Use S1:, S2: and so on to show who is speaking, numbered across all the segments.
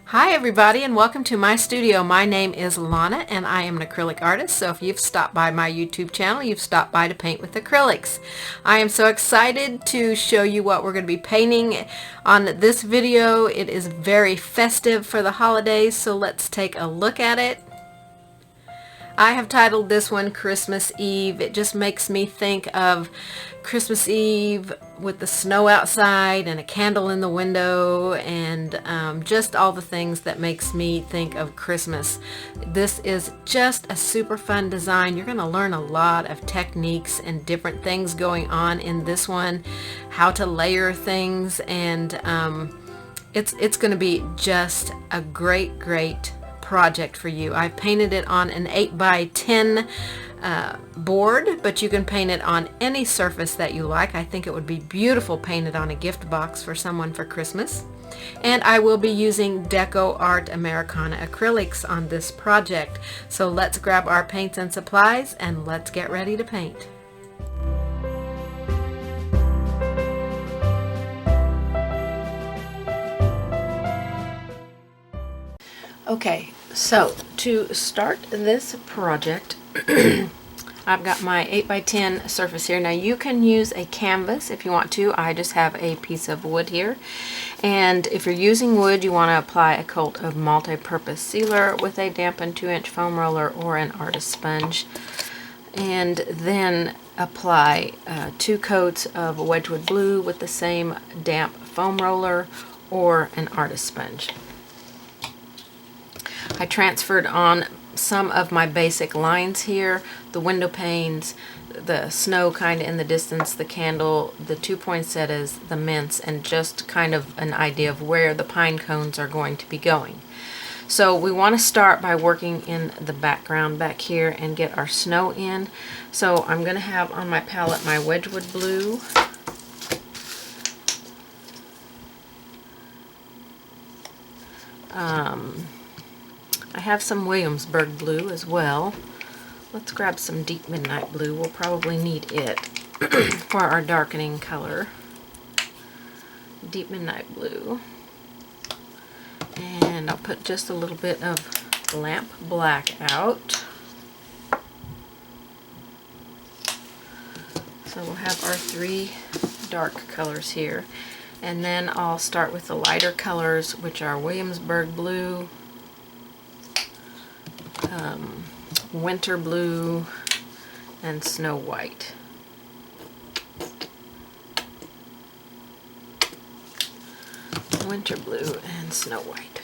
S1: Hi everybody and welcome to my studio. My name is Lonna and I am an acrylic artist, so if you've stopped by my YouTube channel, you've stopped by to paint with acrylics. I am so excited to show you what we're going to be painting on this video. It is very festive for the holidays, so let's take a look at it. I have titled this one Christmas Eve. It just makes me think of Christmas Eve with the snow outside and a candle in the window and just all the things that makes me think of Christmas. This is just a super fun design. You're going to learn a lot of techniques and different things going on in this one, how to layer things, and it's going to be just a great project for you. I painted it on an 8x10 board, but you can paint it on any surface that you like. I think it would be beautiful painted on a gift box for someone for Christmas. And I will be using Deco Art Americana acrylics on this project. So let's grab our paints and supplies and let's get ready to paint. Okay, so to start this project, I've got my 8x10 surface here. Now you can use a canvas if you want to. I just have a piece of wood here. And if you're using wood, you want to apply a coat of multi-purpose sealer with a dampened 2-inch foam roller or an artist sponge. And then apply 2 coats of Wedgwood blue with the same damp foam roller or an artist sponge. I transferred on some of my basic lines here, the window panes, the snow kind of in the distance, the candle, the 2 poinsettias, the mints, and just kind of an idea of where the pine cones are going to be going. So we want to start by working in the background back here and get our snow in. So I'm going to have on my palette my Wedgwood blue, I have some Williamsburg blue as well. Let's grab some deep midnight blue. We'll probably need it for our darkening color. Deep midnight blue. And I'll put just a little bit of lamp black out. So we'll have our 3 dark colors here. And then I'll start with the lighter colors, which are Williamsburg blue, winter blue, and snow white. Winter blue and snow white.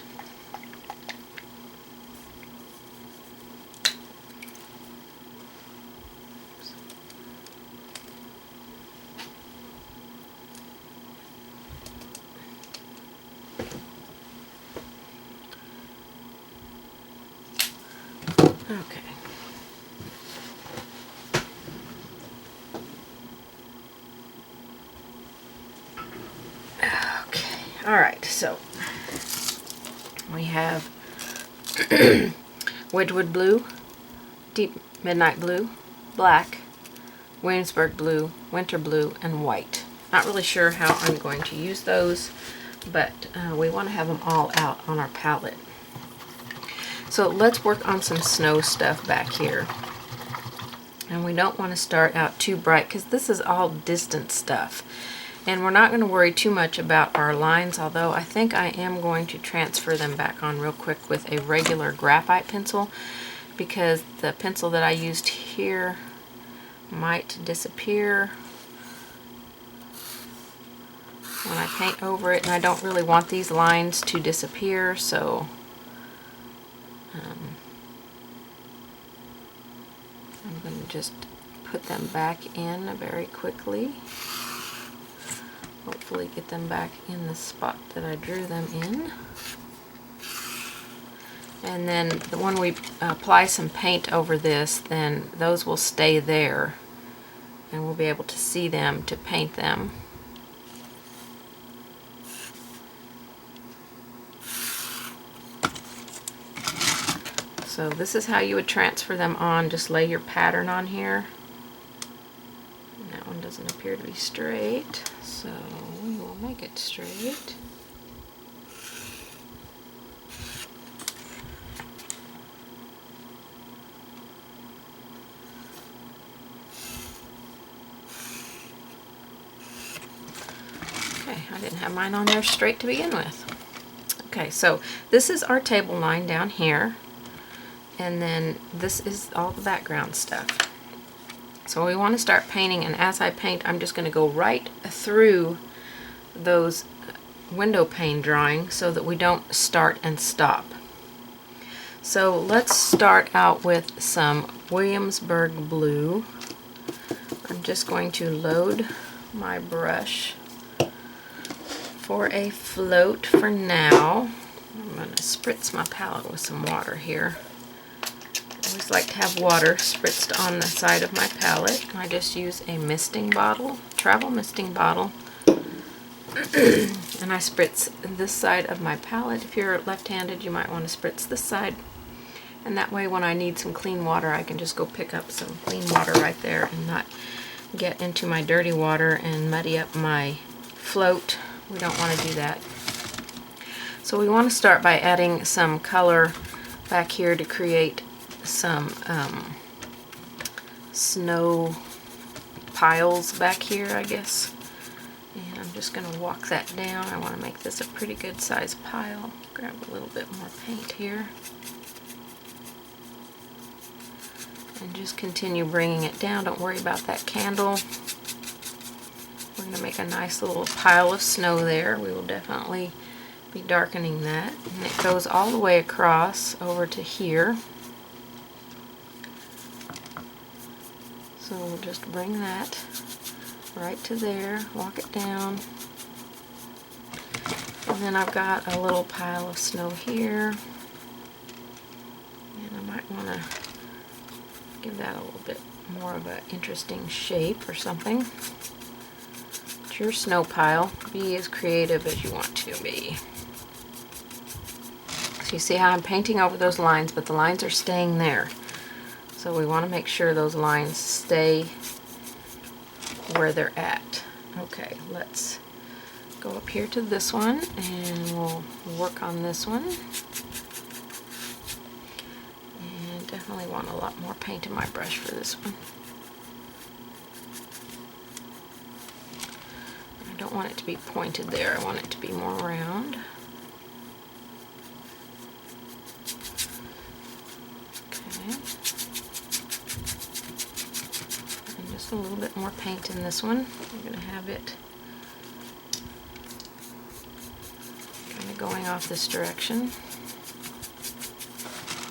S1: Okay. Alright, so we have Wedgwood blue, deep midnight blue, black, Williamsburg blue, winter blue, and white. Not really sure how I'm going to use those, but we want to have them all out on our palette. So let's work on some snow stuff back here. And we don't want to start out too bright because this is all distant stuff. And we're not going to worry too much about our lines, although I think I am going to transfer them back on real quick with a regular graphite pencil, because the pencil that I used here might disappear when I paint over it, and I don't really want these lines to disappear, so I'm going to just put them back in very quickly. Hopefully get them back in the spot that I drew them in. And then when we apply some paint over this, then those will stay there and we'll be able to see them to paint them. So this is how you would transfer them on. Just lay your pattern on here. And that one doesn't appear to be straight, so we will make it straight. didn't have mine on there straight to begin with. Okay, so this is our table line down here, and then this is all the background stuff. So we want to start painting, and as I paint, I'm just going to go right through those window pane drawings so that we don't start and stop. So let's start out with some Williamsburg blue. I'm just going to load my brush for a float for now. I'm going to spritz my palette with some water here. I always like to have water spritzed on the side of my palette. I just use a misting bottle, travel misting bottle, and I spritz this side of my palette. If you're left-handed, you might want to spritz this side, and that way when I need some clean water, I can just go pick up some clean water right there and not get into my dirty water and muddy up my float. We don't want to do that. So we want to start by adding some color back here to create some snow piles back here, I guess. And I'm just going to walk that down. I want to make this a pretty good size pile. Grab a little bit more paint here. And just continue bringing it down. Don't worry about that candle. We're going to make a nice little pile of snow there. We will definitely be darkening that. And it goes all the way across over to here. So we'll just bring that right to there, walk it down. And then I've got a little pile of snow here. And I might want to give that a little bit more of an interesting shape or something. It's your snow pile. Be as creative as you want to be. So you see how I'm painting over those lines, but the lines are staying there. So we want to make sure those lines stay where they're at. Okay, let's go up here to this one and we'll work on this one. And definitely want a lot more paint in my brush for this one. I don't want it to be pointed there, I want it to be more round. Okay. And just a little bit more paint in this one. I'm going to have it kind of going off this direction.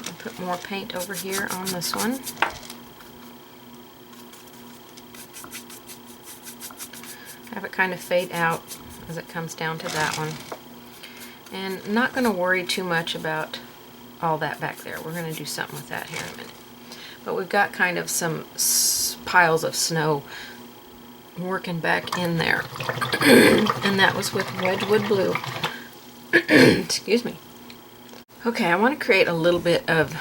S1: I'll put more paint over here on this one. Have it kind of fade out as it comes down to that one. And I'm not going to worry too much about all that back there. We're going to do something with that here in a minute. But we've got kind of some piles of snow working back in there. And that was with Wedgwood Blue. Excuse me. Okay, I want to create a little bit of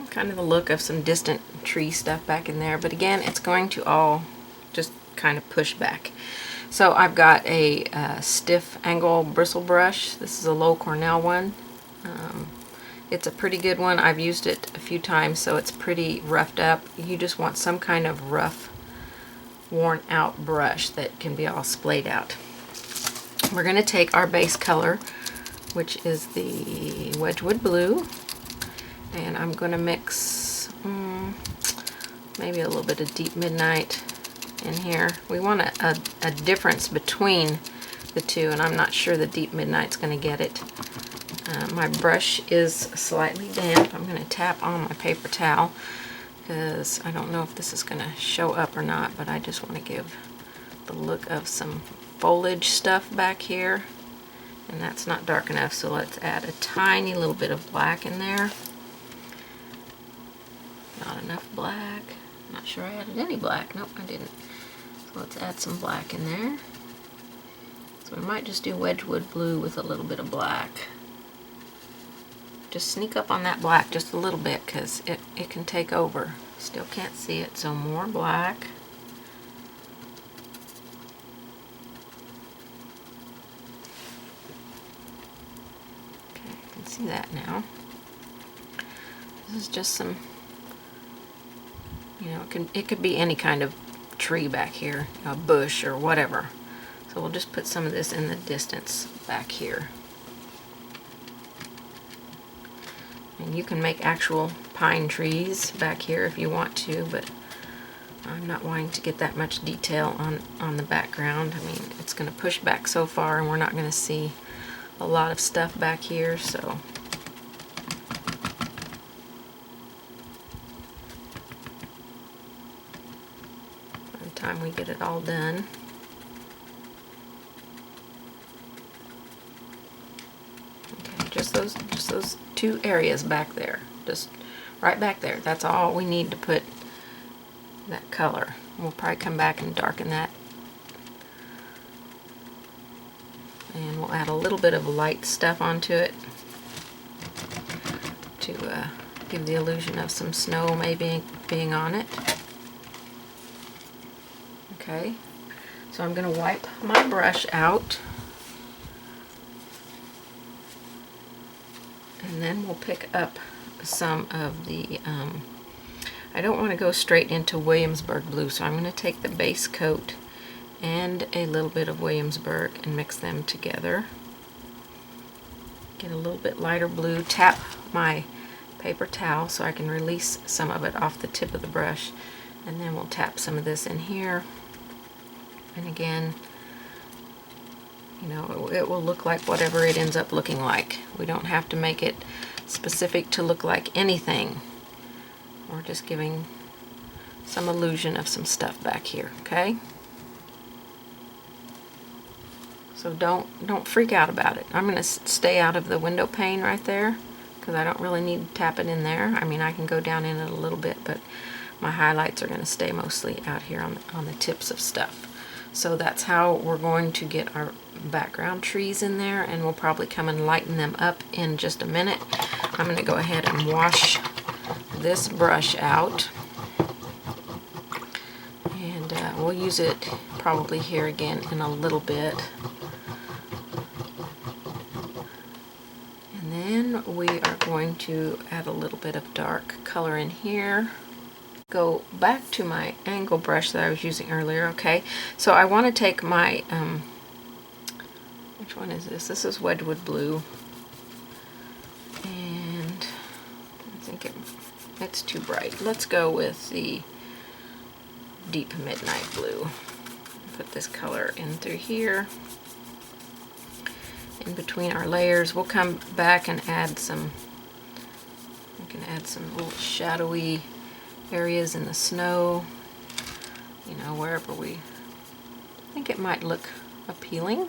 S1: kind of a look of some distant tree stuff back in there. But again, it's going to all just kind of push back. So I've got a stiff angle bristle brush. This is a low Cornell one. It's a pretty good one. I've used it a few times, so it's pretty roughed up. You just want some kind of rough, worn out brush that can be all splayed out. We're going to take our base color, which is the Wedgwood Blue, and I'm going to mix maybe a little bit of Deep Midnight in here. We want a difference between the two, and I'm not sure the Deep Midnight's going to get it. My brush is slightly damp. I'm going to tap on my paper towel because I don't know if this is going to show up or not, but I just want to give the look of some foliage stuff back here, and that's not dark enough, so let's add a tiny little bit of black in there. Not enough black. Not sure I added any black. Nope, I didn't. So let's add some black in there. So we might just do Wedgwood Blue with a little bit of black. Just sneak up on that black just a little bit because it can take over. Still can't see it, so more black. Okay, you can see that now. This is just some, you know, it could be any kind of tree back here, a bush or whatever. So we'll just put some of this in the distance back here. And you can make actual pine trees back here if you want to, but I'm not wanting to get that much detail on the background. I mean, it's going to push back so far and we're not going to see a lot of stuff back here, so by the time we get it all done. Okay, just those two areas back there. Just right back there. That's all we need to put that color. We'll probably come back and darken that. And we'll add a little bit of light stuff onto it to give the illusion of some snow maybe being on it. Okay, so I'm going to wipe my brush out. And then we'll pick up some of the I don't want to go straight into Williamsburg blue, so I'm going to take the base coat and a little bit of Williamsburg and mix them together. Get a little bit lighter blue, tap my paper towel so I can release some of it off the tip of the brush, and then we'll tap some of this in here. And again, you know, it will look like whatever it ends up looking like. We don't have to make it specific to look like anything. We're just giving some illusion of some stuff back here, okay? So don't freak out about it. I'm going to stay out of the window pane right there because I don't really need to tap it in there. I mean, I can go down in it a little bit, but my highlights are going to stay mostly out here on the tips of stuff. So that's how we're going to get our background trees in there, and we'll probably come and lighten them up in just a minute. I'm going to go ahead and wash this brush out, and we'll use it probably here again in a little bit. And then we are going to add a little bit of dark color in here. Go back to my angle brush that I was using earlier. Okay, so I want to take my which one is this? This is Wedgwood Blue, and I think it's too bright. Let's go with the Deep Midnight Blue. Put this color in through here, in between our layers. We'll come back and add some, we can add some little shadowy areas in the snow, you know, wherever we think it might look appealing.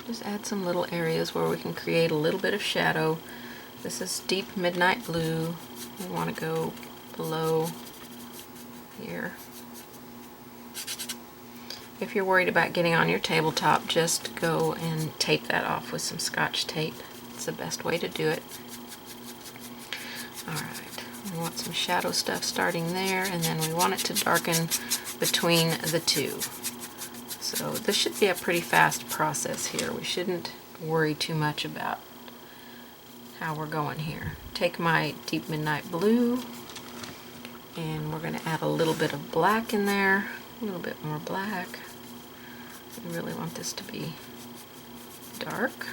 S1: Just add some little areas where we can create a little bit of shadow. This is Deep Midnight Blue. We want to go below here. If you're worried about getting on your tabletop, just go and tape that off with some Scotch tape. It's the best way to do it. Alright, we want some shadow stuff starting there, and then we want it to darken between the two. So this should be a pretty fast process here. We shouldn't worry too much about how we're going here. Take my Deep Midnight Blue, and we're going to add a little bit of black in there, a little bit more black. We really want this to be dark.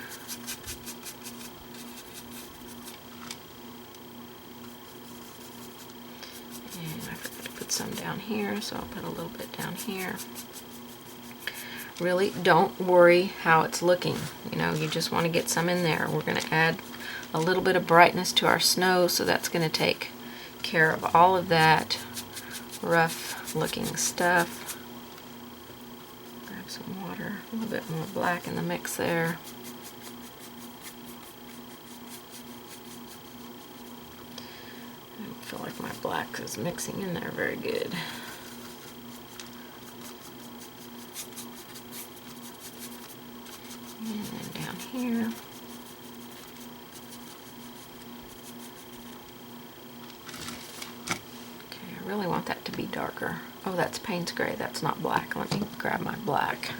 S1: And I forgot to put some down here, so I'll put a little bit down here. Really don't worry how it's looking. You know, you just want to get some in there. We're going to add a little bit of brightness to our snow, so that's going to take care of all of that rough looking stuff. Grab some water, a little bit more black in the mix there. I don't feel like my black is mixing in there very good. And then down here. Okay, I really want that to be darker. Oh, that's Payne's Gray. That's not black. Let me grab my black.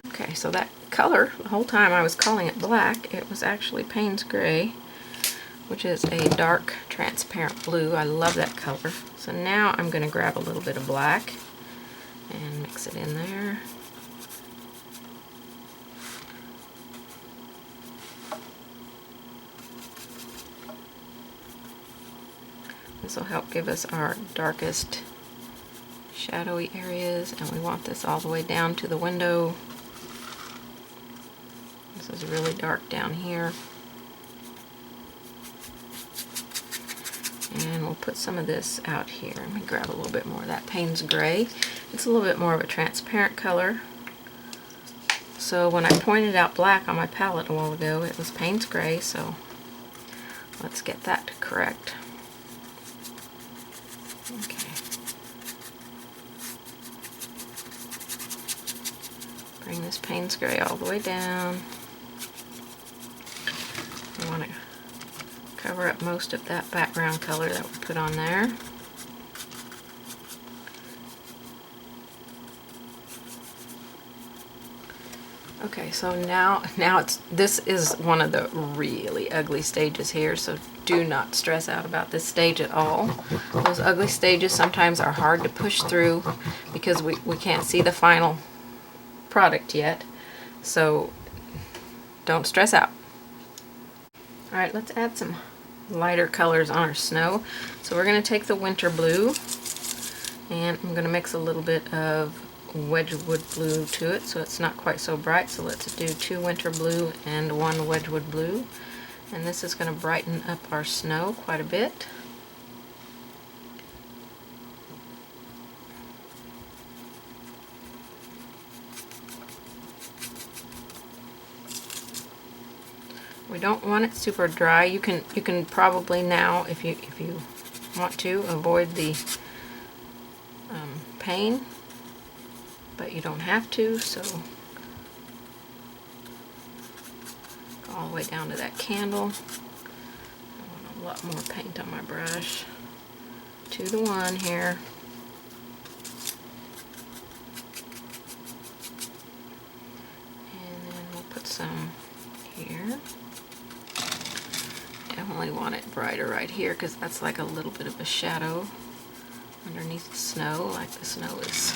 S1: Okay, so that color, the whole time I was calling it black, it was actually Payne's Gray, which is a dark transparent blue. I love that color. So now I'm going to grab a little bit of black and mix it in there. This will help give us our darkest shadowy areas, and we want this all the way down to the window. This is really dark down here. And we'll put some of this out here. Let me grab a little bit more of that Payne's Gray. It's a little bit more of a transparent color. So when I pointed out black on my palette a while ago, it was Payne's Gray, so let's get that correct. Okay. Bring this Payne's Gray all the way down. I want to cover up most of that background color that we put on there. Okay, so now this is one of the really ugly stages here, so do not stress out about this stage at all. Those ugly stages sometimes are hard to push through because we can't see the final product yet, so don't stress out. Alright, let's add some lighter colors on our snow. So we're going to take the winter blue, and I'm going to mix a little bit of Wedgwood blue to it so it's not quite so bright. So let's do 2 winter blue and 1 Wedgwood blue, and this is going to brighten up our snow quite a bit. We don't want it super dry. You can probably now, if you want to, avoid the paint, but you don't have to. So go all the way down to that candle. I want a lot more paint on my brush. 2 to 1 here. And then we'll put some here. Definitely want it brighter right here because that's like a little bit of a shadow underneath the snow, like the snow is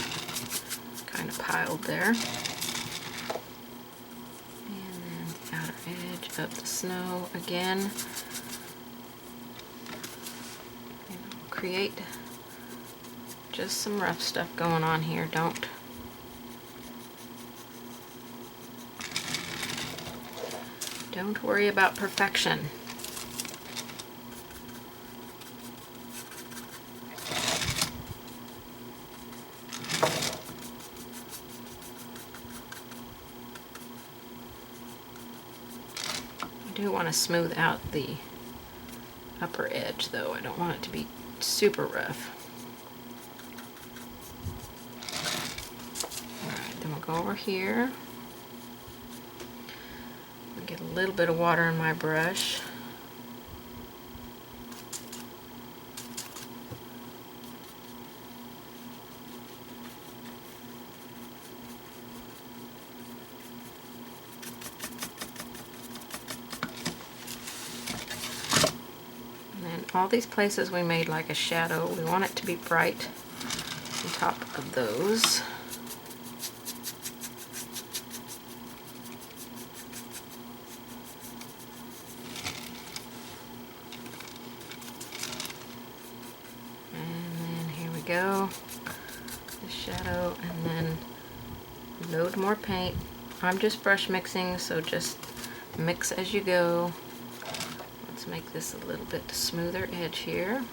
S1: kind of piled there. And then the outer edge of the snow again. And create just some rough stuff going on here. Don't worry about perfection. I do want to smooth out the upper edge though. I don't want it to be super rough. Alright, then we'll go over here. I'll get a little bit of water in my brush. All these places we made like a shadow, we want it to be bright on top of those. And then here we go, the shadow, and then load more paint. I'm just brush mixing, so just mix as you go. Let's make this a little bit smoother edge here.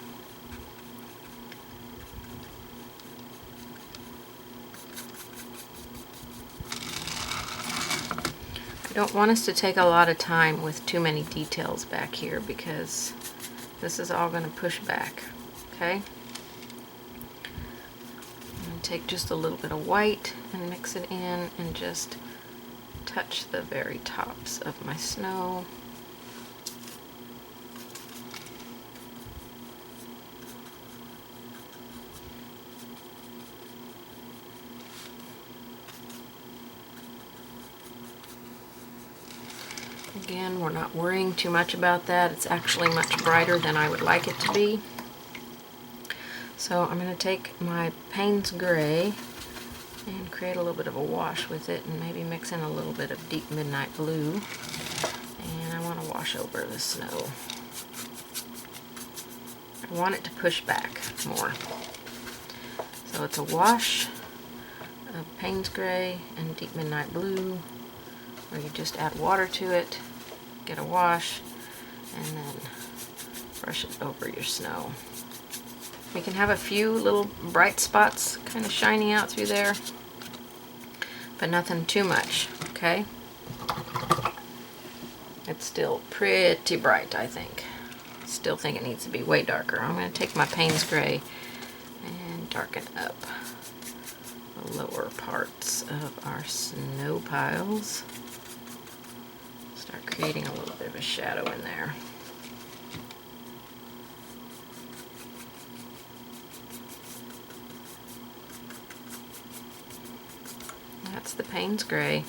S1: I don't want us to take a lot of time with too many details back here because this is all going to push back. Okay? I'm going to take just a little bit of white and mix it in and just touch the very tops of my snow. Again, we're not worrying too much about that. It's actually much brighter than I would like it to be. So I'm going to take my Payne's Gray and create a little bit of a wash with it and maybe mix in a little bit of deep midnight blue. And I want to wash over the snow. I want it to push back more. So it's a wash of Payne's Gray and Deep Midnight Blue, where you just add water to it, get a wash, and then brush it over your snow. You can have a few little bright spots kind of shining out through there, but nothing too much, okay? It's still pretty bright, I think. Still think it needs to be way darker. I'm going to take my Payne's Gray and darken up the lower parts of our snow piles. Start creating a little bit of a shadow in there. That's the Payne's Gray.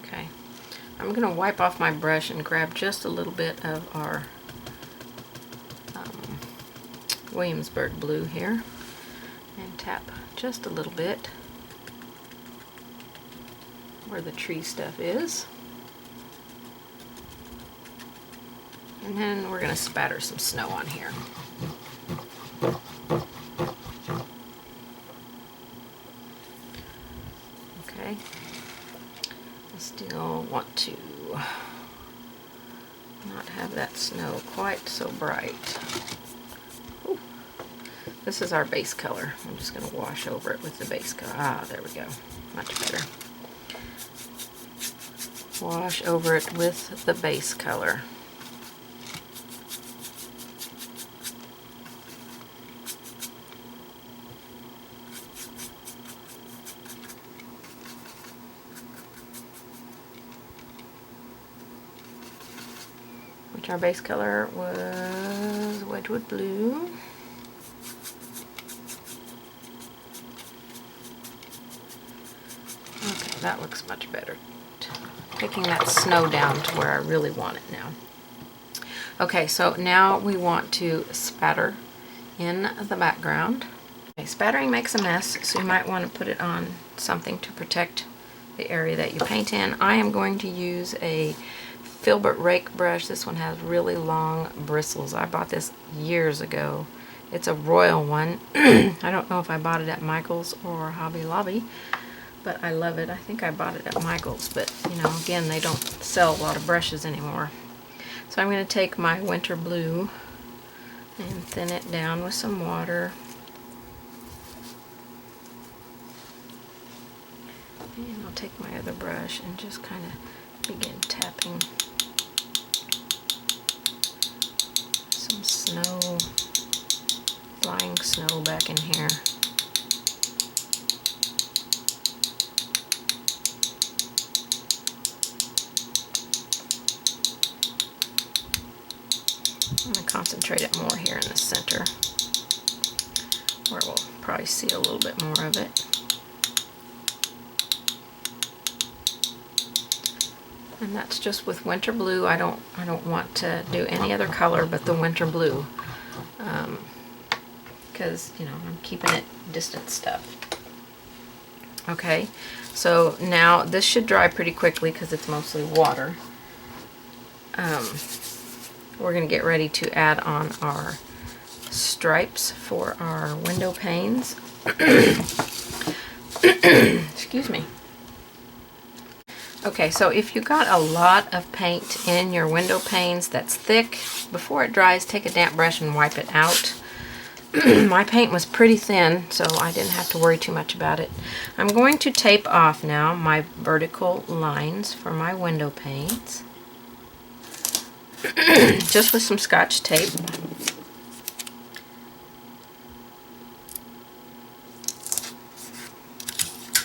S1: Okay, I'm going to wipe off my brush and grab just a little bit of our Williamsburg blue here and tap just a little bit where the tree stuff is. And then we're going to spatter some snow on here. Okay. I still want to not have that snow quite so bright. Ooh. This is our base color. I'm just going to wash over it with the base color. Ah, there we go. Much better. Wash over it with the base color. Which our base color was Wedgwood Blue. Okay, that looks much better. Taking that snow down to where I really want it now. Okay, so now we want to spatter in the background. Okay, spattering makes a mess, so you might want to put it on something to protect the area that you paint in. I am going to use a filbert rake brush. This one has really long bristles. I bought this years ago. It's a royal one. I don't know if I bought it at Michael's or Hobby Lobby, but I love it. I think I bought it at Michael's, but you know, again, they don't sell a lot of brushes anymore. So I'm going to take my winter blue and thin it down with some water. And I'll take my other brush and just kind of begin tapping some snow, flying snow back in here. I'm going to concentrate it more here in the center, where we'll probably see a little bit more of it. And that's just with winter blue. I don't want to do any other color but the winter blue, because you know, I'm keeping it distant stuff. Okay, so now this should dry pretty quickly because it's mostly water. We're going to get ready to add on our stripes for our window panes. Excuse me. Okay, so if you got a lot of paint in your window panes that's thick, before it dries, take a damp brush and wipe it out. My paint was pretty thin, so I didn't have to worry too much about it. I'm going to tape off now my vertical lines for my window panes, just with some Scotch tape.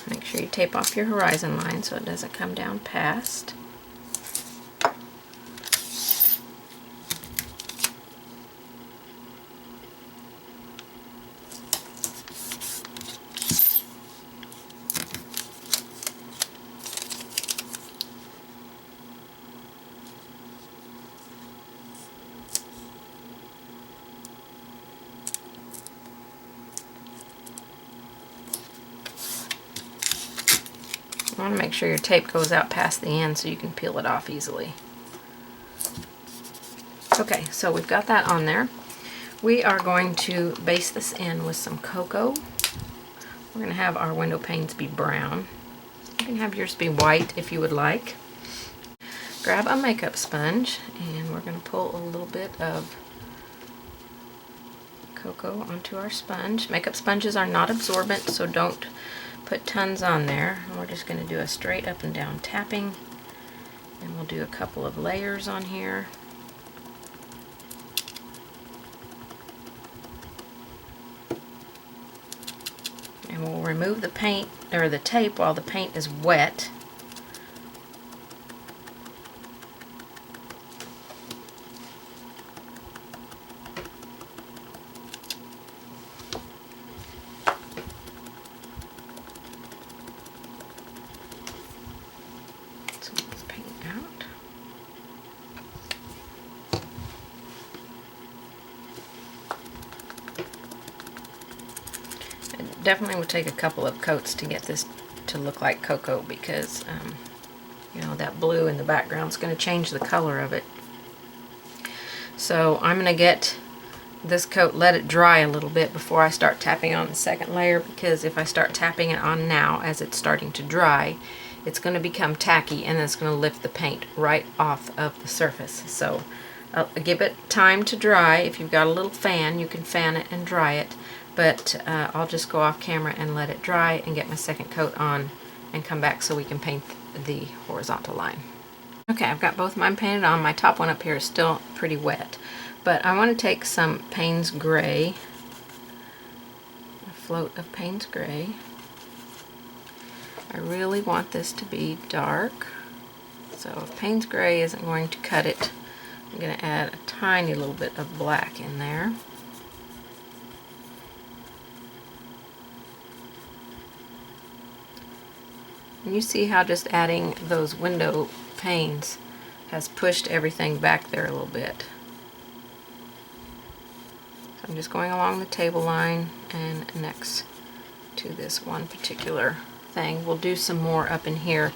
S1: Make sure you tape off your horizon line so it doesn't come down past. You want to make sure your tape goes out past the end so you can peel it off easily. Okay, so we've got that on there. We are going to base this in with some cocoa. We're going to have our window panes be brown. You can have yours be white if you would like. Grab a makeup sponge, and we're going to pull a little bit of cocoa onto our sponge. Makeup sponges are not absorbent, so don't put tons on there. We're just going to do a straight up and down tapping, and we'll do a couple of layers on here. And we'll remove the paint or the tape while the paint is wet. Definitely would take a couple of coats to get this to look like cocoa, because you know, that blue in the background is going to change the color of it. So I'm going to get this coat, let it dry a little bit before I start tapping on the second layer, because if I start tapping it on now as it's starting to dry, it's going to become tacky and it's going to lift the paint right off of the surface. So give it time to dry. If you've got a little fan, you can fan it and dry it. But I'll just go off camera and let it dry and get my second coat on and come back so we can paint the horizontal line. Okay, I've got both mine painted on. My top one up here is still pretty wet. But I want to take some Payne's Gray, a float of Payne's Gray. I really want this to be dark. So if Payne's Gray isn't going to cut it, I'm going to add a tiny little bit of black in there. And you see how just adding those window panes has pushed everything back there a little bit. So I'm just going along the table line and next to this one particular thing. We'll do some more up in here,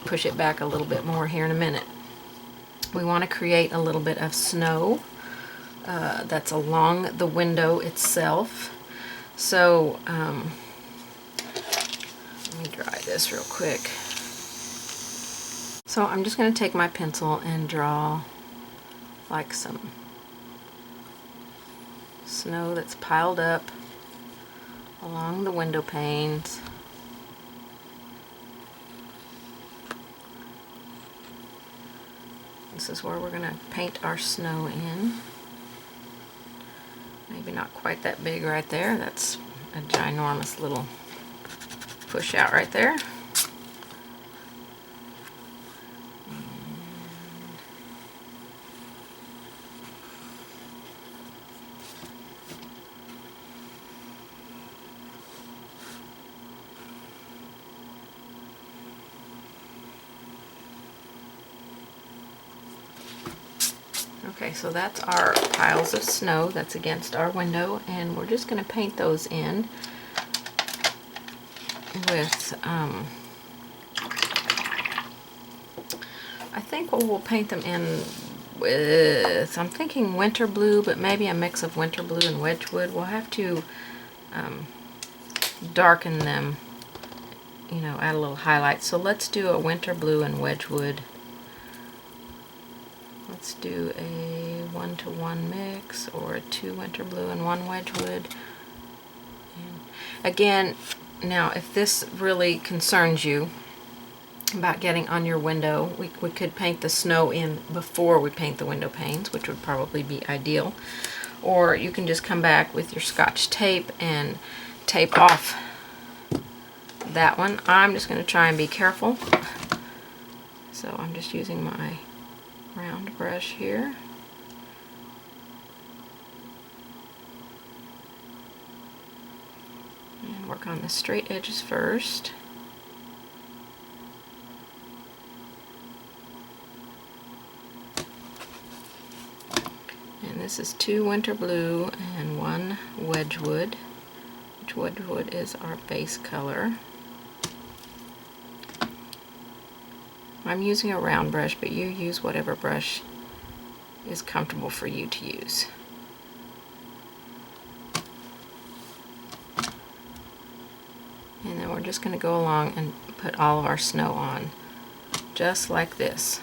S1: push it back a little bit more here in a minute. We want to create a little bit of snow that's along the window itself. So let me dry this real quick. So I'm just going to take my pencil and draw like some snow that's piled up along the window panes. This is where we're going to paint our snow in. Maybe not quite that big right there. That's a ginormous little push out right there. Okay, so that's our piles of snow that's against our window, and we're just going to paint those in with, I think we'll paint them in with, I'm thinking winter blue, but maybe a mix of winter blue and Wedgwood. We'll have to darken them, you know, add a little highlight. So let's do a winter blue and Wedgwood. Let's do a 1-to-1 mix, or a 2 winter blue and 1 Wedgwood. And again, now if this really concerns you about getting on your window, we could paint the snow in before we paint the window panes, which would probably be ideal. Or you can just come back with your Scotch tape and tape off that one. I'm just going to try and be careful. So I'm just using my round brush here. And work on the straight edges first. And this is 2 winter blue and 1 Wedgwood, which Wedgwood is our base color. I'm using a round brush, but you use whatever brush is comfortable for you to use. And then we're just going to go along and put all of our snow on, just like this,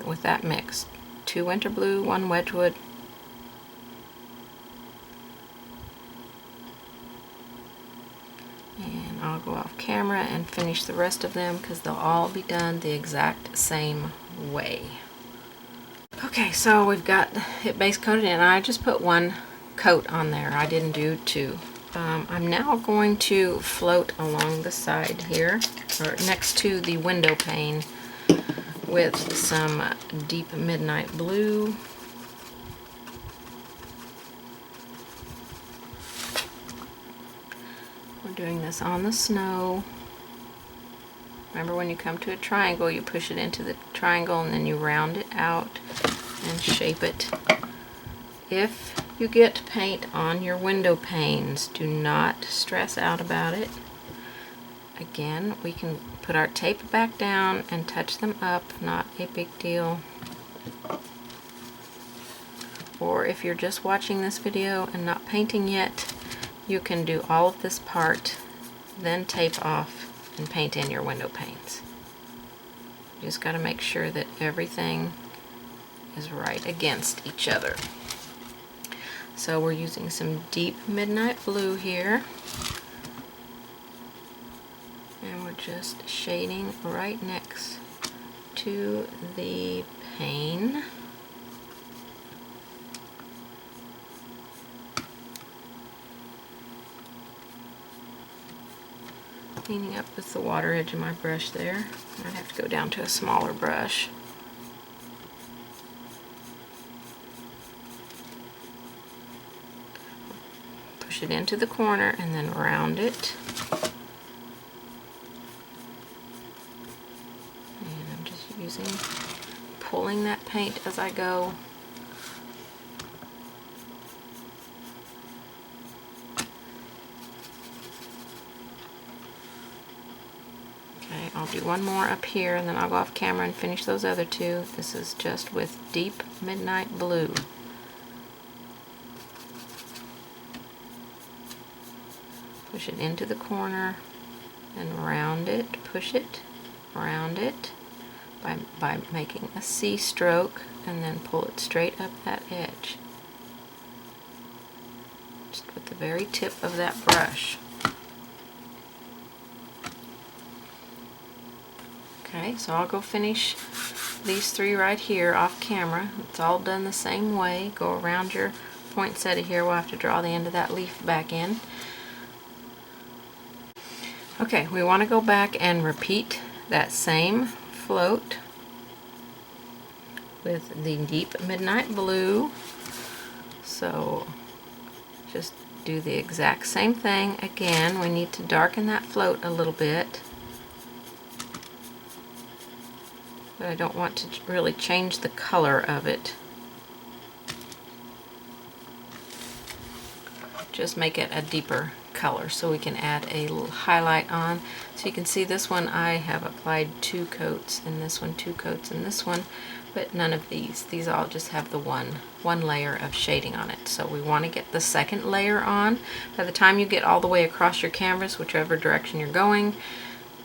S1: with that mix. 2 winter blue, 1 Wedgwood. And I'll go off camera and finish the rest of them because they'll all be done the exact same way. Okay, so we've got it base coated and I just put 1 coat on there. I didn't do 2. I'm now going to float along the side here, or next to the window pane, with some deep midnight blue. We're doing this on the snow. Remember, when you come to a triangle, you push it into the triangle and then you round it out and shape it. If you get paint on your window panes, do not stress out about it. Again, we can put our tape back down and touch them up, not a big deal. Or if you're just watching this video and not painting yet, you can do all of this part, then tape off and paint in your window panes. You just got to make sure that everything is right against each other. So we're using some deep midnight blue here, and we're just shading right next to the pane. Cleaning up with the water edge of my brush there. I'd have to go down to a smaller brush. Push it into the corner and then round it. And I'm just pulling that paint as I go. Okay, I'll do 1 more up here and then I'll go off camera and finish those other 2. This is just with deep midnight blue. Push it into the corner and round it, push it, round it by making a C stroke and then pull it straight up that edge. Just with the very tip of that brush. Okay, so I'll go finish these 3 right here off camera. It's all done the same way. Go around your poinsettia here. We'll have to draw the end of that leaf back in. Okay, we want to go back and repeat that same float with the deep midnight blue. So just do the exact same thing. Again, we need to darken that float a little bit. But I don't want to really change the color of it. Just make it a deeper color so we can add a little highlight on. So you can see this one I have applied 2 coats, and this one 2 coats, and this one, but none of these. These all just have the one layer of shading on it. So we want to get the second layer on. By the time you get all the way across your canvas, whichever direction you're going,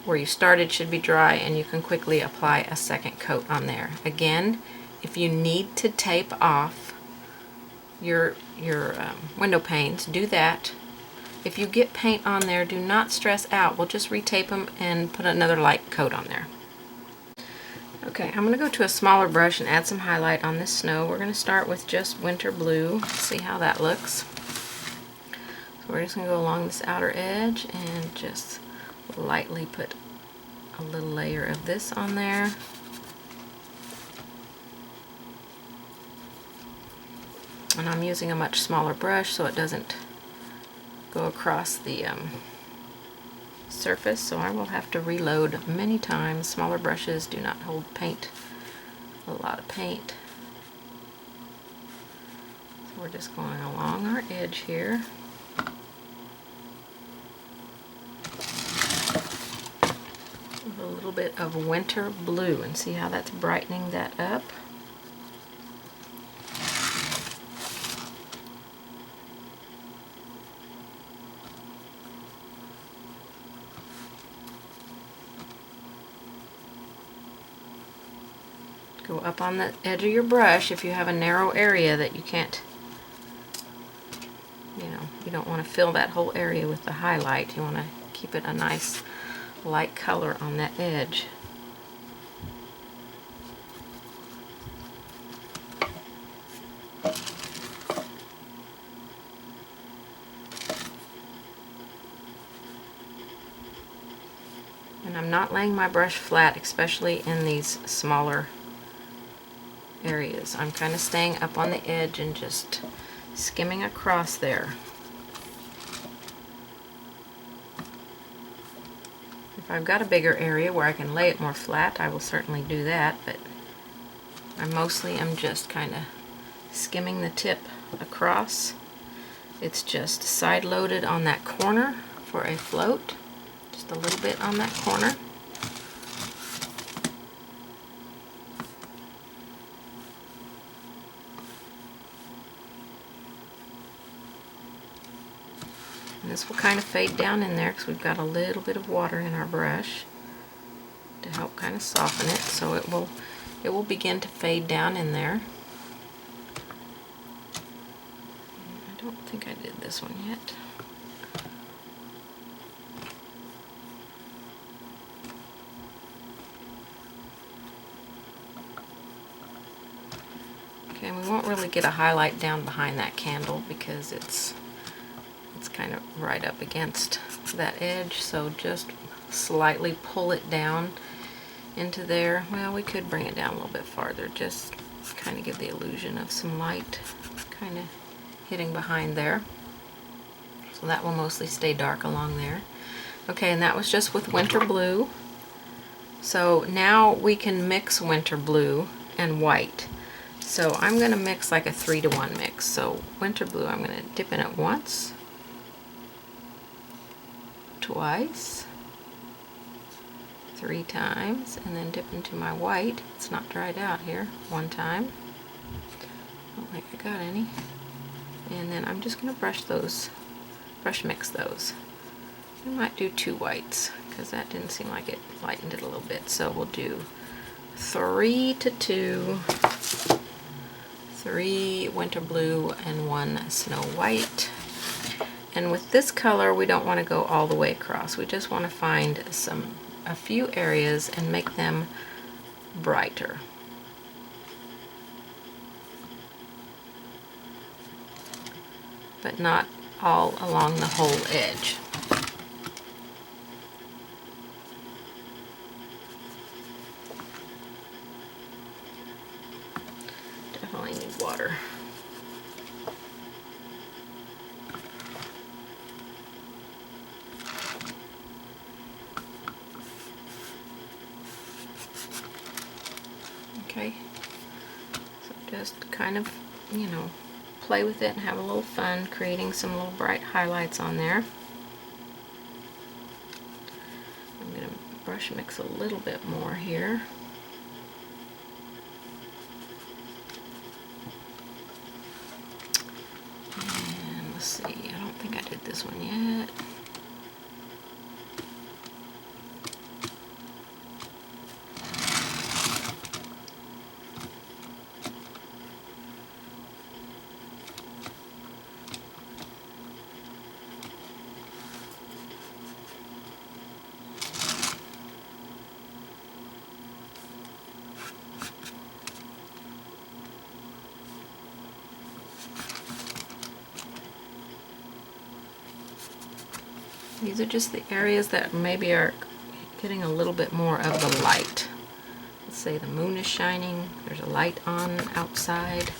S1: where you started should be dry, and you can quickly apply a second coat on there. Again, if you need to tape off your window panes, do that. If you get paint on there, do not stress out. We'll just retape them and put another light coat on there. Okay, I'm going to go to a smaller brush and add some highlight on this snow. We're going to start with just winter blue. See how that looks. So we're just going to go along this outer edge and just lightly put a little layer of this on there. And I'm using a much smaller brush so it doesn't go across the surface, so I will have to reload many times. Smaller brushes do not hold paint, a lot of paint. So we're just going along our edge here. With a little bit of winter blue and see how that's brightening that up. Go up on the edge of your brush if you have a narrow area that you can't, you don't want to fill that whole area with the highlight. You want to keep it a nice light color on that edge. And I'm not laying my brush flat, especially in these smaller areas. I'm kind of staying up on the edge and just skimming across there. If I've got a bigger area where I can lay it more flat, I will certainly do that, but I mostly am just kind of skimming the tip across. It's just side loaded on that corner for a float, just a little bit on that corner. And this will kind of fade down in there because we've got a little bit of water in our brush to help kind of soften it, so it will begin to fade down in there. I don't think I did this one yet. Okay, and we won't really get a highlight down behind that candle because it's kind of right up against that edge, so just slightly pull it down into there. Well, we could bring it down a little bit farther, just kind of give the illusion of some light kind of hitting behind there. So that will mostly stay dark along there. Okay, and that was just with winter blue. So now we can mix winter blue and white. So I'm going to mix like a 3-to-1 mix. So winter blue, I'm going to dip in it once, twice, 3 times, and then dip into my white. It's not dried out here. 1 time. I don't think I got any. And then I'm just going to brush mix those. I might do 2 whites because that didn't seem like it lightened it a little bit. So we'll do 3 to 2, 3 winter blue and 1 snow white. And with this color, we don't want to go all the way across. We just want to find a few areas and make them brighter. But not all along the whole edge. Definitely need water. Okay, so just kind of, play with it and have a little fun creating some little bright highlights on there. I'm going to brush mix a little bit more here. And let's see, I don't think I did this one yet. These are just the areas that maybe are getting a little bit more of the light. Let's say the moon is shining, there's a light on outside,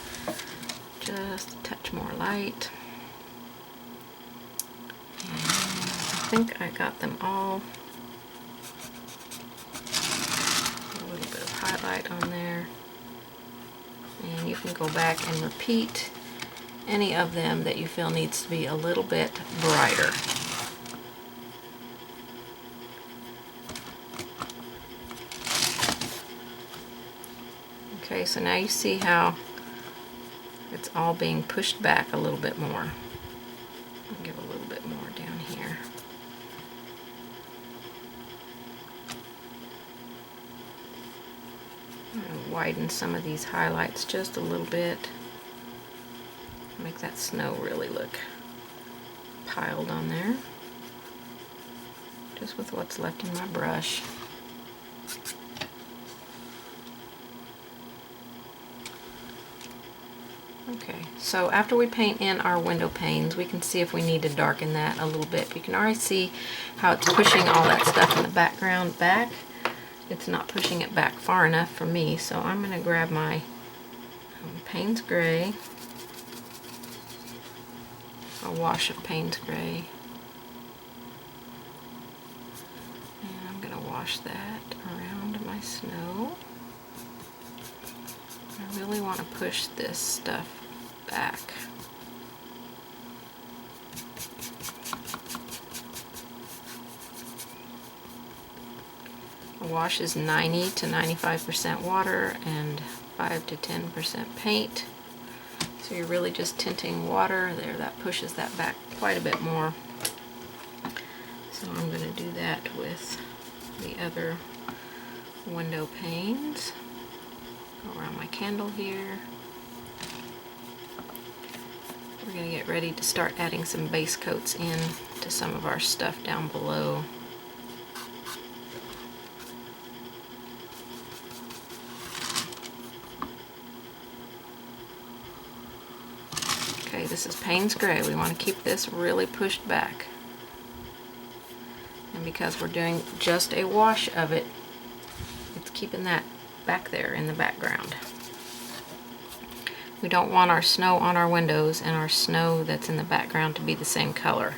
S1: just a touch more light. And I think I got them all. A little bit of highlight on there. And you can go back and repeat any of them that you feel needs to be a little bit brighter. Okay, so now you see how it's all being pushed back a little bit more. I'll give a little bit more down here. I'm going to widen some of these highlights just a little bit. Make that snow really look piled on there. Just with what's left in my brush. Okay, so after we paint in our window panes, we can see if we need to darken that a little bit. You can already see how it's pushing all that stuff in the background back. It's not pushing it back far enough for me, so I'm going to grab my Payne's Gray, a wash of Payne's Gray, and I'm going to wash that around my snow. I really want to push this stuff back. A wash is 90 to 95% water and 5 to 10% paint. So you're really just tinting water there. That pushes that back quite a bit more. So I'm going to do that with the other window panes. Go around my candle here. We're going to get ready to start adding some base coats in to some of our stuff down below. Okay, this is Payne's Gray. We want to keep this really pushed back. And because we're doing just a wash of it, it's keeping that back there in the background. We don't want our snow on our windows and our snow that's in the background to be the same color,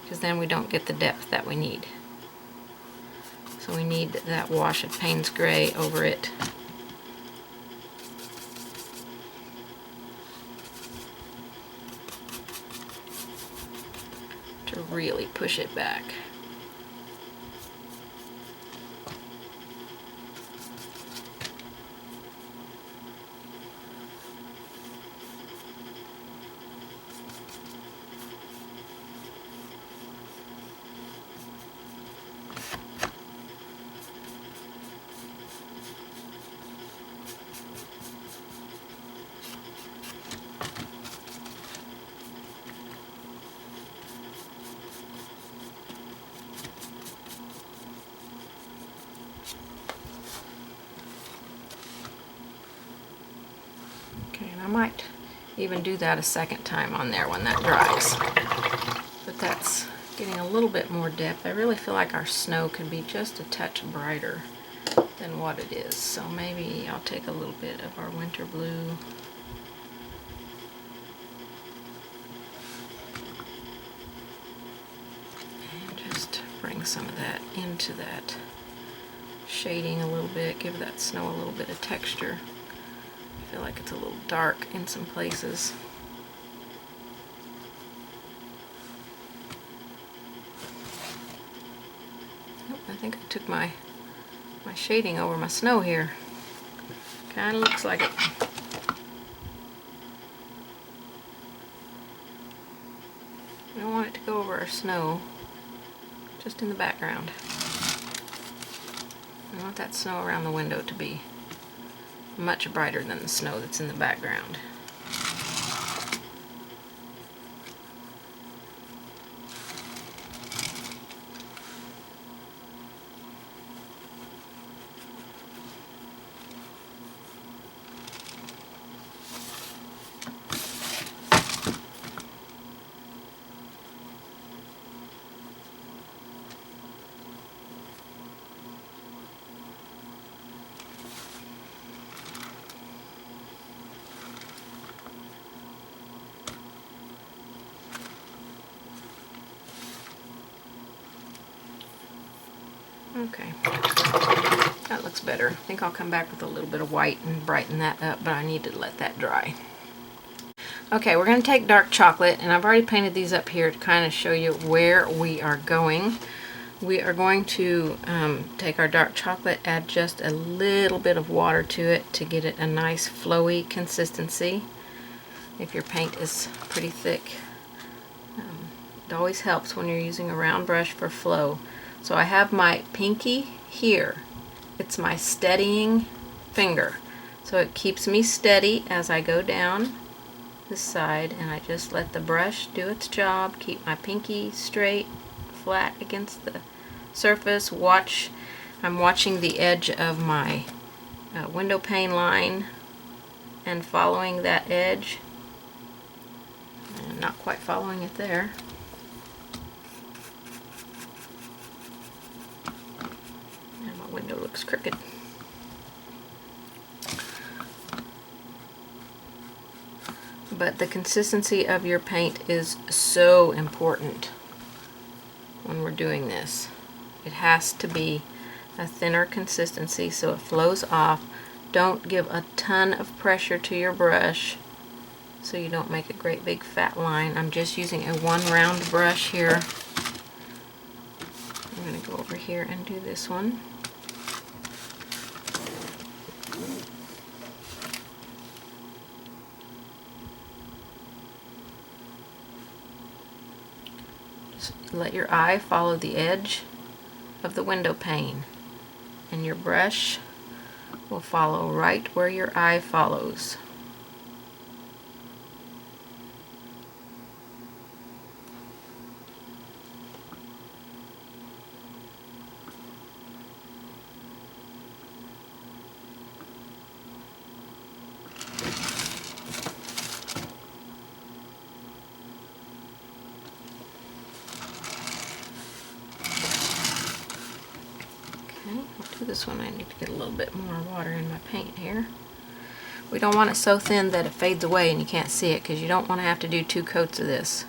S1: because then we don't get the depth that we need. So we need that wash of Payne's Gray over it. To really push it back. Okay, and I might even do that a second time on there when that dries. But that's getting a little bit more depth. I really feel like our snow could be just a touch brighter than what it is. So maybe I'll take a little bit of our winter blue. And just bring some of that into that shading a little bit, give that snow a little bit of texture. I feel like it's a little dark in some places. Oh, I think I took my shading over my snow here. Kind of looks like it. We don't want it to go over our snow, just in the background. I want that snow around the window to be much brighter than the snow that's in the background. Okay, that looks better. I think I'll come back with a little bit of white and brighten that up, but I need to let that dry. Okay, we're going to take dark chocolate, and I've already painted these up here to kind of show you where we are going. we are going to take our dark chocolate, add just a little bit of water to it to get it a nice flowy consistency. If your paint is pretty thick, it always helps when you're using a round brush for flow. So I have my pinky here. It's my steadying finger. So it keeps me steady as I go down this side, and I just let the brush do its job, keep my pinky straight, flat against the surface. I'm watching the edge of my window pane line and following that edge. And not quite following it there. And my window looks crooked. But the consistency of your paint is so important when we're doing this. It has to be a thinner consistency so it flows off. Don't give a ton of pressure to your brush so you don't make a great big fat line. I'm just using a one round brush here. I'm going to go over here and do this one. Let your eye follow the edge of the window pane, and your brush will follow right where your eye follows. I'll do this one. I need to get a little bit more water in my paint here. We don't want it so thin that it fades away and you can't see it, because you don't want to have to do 2 coats of this.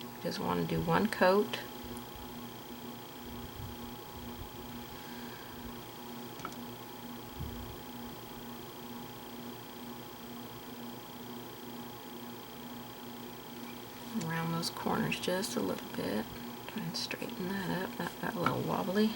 S1: You just want to do 1 coat. Around those corners just a little bit. Try and straighten that up. That got a little wobbly.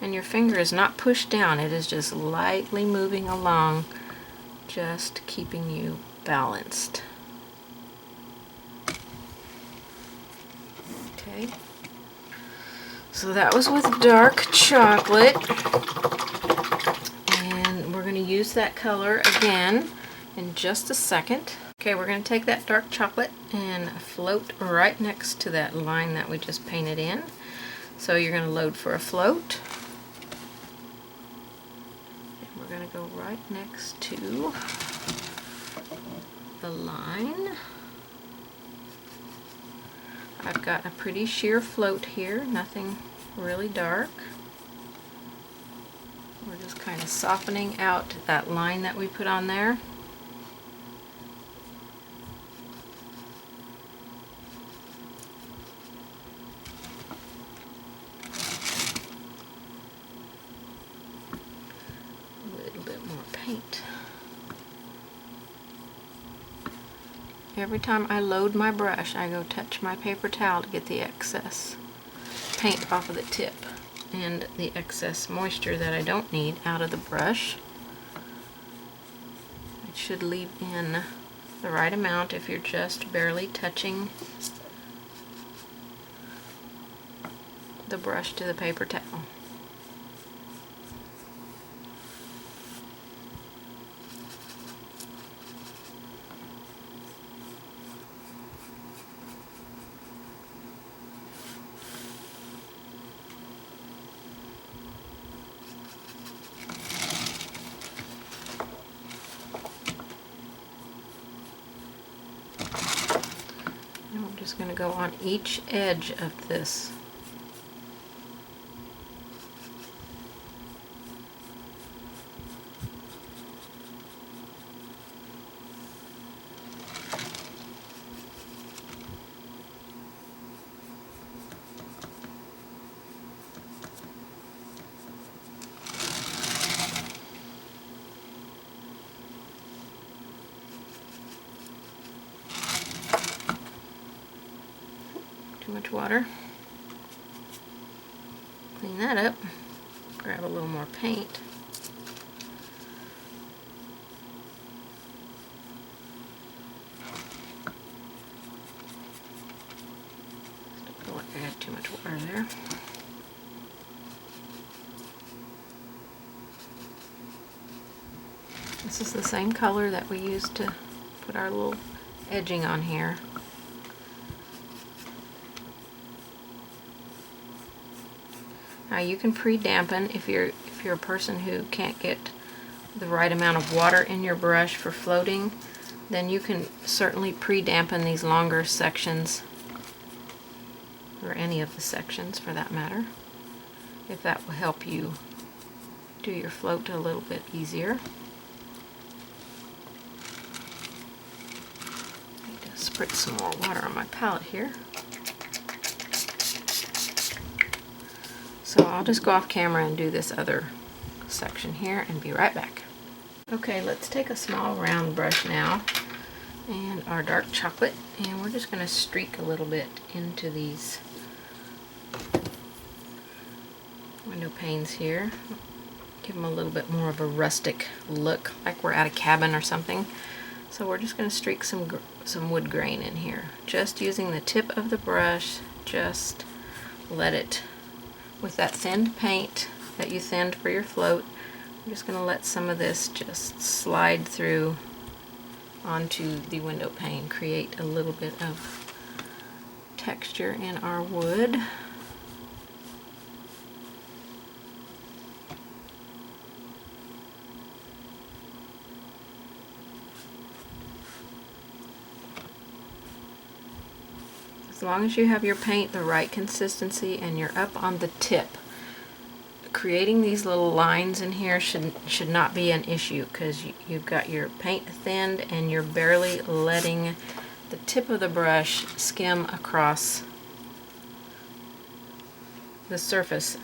S1: And your finger is not pushed down, it is just lightly moving along, just keeping you balanced. Okay, so that was with dark chocolate, and we're going to use that color again in just a second. Okay, we're going to take that dark chocolate and float right next to that line that we just painted in. So you're going to load for a float. We're going to go right next to the line. I've got a pretty sheer float here, nothing really dark. We're just kind of softening out that line that we put on there. Every time I load my brush, I go touch my paper towel to get the excess paint off of the tip and the excess moisture that I don't need out of the brush. It should leave in the right amount if you're just barely touching the brush to the paper towel. Going to go on each edge of this. much water. Clean that up. Grab a little more paint. Don't want to add too much water there. This is the same color that we used to put our little edging on here. Now you can pre-dampen if you're a person who can't get the right amount of water in your brush for floating, then you can certainly pre-dampen these longer sections, or any of the sections for that matter, if that will help you do your float a little bit easier. I need to spritz some more water on my palette here. So I'll just go off camera and do this other section here and be right back. Okay, let's take a small round brush now and our dark chocolate, and we're just going to streak a little bit into these window panes here. Give them a little bit more of a rustic look, like we're at a cabin or something. So we're just going to streak some wood grain in here. Just using the tip of the brush, just let it, with that thinned paint that you thinned for your float, I'm just going to let some of this just slide through onto the window pane, create a little bit of texture in our wood. As long as you have your paint the right consistency and you're up on the tip, creating these little lines in here should not be an issue, because you've got your paint thinned and you're barely letting the tip of the brush skim across the surface.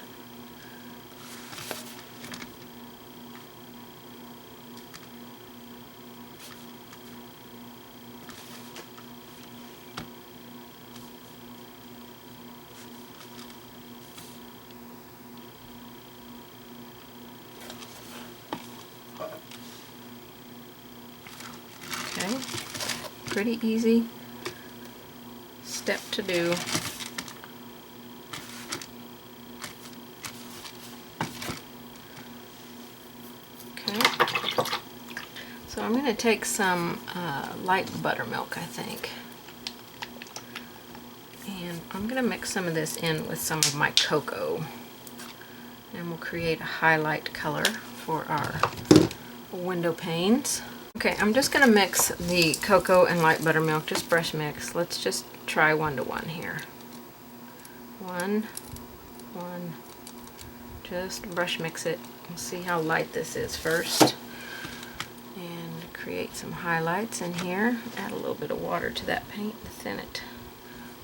S1: Okay, pretty easy step to do. Okay, so I'm going to take some light buttermilk, I think, and I'm going to mix some of this in with some of my cocoa, and we'll create a highlight color for our window panes. Okay, I'm just going to mix the cocoa and light buttermilk, just brush mix. Let's just try 1:1 here. 1, 1, just brush mix it. We'll see how light this is first. And create some highlights in here. Add a little bit of water to that paint to thin it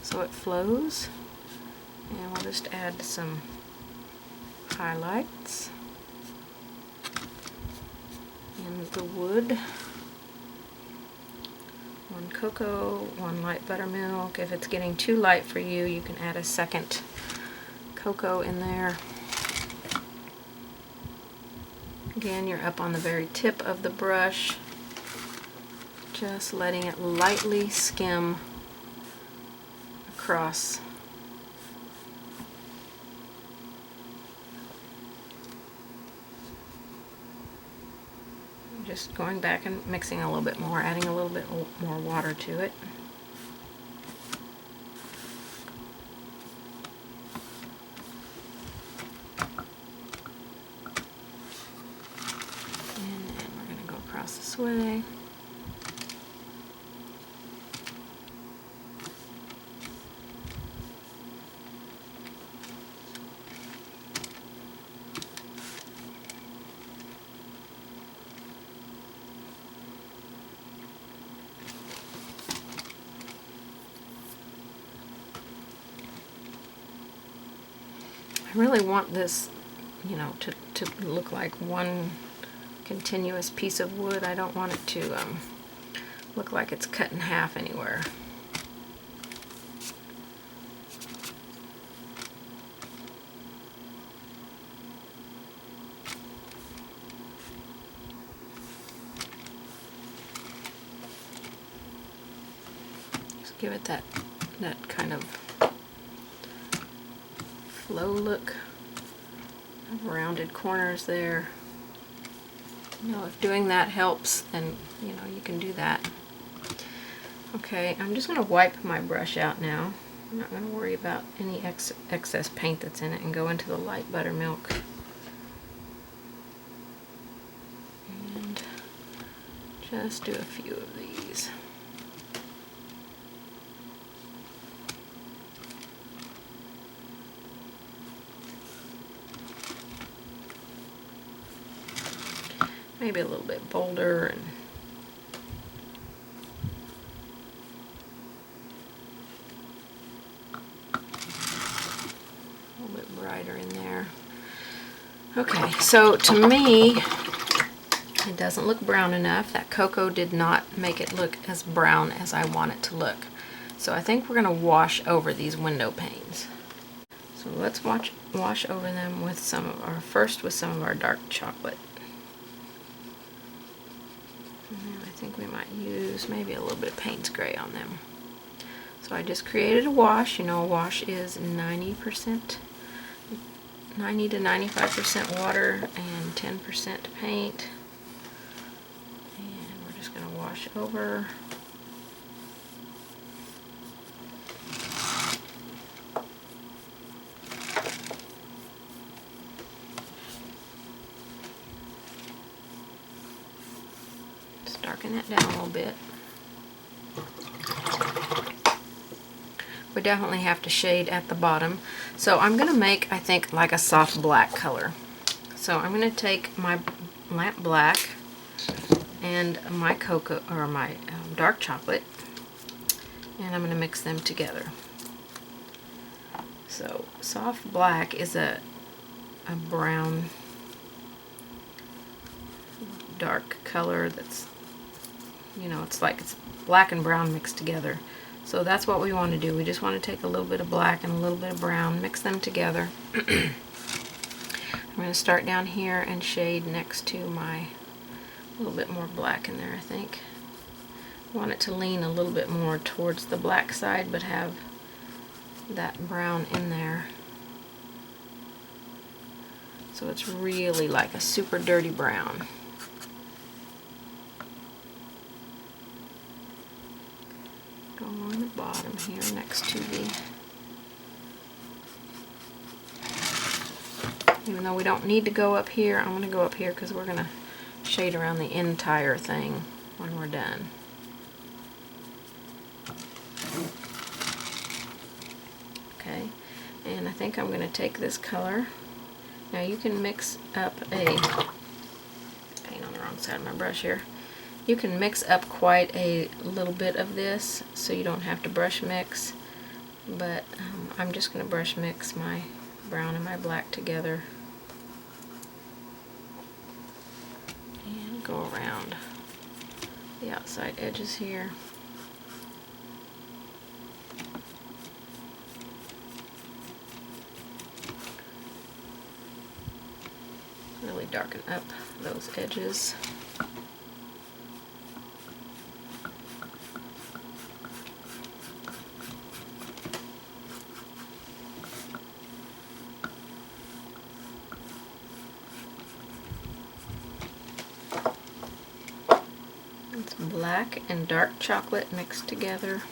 S1: so it flows. And we'll just add some highlights in the wood. 1 cocoa, 1 light buttermilk. If it's getting too light for you, you can add a second cocoa in there. Again, you're up on the very tip of the brush, just letting it lightly skim across. Just going back and mixing a little bit more, adding a little bit more water to it. And then we're going to go across this way. I really want this, you know, to look like one continuous piece of wood. I don't want it to look like it's cut in half anywhere. give it that kind of flow look. Rounded corners there. You know, if doing that helps, then you know you can do that. Okay, I'm just going to wipe my brush out now. I'm not going to worry about any excess paint that's in it and go into the light buttermilk. And just do a few of these. Maybe a little bit bolder and a little bit brighter in there. Okay, so to me, it doesn't look brown enough. That cocoa did not make it look as brown as I want it to look. So I think we're going to wash over these window panes. So let's wash over them with some of our dark chocolate. And I think we might use maybe a little bit of Payne's Gray on them. So I just created a wash. You know, a wash is 90 to 95% water and 10% paint. And we're just going to wash over. Just darken that down a little bit. We definitely have to shade at the bottom. So I'm going to make, I think, like a soft black color. So I'm going to take my lamp black and my cocoa, or my dark chocolate, and I'm going to mix them together. So soft black is a brown dark color that's, you know, it's like it's black and brown mixed together. So that's what we want to do. We just want to take a little bit of black and a little bit of brown, mix them together. I'm going to start down here and shade next to my, a little bit more black in there, I think. I want it to lean a little bit more towards the black side, but have that brown in there. So it's really like a super dirty brown. Go along the bottom here next to the, even though we don't need to go up here, I'm going to go up here because we're going to shade around the entire thing when we're done. Okay, and I think I'm going to take this color. Now you can mix up paint on the wrong side of my brush here. You can mix up quite a little bit of this, so you don't have to brush mix, but I'm just going to brush mix my brown and my black together and go around the outside edges here. Really darken up those edges. It's black and dark chocolate mixed together.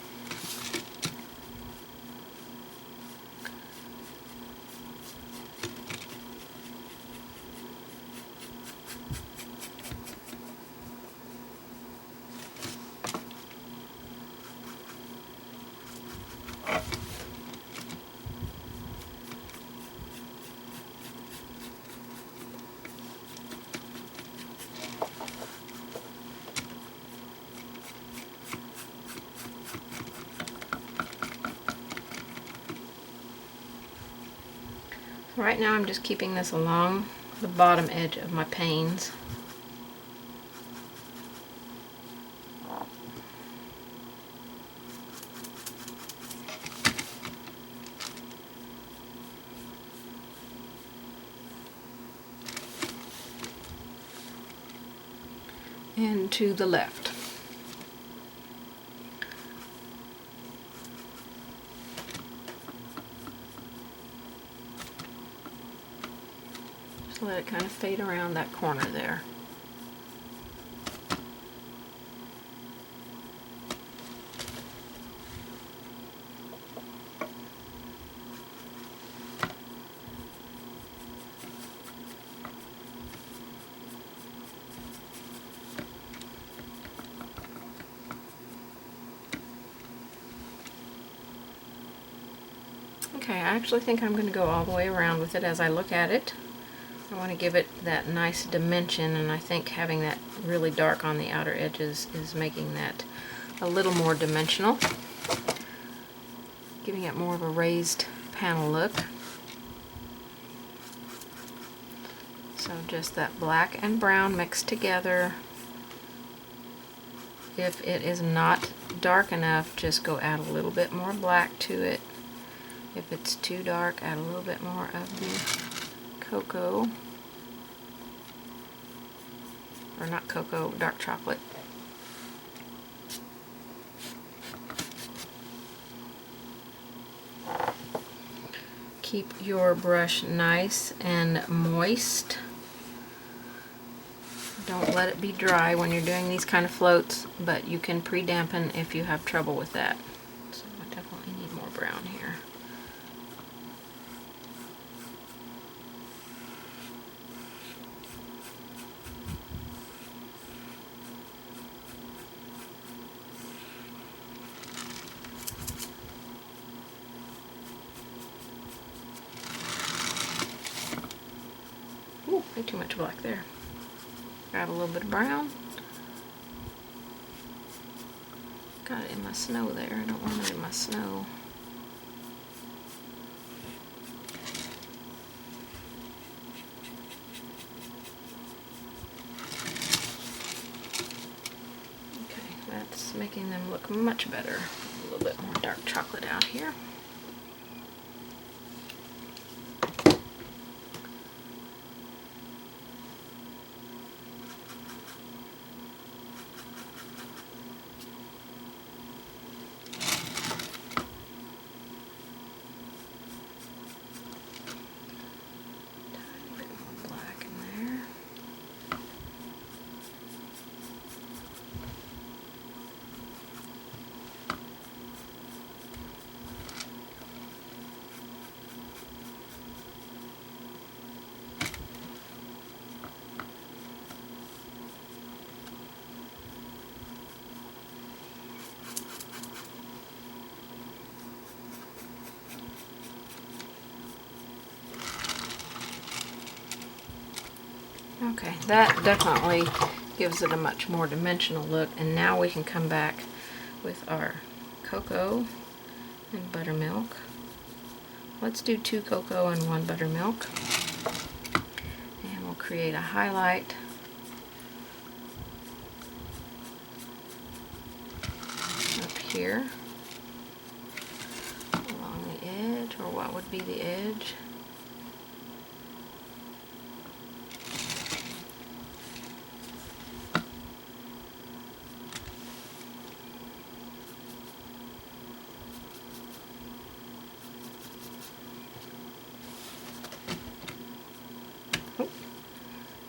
S1: Right now I'm just keeping this along the bottom edge of my panes. And to the left. let it kind of fade around that corner there. Okay, I actually think I'm going to go all the way around with it as I look at it. I want to give it that nice dimension, and I think having that really dark on the outer edges is making that a little more dimensional, giving it more of a raised panel look. So just that black and brown mixed together. If it is not dark enough, just go add a little bit more black to it. If it's too dark, add a little bit more of the cocoa, or not cocoa, dark chocolate. Keep your brush nice and moist. Don't let it be dry when you're doing these kind of floats, but you can pre-dampen if you have trouble with that. So I definitely need more brown here. Ooh, way too much black there. Grab a little bit of brown. Got it in my snow there. I don't want it in my snow. Okay, that's making them look much better. A little bit more dark chocolate out here. Okay, that definitely gives it a much more dimensional look, and now we can come back with our cocoa and buttermilk. Let's do 2 cocoa and 1 buttermilk, and we'll create a highlight up here along the edge, or what would be the edge.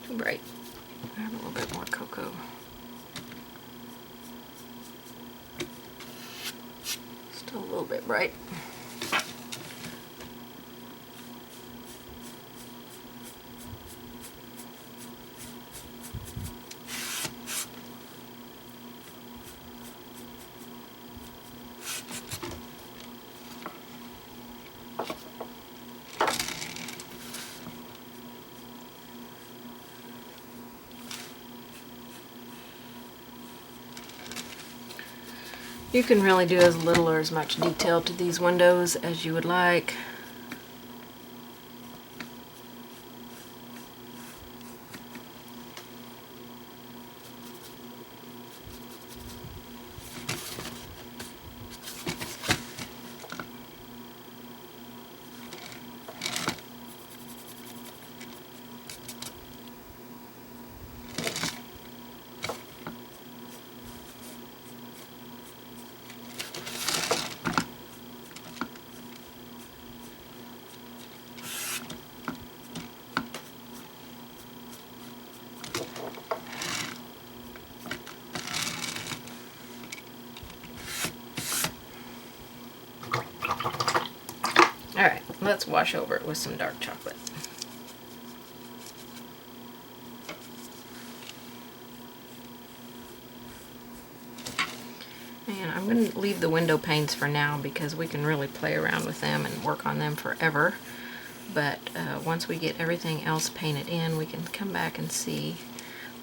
S1: Too bright. Add a little bit more cocoa. Still a little bit bright. You can really do as little or as much detail to these windows as you would like. let's wash over it with some dark chocolate. And I'm going to leave the window panes for now because we can really play around with them and work on them forever. But once we get everything else painted in, we can come back and see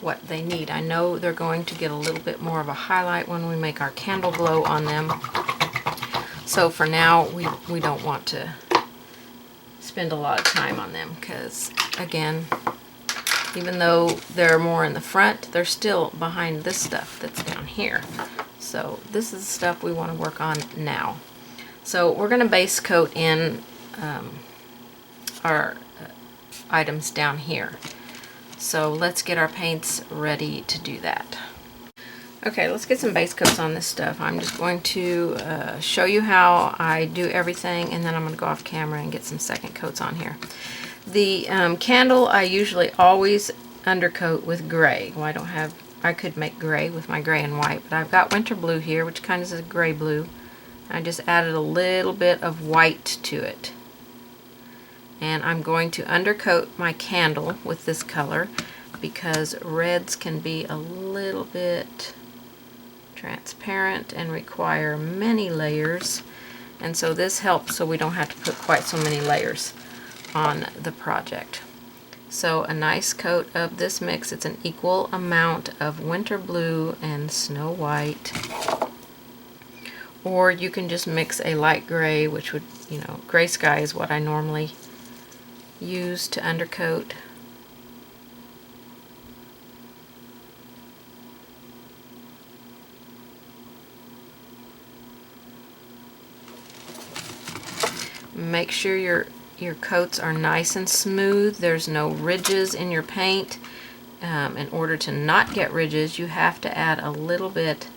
S1: what they need. I know they're going to get a little bit more of a highlight when we make our candle glow on them. So for now, we don't want to spend a lot of time on them because, again, even though they're more in the front, they're still behind this stuff that's down here. So this is the stuff we want to work on now. So we're going to base coat in our items down here. So let's get our paints ready to do that. Okay, let's get some base coats on this stuff. I'm just going to show you how I do everything, and then I'm going to go off camera and get some second coats on here. The candle I usually always undercoat with gray. Well, I could make gray with my gray and white, but I've got winter blue here, which kind of is a gray blue. I just added a little bit of white to it. And I'm going to undercoat my candle with this color because reds can be a little bit transparent and require many layers, and so this helps so we don't have to put quite so many layers on the project. So a nice coat of this mix. It's an equal amount of winter blue and snow white, or you can just mix a light gray, which would, gray sky is what I normally use to undercoat. Make sure your coats are nice and smooth. There's no ridges in your paint. In order to not get ridges, you have to add a little bit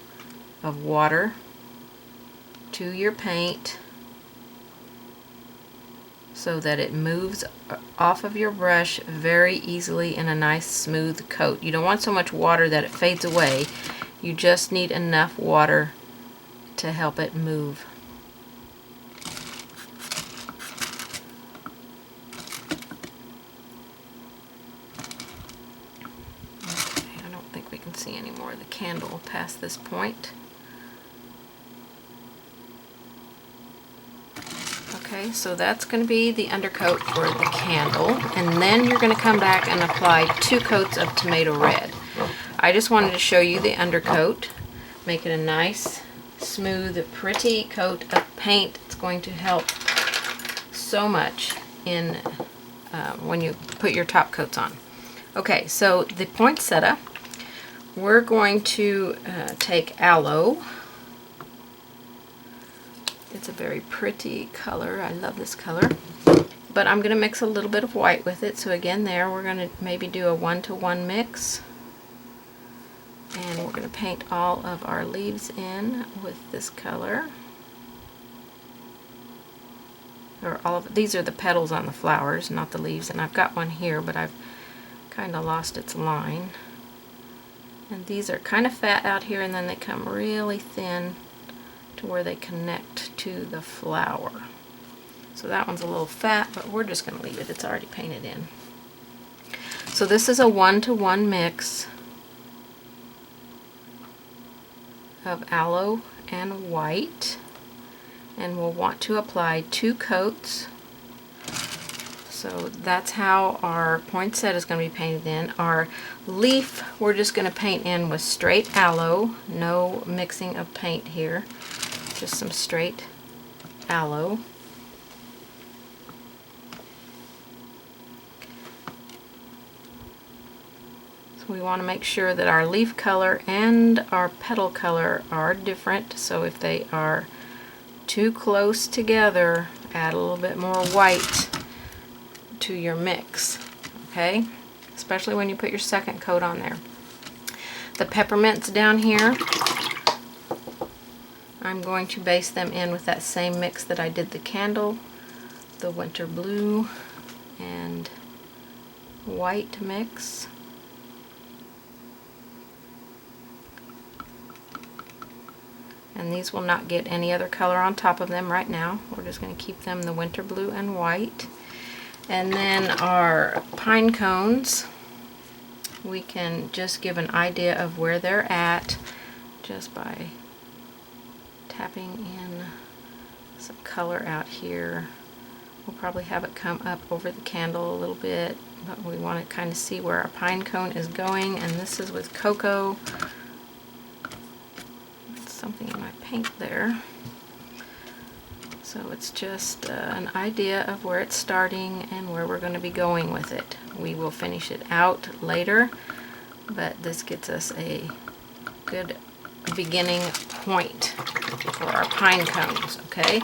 S1: of water to your paint so that it moves off of your brush very easily in a nice smooth coat. You don't want so much water that it fades away. You just need enough water to help it move. Okay, I don't think we can see any more of the candle past this point. Okay, so that's going to be the undercoat for the candle, and then you're going to come back and apply 2 coats of tomato red. I just wanted to show you the undercoat, make it a nice, smooth, pretty coat of paint. It's going to help so much in when you put your top coats on. Okay, so the poinsettia, we're going to take aloe. It's a very pretty color. I love this color. But I'm going to mix a little bit of white with it. So again, there we're going to maybe do a 1-to-1 mix. And we're going to paint all of our leaves in with this color. Or all of these are the petals on the flowers, not the leaves. And I've got one here, but I've kind of lost its line. And these are kind of fat out here, and then they come really thin to where they connect to the flower. So that one's a little fat, but we're just going to leave it. It's already painted in. So this is a 1-to-1 mix of aloe and white, and we'll want to apply 2 coats. So that's how our poinsettia is going to be painted in. Our leaf, we're just going to paint in with straight aloe, no mixing of paint here. Just some straight aloe. So we want to make sure that our leaf color and our petal color are different. So if they are too close together, add a little bit more white to your mix. Okay? Especially when you put your second coat on there. The peppermints down here, I'm going to base them in with that same mix that I did the candle, the winter blue and white mix. And and these will not get any other color on top of them right now. We're just going to keep them the winter blue and white. And then our pine cones, we can just give an idea of where they're at just by tapping in some color out here. We'll probably have it come up over the candle a little bit, but we want to kind of see where our pine cone is going, and this is with cocoa. That's something in my paint there. So it's just an idea of where it's starting and where we're going to be going with it. We will finish it out later, but this gets us a good beginning point for our pine cones, okay?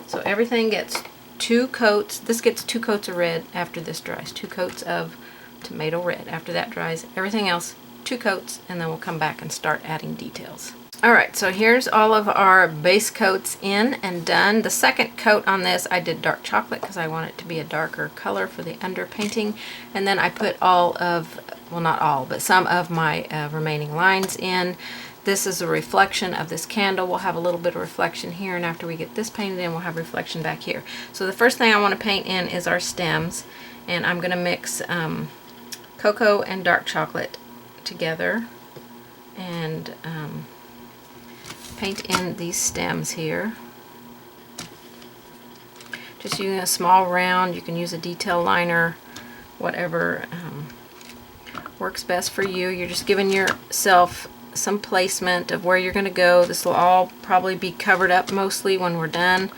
S1: So everything gets 2 coats. This gets 2 coats of red after this dries. 2 coats of tomato red. After that dries, everything else 2 coats, and then we'll come back and start adding details. Alright, so here's all of our base coats in and done. The second coat on this, I did dark chocolate because I want it to be a darker color for the underpainting. And then I put all of, well, not all, but some of my remaining lines in. This is a reflection of this candle. We'll have a little bit of reflection here, and after we get this painted in, we'll have reflection back here. So the first thing I want to paint in is our stems, and I'm going to mix cocoa and dark chocolate together and paint in these stems here. Just using a small round. You can use a detail liner, whatever works best for you. You're just giving yourself some placement of where you're going to go. This will all probably be covered up mostly when we're done,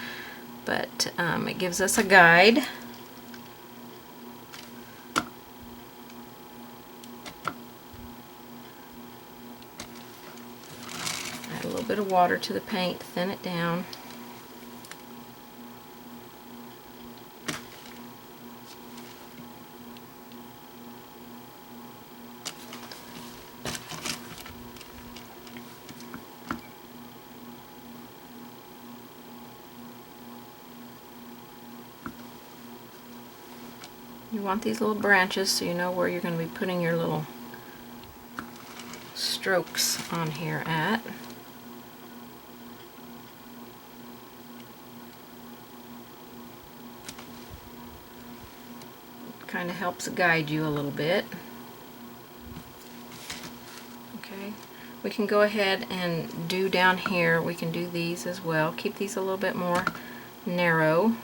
S1: but it gives us a guide. Add a little bit of water to the paint, thin it down. You want these little branches so you know where you're going to be putting your little strokes on here at. It kind of helps guide you a little bit. Okay, we can go ahead and do down here, we can do these as well. Keep these a little bit more narrow.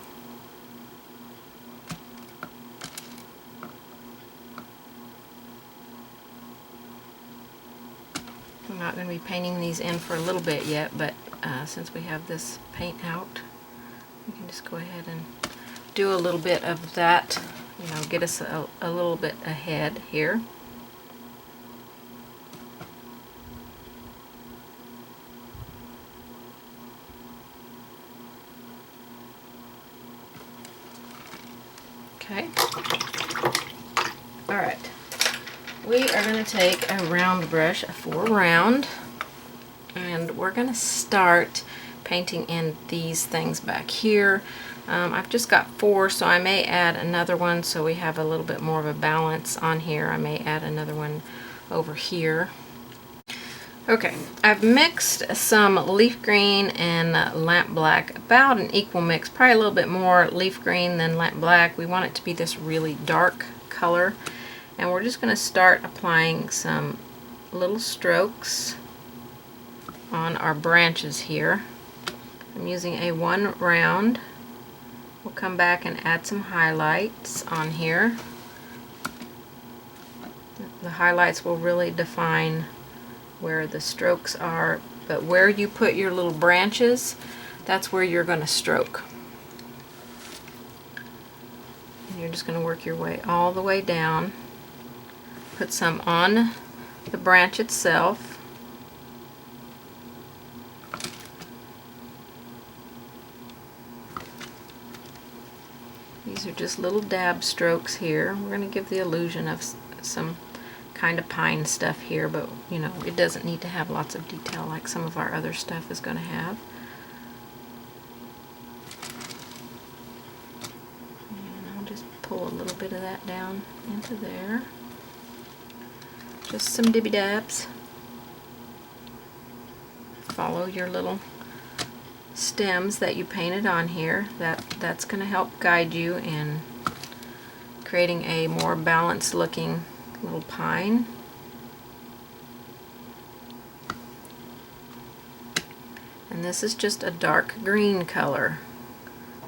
S1: I'm not going to be painting these in for a little bit yet, but since we have this paint out, we can just go ahead and do a little bit of that, you know, get us a little bit ahead here. Okay. All right. We are going to take a round brush, a Foreground, and we're going to start painting in these things back here. I've just got 4, so I may add another one so we have a little bit more of a balance on here. I may add another one over here. Okay, I've mixed some leaf green and lamp black, about an equal mix, probably a little bit more leaf green than lamp black. We want it to be this really dark color. And we're just going to start applying some little strokes on our branches here. I'm using a 1 round. We'll come back and add some highlights on here. The highlights will really define where the strokes are, but where you put your little branches, that's where you're going to stroke. And you're just going to work your way all the way down. Put some on the branch itself. These are just little dab strokes here. We're going to give the illusion of some kind of pine stuff here, but you know, it doesn't need to have lots of detail like some of our other stuff is going to have. And I'll just pull a little bit of that down into there. Just some dibby dabs. Follow your little stems that you painted on here. That's going to help guide you in creating a more balanced looking little pine. And this is just a dark green color.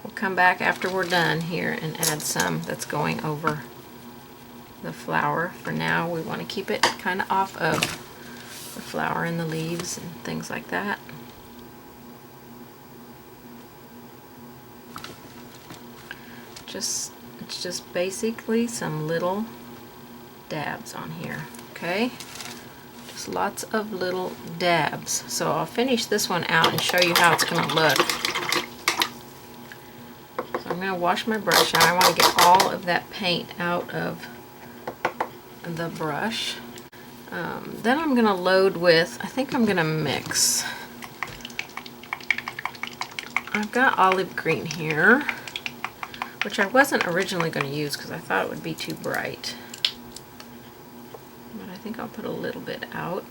S1: We'll come back after we're done here and add some that's going over the flower. For now, we want to keep it kind of off of the flower and the leaves and things like that. It's just basically some little dabs on here, okay? Just lots of little dabs. So I'll finish this one out and show you how it's going to look. So I'm going to wash my brush out. I want to get all of that paint out of the brush. Then I'm going to load with, I think I'm going to mix. I've got olive green here, which I wasn't originally going to use because I thought it would be too bright. But I think I'll put a little bit out.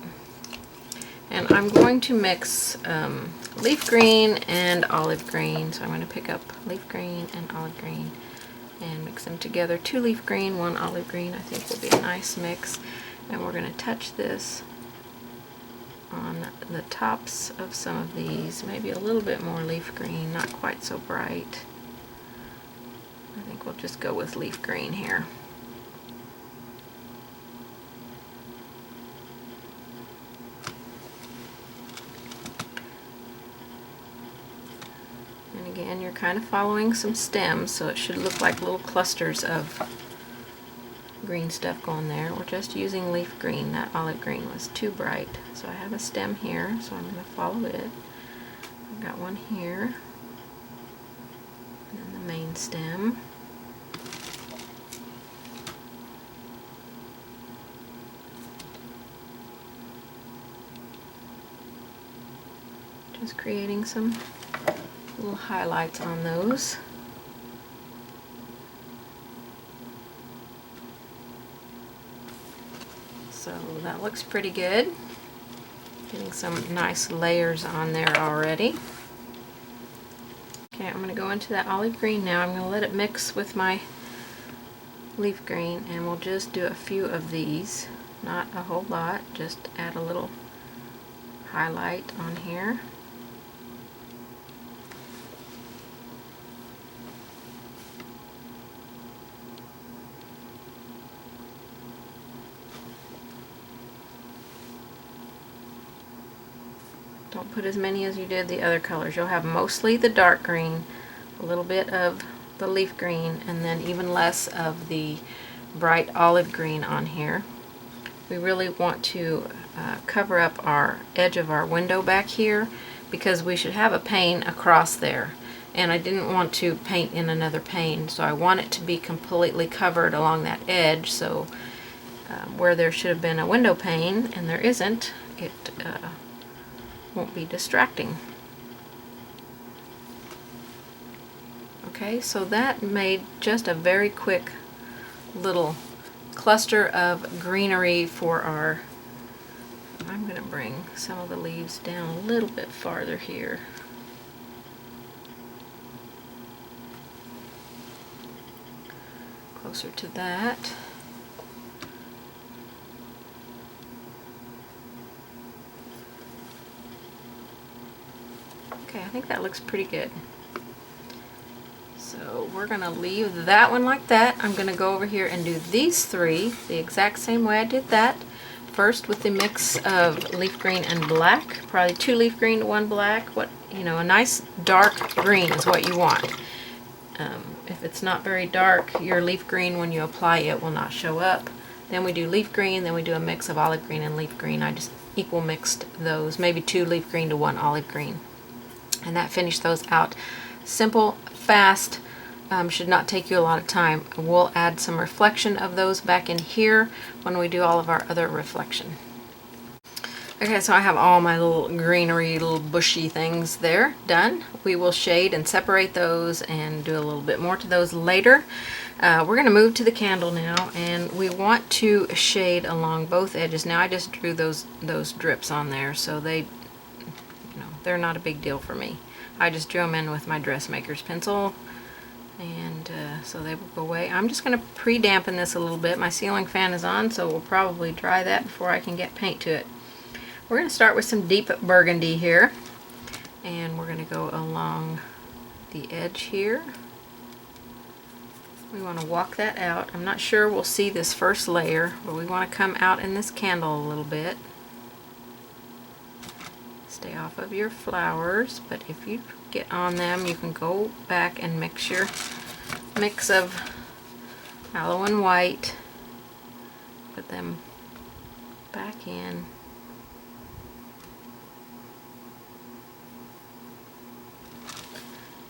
S1: And I'm going to mix leaf green and olive green. So I'm going to pick up leaf green and olive green and mix them together. 2 leaf green, 1 olive green, I think will be a nice mix. And we're going to touch this on the tops of some of these. Maybe a little bit more leaf green, not quite so bright. I think we'll just go with leaf green here. And again, you're kind of following some stems, so it should look like little clusters of green stuff going there. We're just using leaf green. That olive green was too bright. So I have a stem here, so I'm going to follow it. I've got one here. And then the main stem. Just creating some little highlights on those. So that looks pretty good. Getting some nice layers on there already. Okay, I'm going to go into that olive green now. I'm going to let it mix with my leaf green, and we'll just do a few of these. Not a whole lot, just add a little highlight on here. Don't put as many as you did the other colors. You'll have mostly the dark green, a little bit of the leaf green, and then even less of the bright olive green on here. We really want to cover up our edge of our window back here because we should have a pane across there. And I didn't want to paint in another pane, so I want it to be completely covered along that edge, so where there should have been a window pane and there isn't, it won't be distracting. Okay, so that made just a very quick little cluster of greenery for our, I'm going to bring some of the leaves down a little bit farther here. Closer to that. Okay, I think that looks pretty good. So we're going to leave that one like that. I'm going to go over here and do these 3 the exact same way I did that. First with the mix of leaf green and black, probably 2 leaf green to 1 black. A nice dark green is what you want. If it's not very dark, your leaf green, when you apply it, will not show up. Then we do leaf green, then we do a mix of olive green and leaf green. I just equal mixed those, maybe 2 leaf green to 1 olive green. And that finished those out. Simple, fast, should not take you a lot of time. We'll add some reflection of those back in here when we do all of our other reflection. Okay, so I have all my little greenery, little bushy things there done. We will shade and separate those and do a little bit more to those later. We're going to move to the candle now, and we want to shade along both edges. Now I just drew those drips on there, so they're not a big deal for me. I just drew them in with my dressmaker's pencil, and so they will go away. I'm just going to pre-dampen this a little bit. My ceiling fan is on, so we'll probably dry that before I can get paint to it. We're going to start with some deep burgundy here, and we're going to go along the edge here. We want to walk that out. I'm not sure we'll see this first layer, but we want to come out in this candle a little bit. Stay off of your flowers, but if you get on them, you can go back and mix your mix of aloe and white. Put them back in.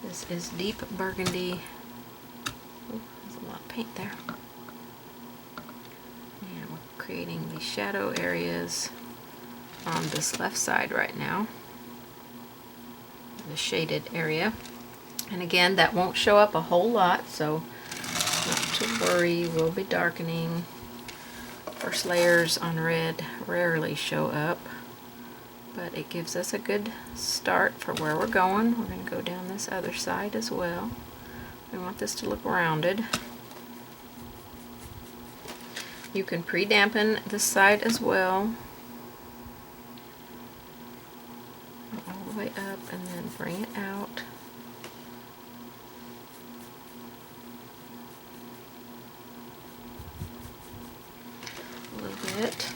S1: This is deep burgundy. Ooh, there's a lot of paint there. And we're creating these shadow areas on this left side right now, the shaded area. And again, that won't show up a whole lot, so not to worry. We'll be darkening. First layers on red rarely show up, but it gives us a good start for where we're going. We're going to go down this other side as well. We want this to look rounded. You can pre-dampen this side as well. All the way up and then bring it out. A little bit.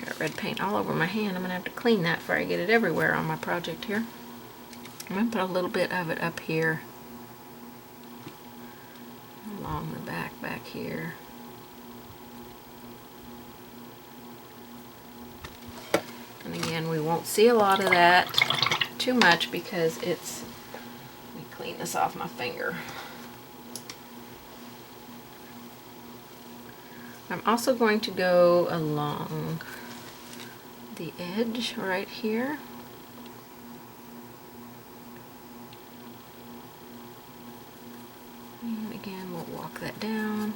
S1: Got red paint all over my hand. I'm going to have to clean that before I get it everywhere on my project here. I'm going to put a little bit of it up here along the back here. And again, we won't see a lot of that too much because it's, let me clean this off my finger. I'm also going to go along the edge right here. And again, we'll walk that down.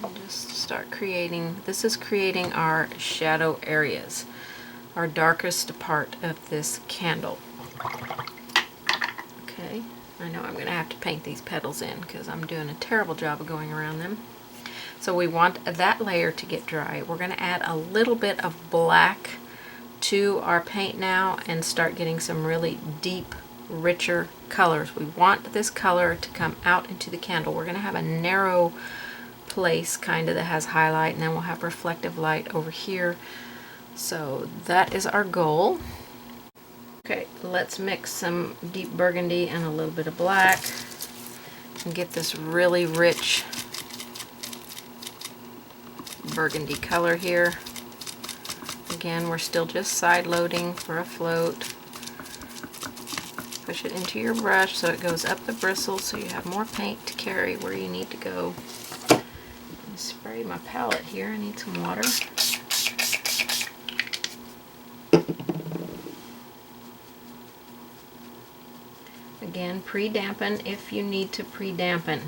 S1: And just start creating, this is creating our shadow areas, our darkest part of this candle. Okay, I know I'm going to have to paint these petals in because I'm doing a terrible job of going around them. So we want that layer to get dry. We're going to add a little bit of black to our paint now and start getting some really deep, richer colors. We want this color to come out into the candle. We're going to have a narrow place kind of that has highlight, and then we'll have reflective light over here. So that is our goal. Okay, let's mix some deep burgundy and a little bit of black and get this really rich burgundy color here. Again, we're still just side loading for a float. Push it into your brush so it goes up the bristles so you have more paint to carry where you need to go. And spray my palette here. I need some water. Again, pre-dampen if you need to pre-dampen.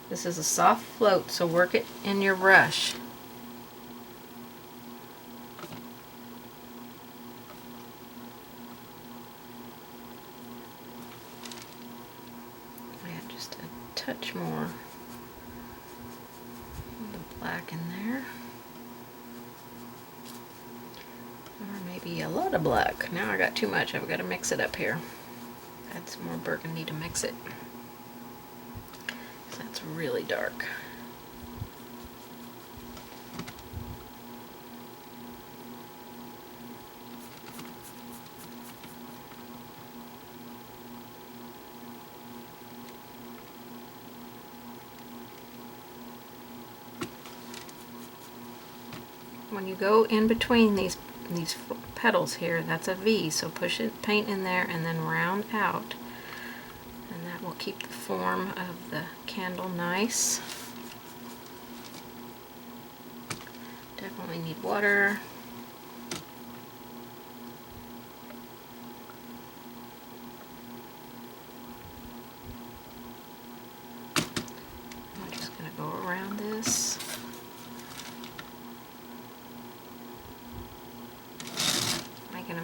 S1: This is a soft float, so work it in your brush. Add just a touch more of the black in there. Or maybe a lot of black. Now I got too much. I've got to mix it up here. Add some more burgundy to mix it. That's really dark. When you go in between these petals here, that's a V, so push it, paint in there and then round out. And that will keep the form of the candle nice. Definitely need water. I'm just going to go around this.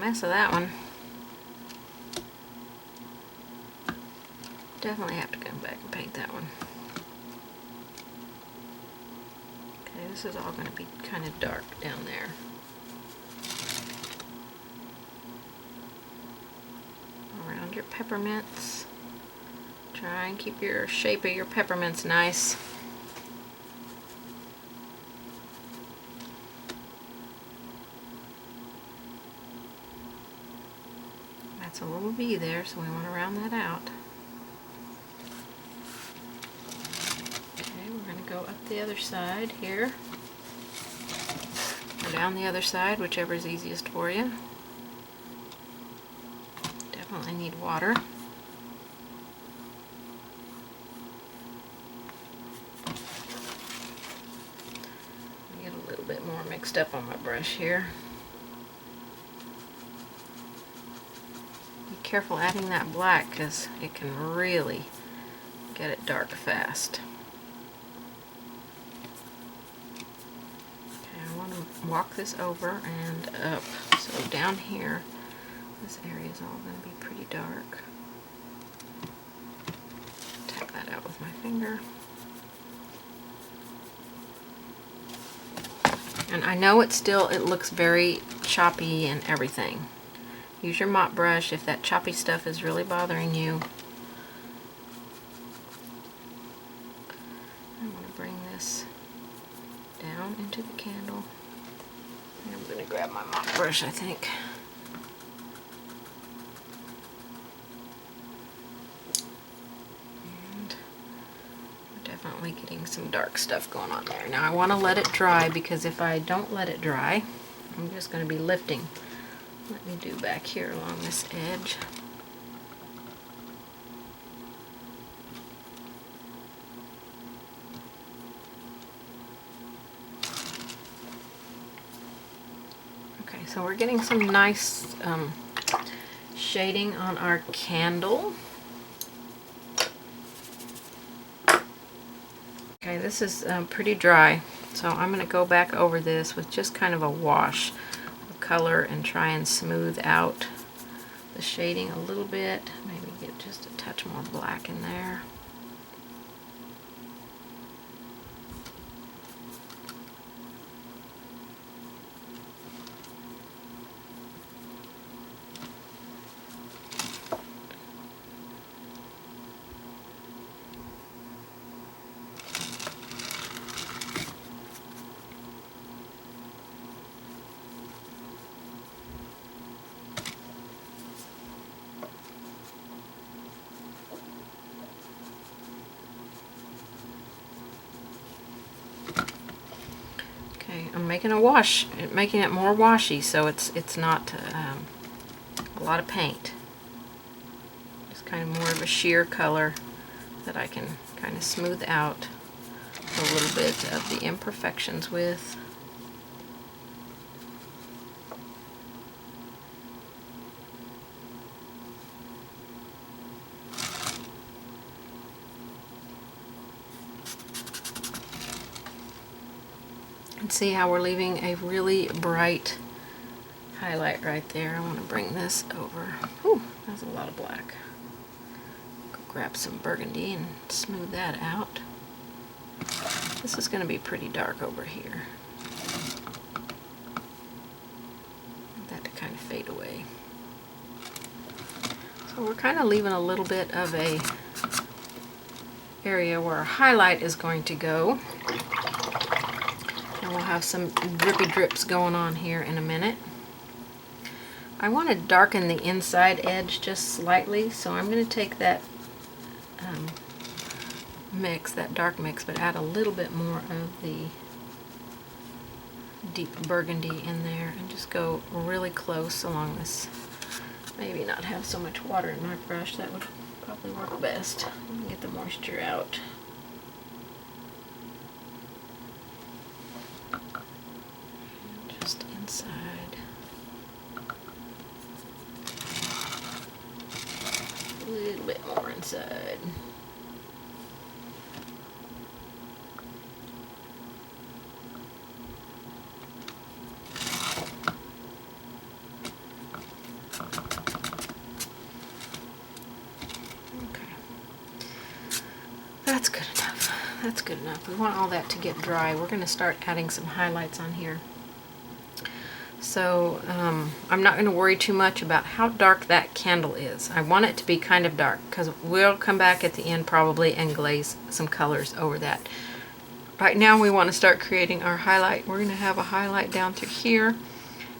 S1: mess of that one. Definitely have to come back and paint that one. Okay, this is all going to be kind of dark down there. Around your peppermints. Try and keep your shape of your peppermints nice. That's a little V there, so we want to round that out. Okay, we're going to go up the other side here. Or down the other side, whichever is easiest for you. Definitely need water. Get a little bit more mixed up on my brush here. Be careful adding that black because it can really get it dark fast. Okay, I want to walk this over and up. So down here, this area is all going to be pretty dark. Tap that out with my finger. And I know it looks very choppy and everything. Use your mop brush if that choppy stuff is really bothering you. I want to bring this down into the candle. And I'm going to grab my mop brush, I think. And we're definitely getting some dark stuff going on there. Now I want to let it dry, because if I don't let it dry, I'm just going to be lifting. Let me do back here along this edge. Okay, so we're getting some nice shading on our candle. Okay, this is pretty dry, so I'm going to go back over this with just kind of a wash of color and try and smooth out the shading a little bit. Maybe get just a touch more black in there. I'm making a wash, making it more washy, so it's not a lot of paint. Just kind of more of a sheer color that I can kind of smooth out a little bit of the imperfections with. See how we're leaving a really bright highlight right there. I want to bring this over. Ooh, that's a lot of black. Go grab some burgundy and smooth that out. This is going to be pretty dark over here. Want that to kind of fade away. So we're kind of leaving a little bit of a area where our highlight is going to go. We'll have some drippy drips going on here in a minute. I want to darken the inside edge just slightly, so I'm going to take that mix, that dark mix, but add a little bit more of the deep burgundy in there and just go really close along this. Maybe not have so much water in my brush, that would probably work best. Get the moisture out. Just inside. A little bit more inside. that's good enough. That's good enough. We want all that to get dry. We're going to start adding some highlights on here. So I'm not going to worry too much about how dark that candle is. I want it to be kind of dark because we'll come back at the end probably and glaze some colors over that. Right now we want to start creating our highlight. We're going to have a highlight down through here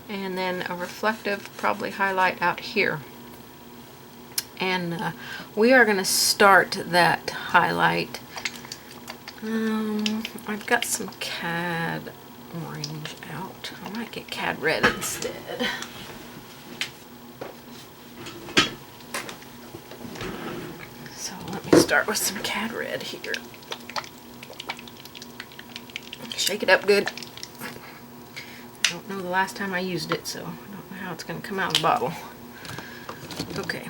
S1: and then a reflective probably highlight out here. And we are going to start that highlight. I've got some cad orange out. I might get cad red instead. So let me start with some cad red here. Shake it up good. I don't know the last time I used it, so I don't know how it's going to come out of the bottle. Okay.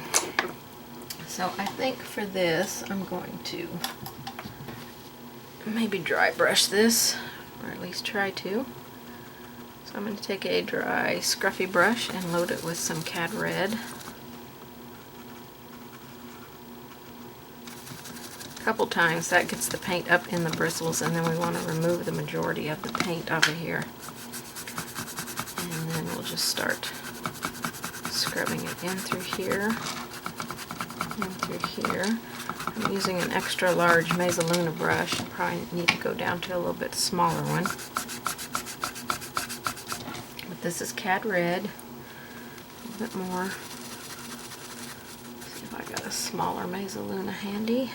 S1: So I think for this, I'm going to maybe dry brush this, or at least try to. So I'm going to take a dry, scruffy brush and load it with some cad red. A couple times, that gets the paint up in the bristles, and then we want to remove the majority of the paint over here. And then we'll just start scrubbing it in through here. Through here. I'm using an extra large Mezzaluna brush. I probably need to go down to a little bit smaller one. But this is cad red. A little bit more. See if I got a smaller Mezzaluna handy.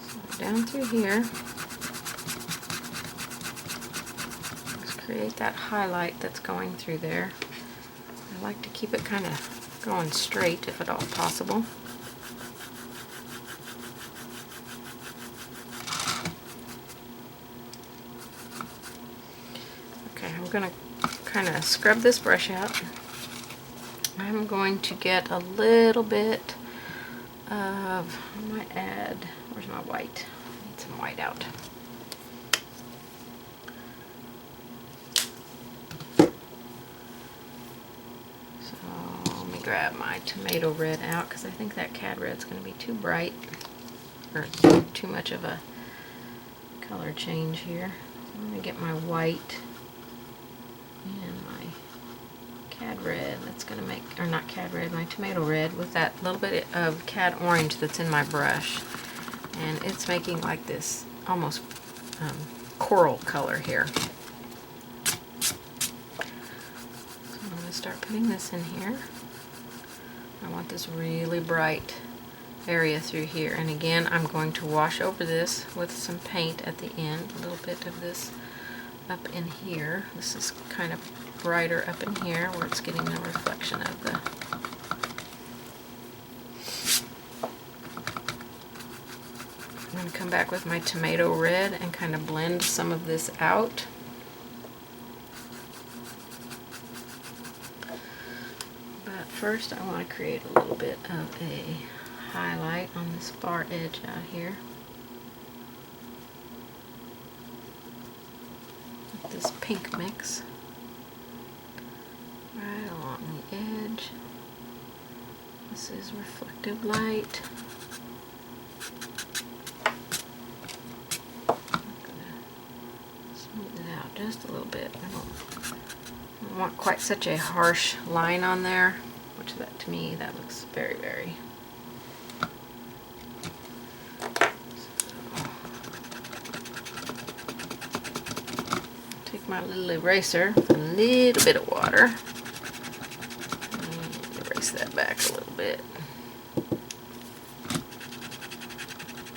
S1: So down through here. Create that highlight that's going through there. I like to keep it kind of going straight if at all possible. Okay, I'm going to kind of scrub this brush out. I'm going to get a little bit of, I might add, where's my white? I need some white out. Grab my tomato red out because I think that cad red's going to be too bright or too much of a color change here. So I'm going to get my white and my cad red. That's going to make, or not cad red, my tomato red with that little bit of cad orange that's in my brush. And it's making like this almost coral color here. So I'm going to start putting this in here. I want this really bright area through here, and again I'm going to wash over this with some paint at the end, a little bit of this up in here. This is kind of brighter up in here where it's getting the reflection of the I'm going to come back with my tomato red and kind of blend some of this out. First, I want to create a little bit of a highlight on this far edge out here. With this pink mix. Right along the edge. This is reflective light. I'm going to smooth it out just a little bit. I don't want quite such a harsh line on there. Which that to me that looks very, very. So, take my little eraser, a little bit of water, and erase that back a little bit.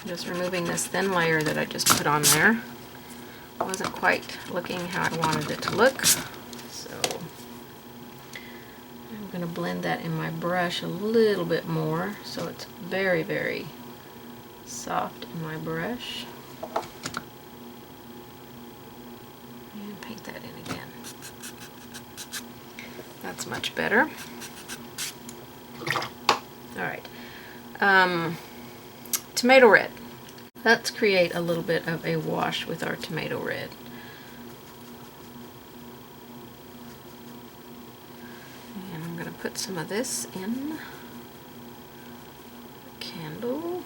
S1: Just removing this thin layer that I just put on there. It wasn't quite looking how I wanted it to look. I'm going to blend that in my brush a little bit more so it's very, very soft in my brush. And paint that in again. That's much better. Alright. Tomato red. Let's create a little bit of a wash with our tomato red. put some of this in the candle.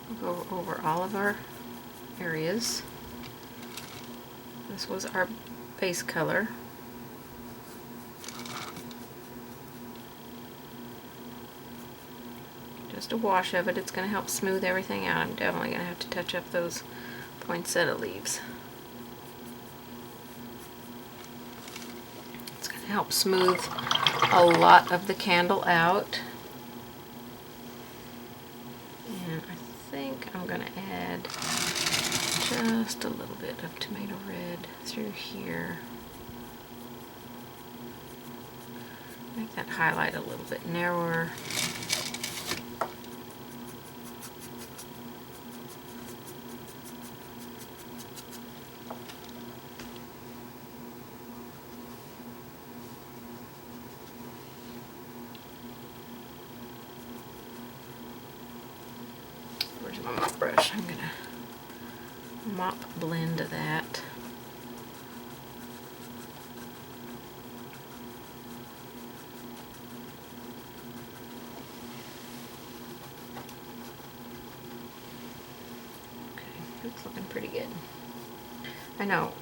S1: We'll go over all of our areas. This was our base color. Just a wash of it. It's going to help smooth everything out. I'm definitely going to have to touch up those poinsettia leaves. It's going to help smooth a lot of the candle out. And I think I'm going to add just a little bit of tomato red through here. Make that highlight a little bit narrower. Where's my mop brush? I'm gonna mop blend that. Okay, it's looking pretty good. I know,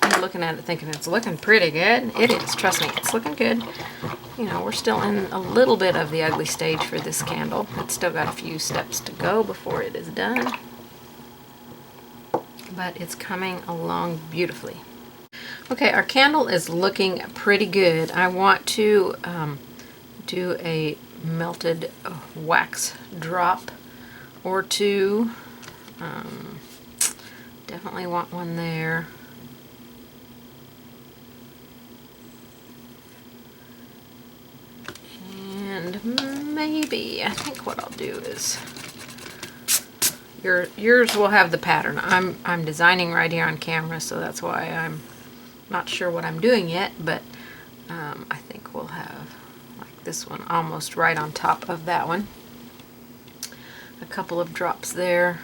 S1: I'm looking at it thinking it's looking pretty good. It is, trust me, it's looking good. You know, we're still in a little bit of the ugly stage for this candle. It's still got a few steps to go before it is done. But it's coming along beautifully. Okay, our candle is looking pretty good. I want to do a melted wax drop or two. Definitely want one there. And maybe, I think what I'll do is, yours will have the pattern. I'm designing right here on camera, so that's why I'm not sure what I'm doing yet, but I think we'll have like this one almost right on top of that one. A couple of drops there,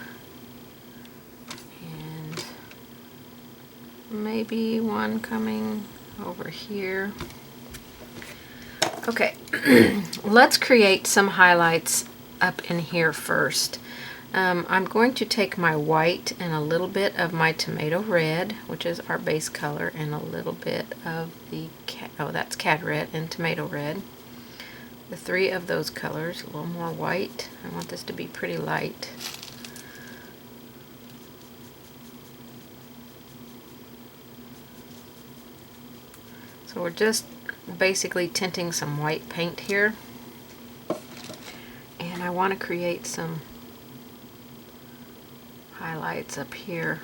S1: and maybe one coming over here. Okay, let's create some highlights up in here first. I'm going to take my white and a little bit of my tomato red, which is our base color, and a little bit of the, that's cad red and tomato red. The three of those colors, a little more white. I want this to be pretty light. So we're just basically tinting some white paint here. And I want to create some highlights up here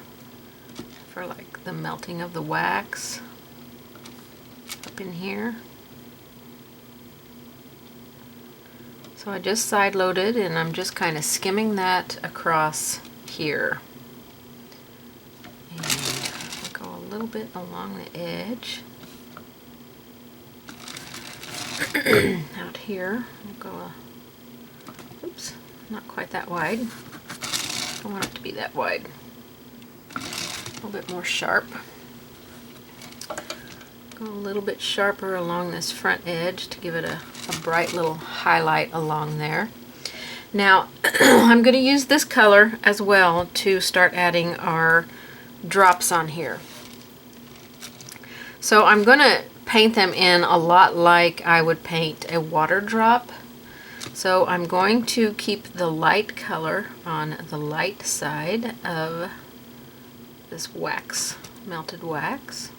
S1: for like the melting of the wax up in here. So I just side loaded and I'm just kind of skimming that across here. And I'll go a little bit along the edge. Out here, we'll go oops, not quite that wide. I want it to be that wide. A little bit more sharp. Go a little bit sharper along this front edge to give it a bright little highlight along there. Now, I'm going to use this color as well to start adding our drops on here. So I'm going to paint them in a lot like I would paint a water drop. So I'm going to keep the light color on the light side of this wax, melted wax.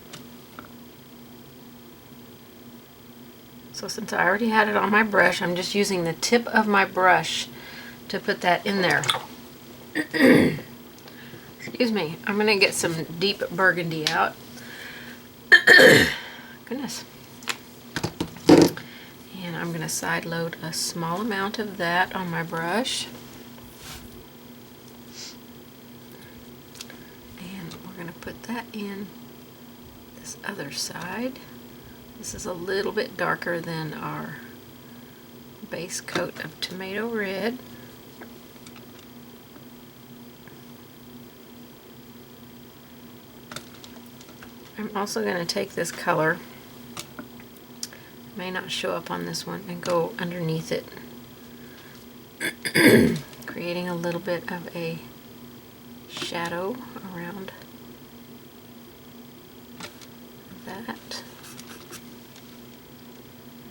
S1: So since I already had it on my brush, I'm just using the tip of my brush to put that in there. Excuse me, I'm going to get some deep burgundy out. Goodness. And I'm going to side load a small amount of that on my brush. And we're going to put that in this other side. This is a little bit darker than our base coat of tomato red. I'm also going to take this color, may not show up on this one, and go underneath it, creating a little bit of a shadow around that.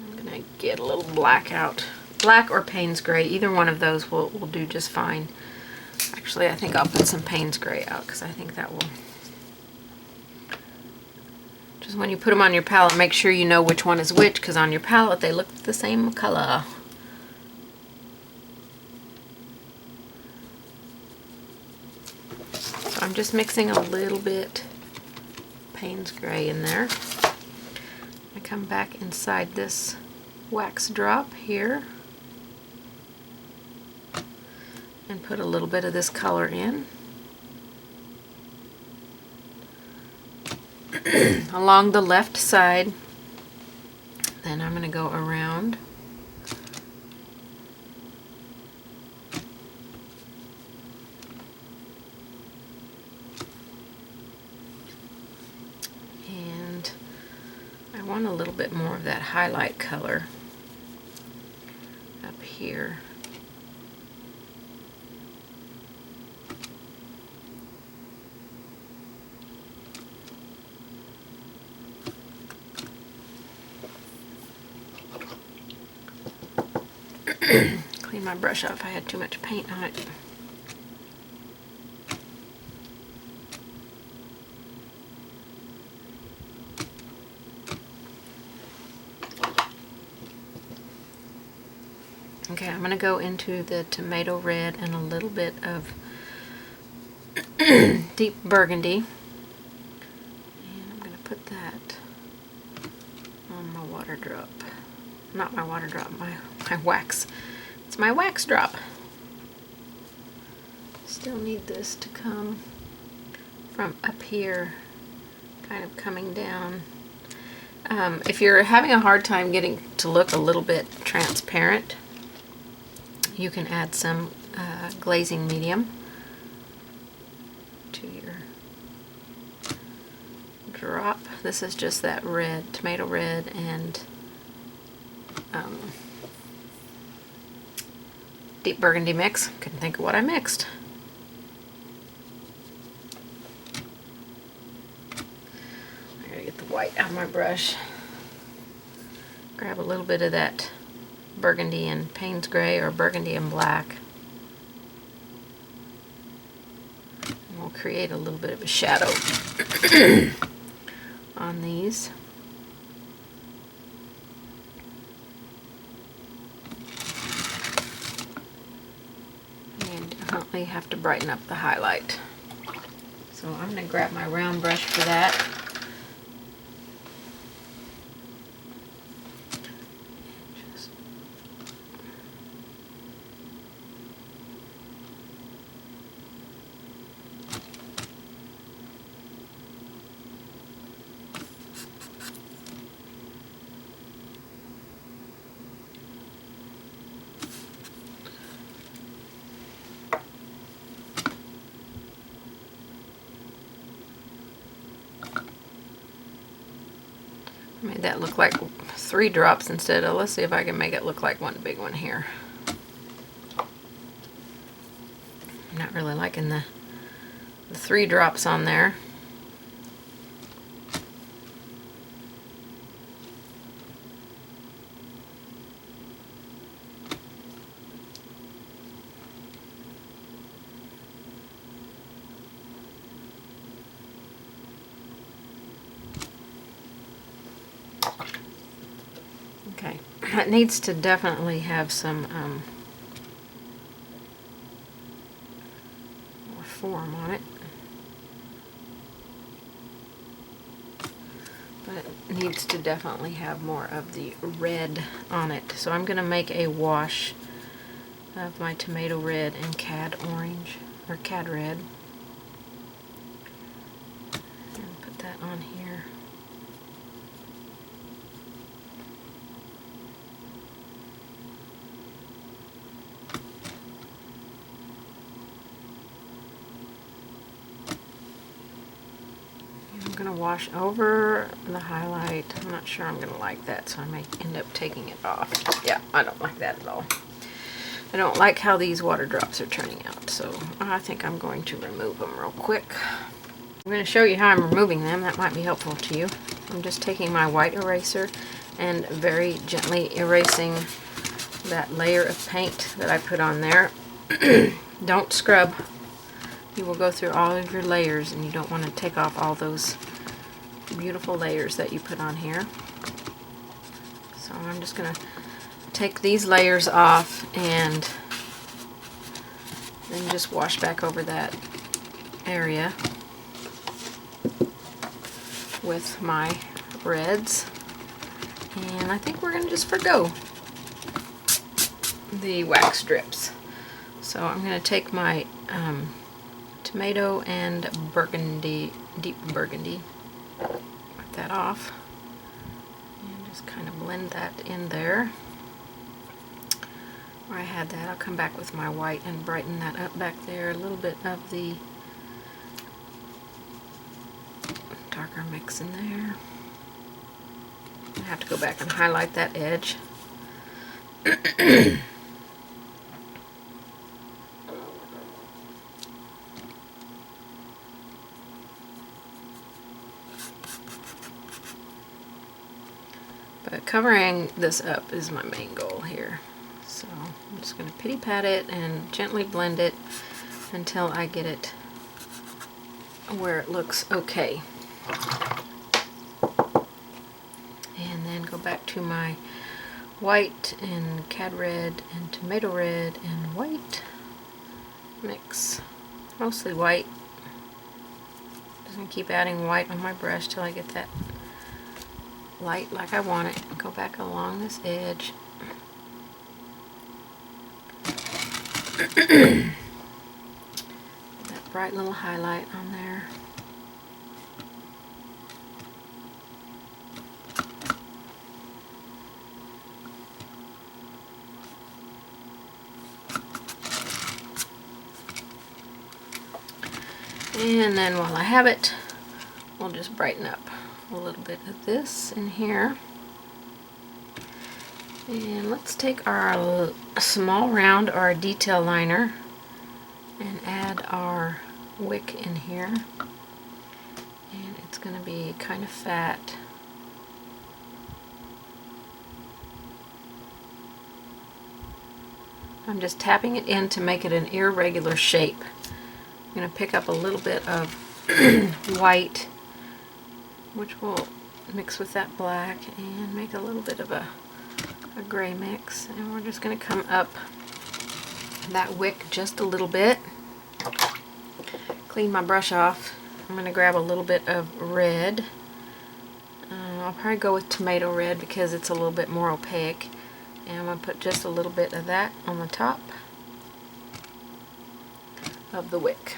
S1: I'm going to get a little black out. Black or Payne's Gray, either one of those will do just fine. Actually, I think I'll put some Payne's Gray out because I think that will... Just when you put them on your palette, make sure you know which one is which, because on your palette they look the same color. So I'm just mixing a little bit Payne's Gray in there. I come back inside this wax drop here and put a little bit of this color in. Along the left side. Then I'm going to go around and I want a little bit more of that highlight color up here. Clean my brush off, I had too much paint on it. Okay, I'm going to go into the tomato red and a little bit of deep burgundy. And I'm going to put that on my water drop. Not my water drop, my wax. It's my wax drop. Still need this to come from up here, kind of coming down. If you're having a hard time getting to look a little bit transparent, you can add some glazing medium to your drop. This is just that red, tomato red, and deep burgundy mix. Couldn't think of what I mixed. I gotta get the white out of my brush. Grab a little bit of that burgundy and Payne's Gray or burgundy and black. And we'll create a little bit of a shadow on these. And definitely have to brighten up the highlight. So I'm going to grab my round brush for that. Made that look like 3 drops instead of, let's see if I can make it look like one big one here. I'm not really liking the 3 drops on there. Okay, it needs to definitely have some more form on it, but it needs to definitely have more of the red on it. So I'm going to make a wash of my tomato red and cad orange, or cad red, and put that on here. going to wash over the highlight. I'm not sure I'm going to like that, so I may end up taking it off. Yeah, I don't like that at all. I don't like how these water drops are turning out, so I think I'm going to remove them real quick. I'm going to show you how I'm removing them. That might be helpful to you. I'm just taking my white eraser and very gently erasing that layer of paint that I put on there. Don't scrub. You will go through all of your layers, and you don't want to take off all those beautiful layers that you put on here. So I'm just going to take these layers off and then just wash back over that area with my reds. And I think we're going to just forgo the wax strips. So I'm going to take my tomato and burgundy, deep burgundy, wipe that off, and just kind of blend that in there. Where I had that, I'll come back with my white and brighten that up back there. A little bit of the darker mix in there. I have to go back and highlight that edge. But covering this up is my main goal here. So I'm just going to pity pat it and gently blend it until I get it where it looks okay. And then go back to my white and cad red and tomato red and white mix. Mostly white. Just going to keep adding white on my brush till I get that light like I want it. Go back along this edge. That bright little highlight on there. And then while I have it, we'll just brighten up a little bit of this in here. And let's take our small round, our detail liner, and add our wick in here. And it's going to be kind of fat. I'm just tapping it in to make it an irregular shape. I'm going to pick up a little bit of white, which will mix with that black and make a little bit of a gray mix, and we're just going to come up that wick just a little bit. Clean my brush off. I'm going to grab a little bit of red. I'll probably go with tomato red because it's a little bit more opaque, and I'm going to put just a little bit of that on the top of the wick.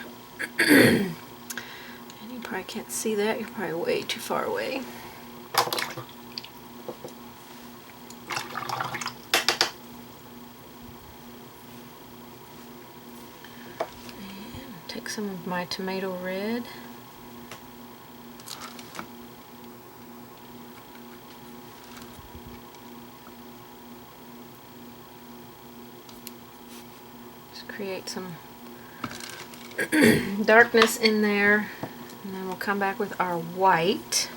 S1: And you probably can't see that, you're probably way too far away. Take some of my tomato red. Just create some darkness in there, and then we'll come back with our white.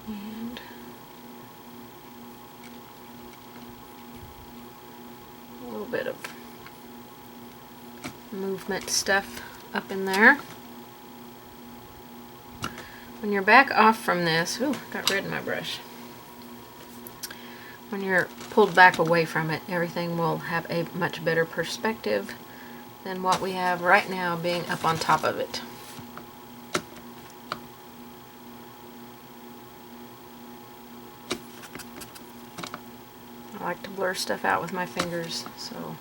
S1: And a little bit of movement stuff up in there. When you're back off from this, ooh, got red in my brush. When you're pulled back away from it, everything will have a much better perspective than what we have right now being up on top of it. I like to blur stuff out with my fingers, so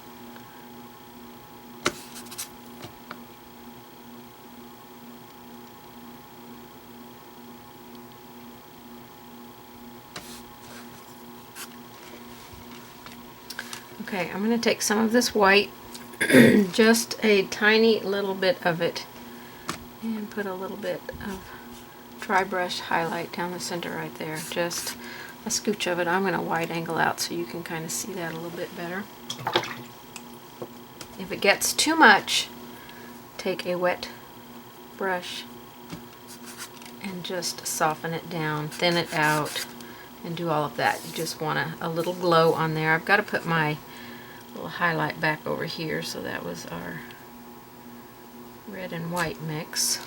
S1: okay, I'm going to take some of this white just a tiny little bit of it, and put a little bit of dry brush highlight down the center right there. Just a scooch of it. I'm going to wide angle out so you can kind of see that a little bit better. If it gets too much, take a wet brush and just soften it down, thin it out, and do all of that. You just want a little glow on there. I've got to put my little highlight back over here, so that was our red and white mix.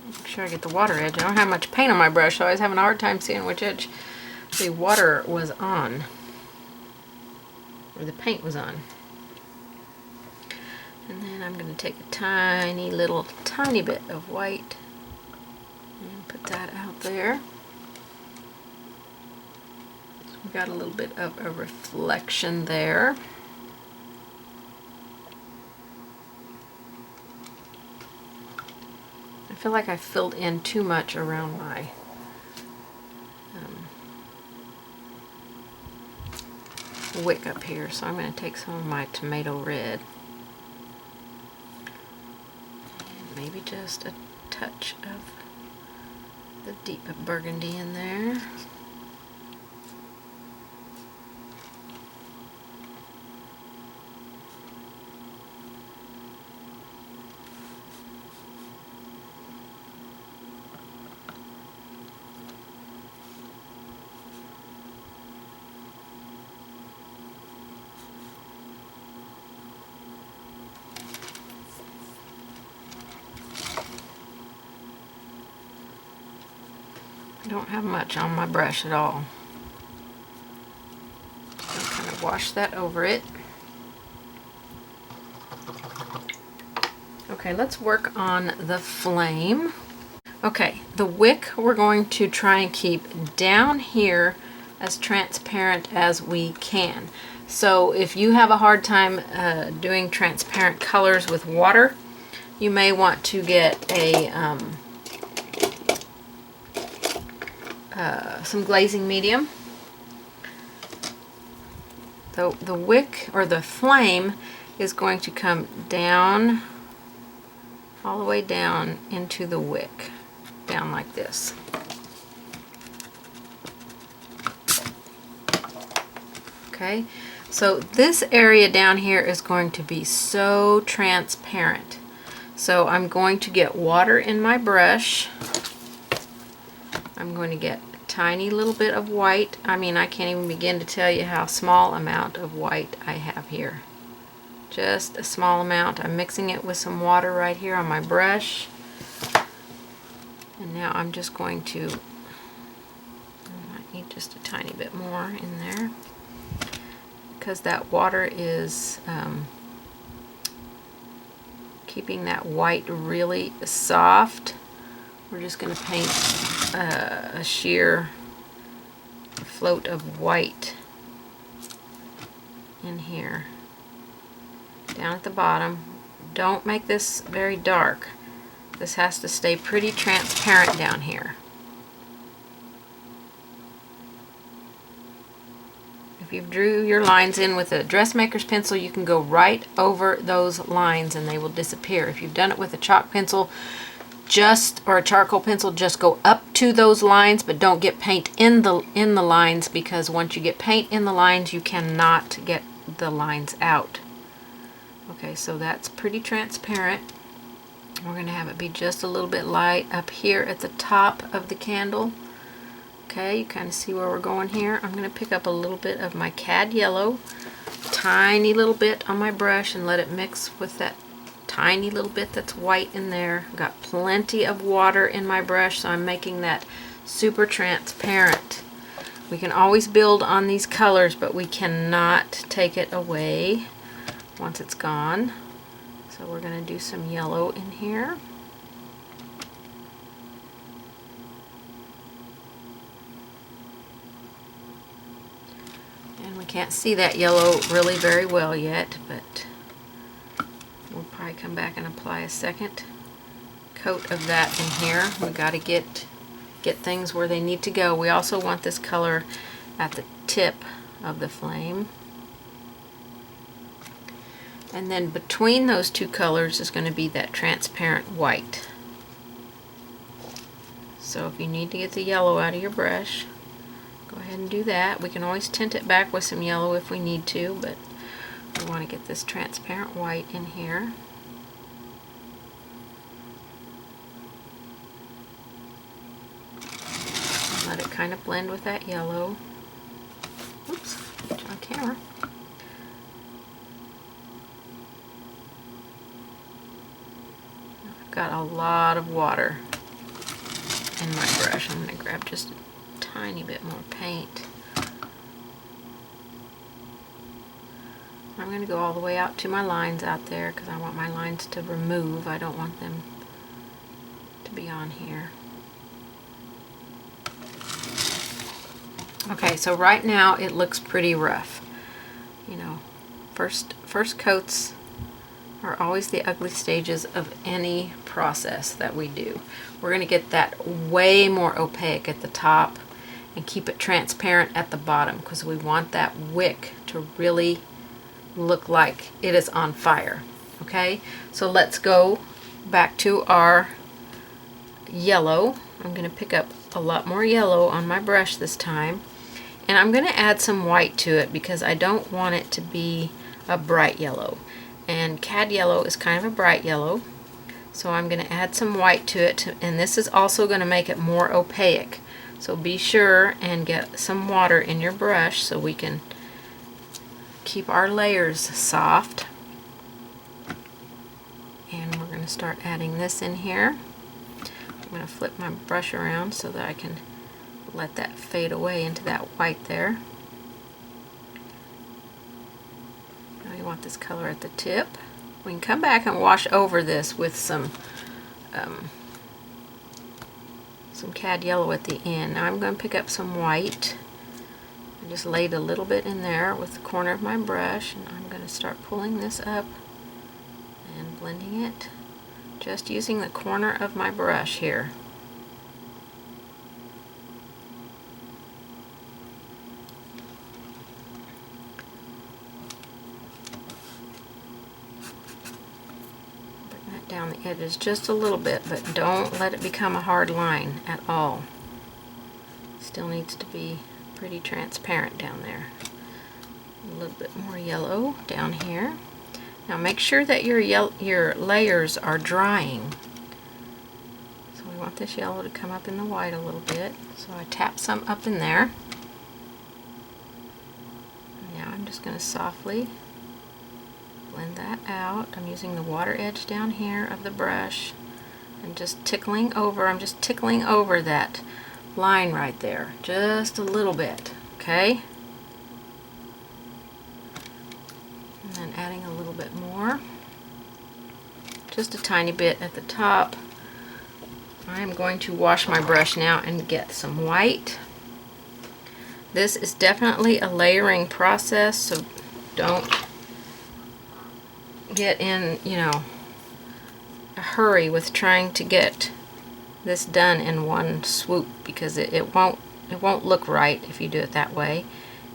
S1: Make sure I get the water edge. I don't have much paint on my brush, so I was having a hard time seeing which edge the water was on, or the paint was on. And then I'm going to take a tiny bit of white and put that out there. So we've got a little bit of a reflection there. I feel like I filled in too much around my wick up here, so I'm going to take some of my tomato red. Maybe just a touch of the deep burgundy in there. I don't have much on my brush at all. So I'll kind of wash that over it. Okay, let's work on the flame. Okay, the wick we're going to try and keep down here as transparent as we can. So if you have a hard time doing transparent colors with water, you may want to get a some glazing medium. So the wick, or the flame, is going to come down, all the way down into the wick, down like this. Okay, so this area down here is going to be so transparent. So I'm going to get water in my brush. I'm going to get a tiny little bit of white. I mean, I can't even begin to tell you how small amount of white I have here. Just a small amount. I'm mixing it with some water right here on my brush. And now I'm just going to, I might need just a tiny bit more in there, because that water is keeping that white really soft. We're just going to paint a sheer float of white in here, down at the bottom. Don't make this very dark. This has to stay pretty transparent down here. If you drew your lines in with a dressmaker's pencil, you can go right over those lines and they will disappear. If you've done it with a chalk pencil, or a charcoal pencil, just go up to those lines, but don't get paint in the lines, because once you get paint in the lines, you cannot get the lines out. Okay, so that's pretty transparent. We're going to have it be just a little bit light up here at the top of the candle. Okay, you kind of see where we're going here. I'm going to pick up a little bit of my cad yellow, tiny little bit on my brush, and let it mix with that tiny little bit that's white in there. I've got plenty of water in my brush, so I'm making that super transparent. We can always build on these colors, but we cannot take it away once it's gone. So we're going to do some yellow in here. And we can't see that yellow really very well yet, but we'll probably to come back and apply a second coat of that in here. We got to get things where they need to go. We also want this color at the tip of the flame. And then between those two colors is going to be that transparent white. So if you need to get the yellow out of your brush, go ahead and do that. We can always tint it back with some yellow if we need to, but we want to get this transparent white in here. Let it kind of blend with that yellow. Oops, it's on camera. I've got a lot of water in my brush. I'm going to grab just a tiny bit more paint. I'm going to go all the way out to my lines out there because I want my lines to remove. I don't want them to be on here. Okay, so right now it looks pretty rough. You know, first coats are always the ugly stages of any process that we do. We're going to get that way more opaque at the top and keep it transparent at the bottom because we want that wick to really look like it is on fire. Okay, so let's go back to our yellow. I'm going to pick up a lot more yellow on my brush this time. And I'm going to add some white to it because I don't want it to be a bright yellow. And cad yellow is kind of a bright yellow. So I'm going to add some white to it. And this is also going to make it more opaque. So be sure and get some water in your brush so we can keep our layers soft. And we're going to start adding this in here. I'm going to flip my brush around so that I can let that fade away into that white there. Now you want this color at the tip. We can come back and wash over this with some cad yellow at the end. Now I'm going to pick up some white. I just laid a little bit in there with the corner of my brush, and I'm going to start pulling this up and blending it, just using the corner of my brush here. Down the edges just a little bit, but don't let it become a hard line at all. Still needs to be pretty transparent down there. A little bit more yellow down here. Now make sure that your layers are drying. So we want this yellow to come up in the white a little bit. So I tap some up in there. Now I'm just going to softly blend that out. I'm using the water edge down here of the brush and just tickling over. I'm just tickling over that line right there, just a little bit, okay? And then adding a little bit more, just a tiny bit at the top. I'm going to wash my brush now and get some white. This is definitely a layering process, so don't get in, you know, a hurry with trying to get this done in one swoop because it won't look right if you do it that way.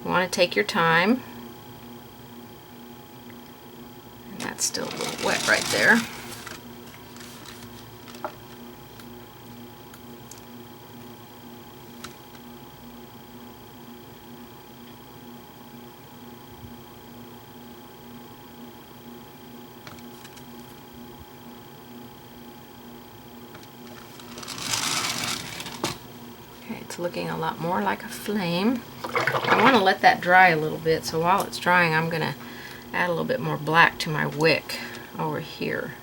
S1: You want to take your time. And that's still a little wet right there. It's looking a lot more like a flame. I want to let that dry a little bit, so while it's drying I'm going to add a little bit more black to my wick over here.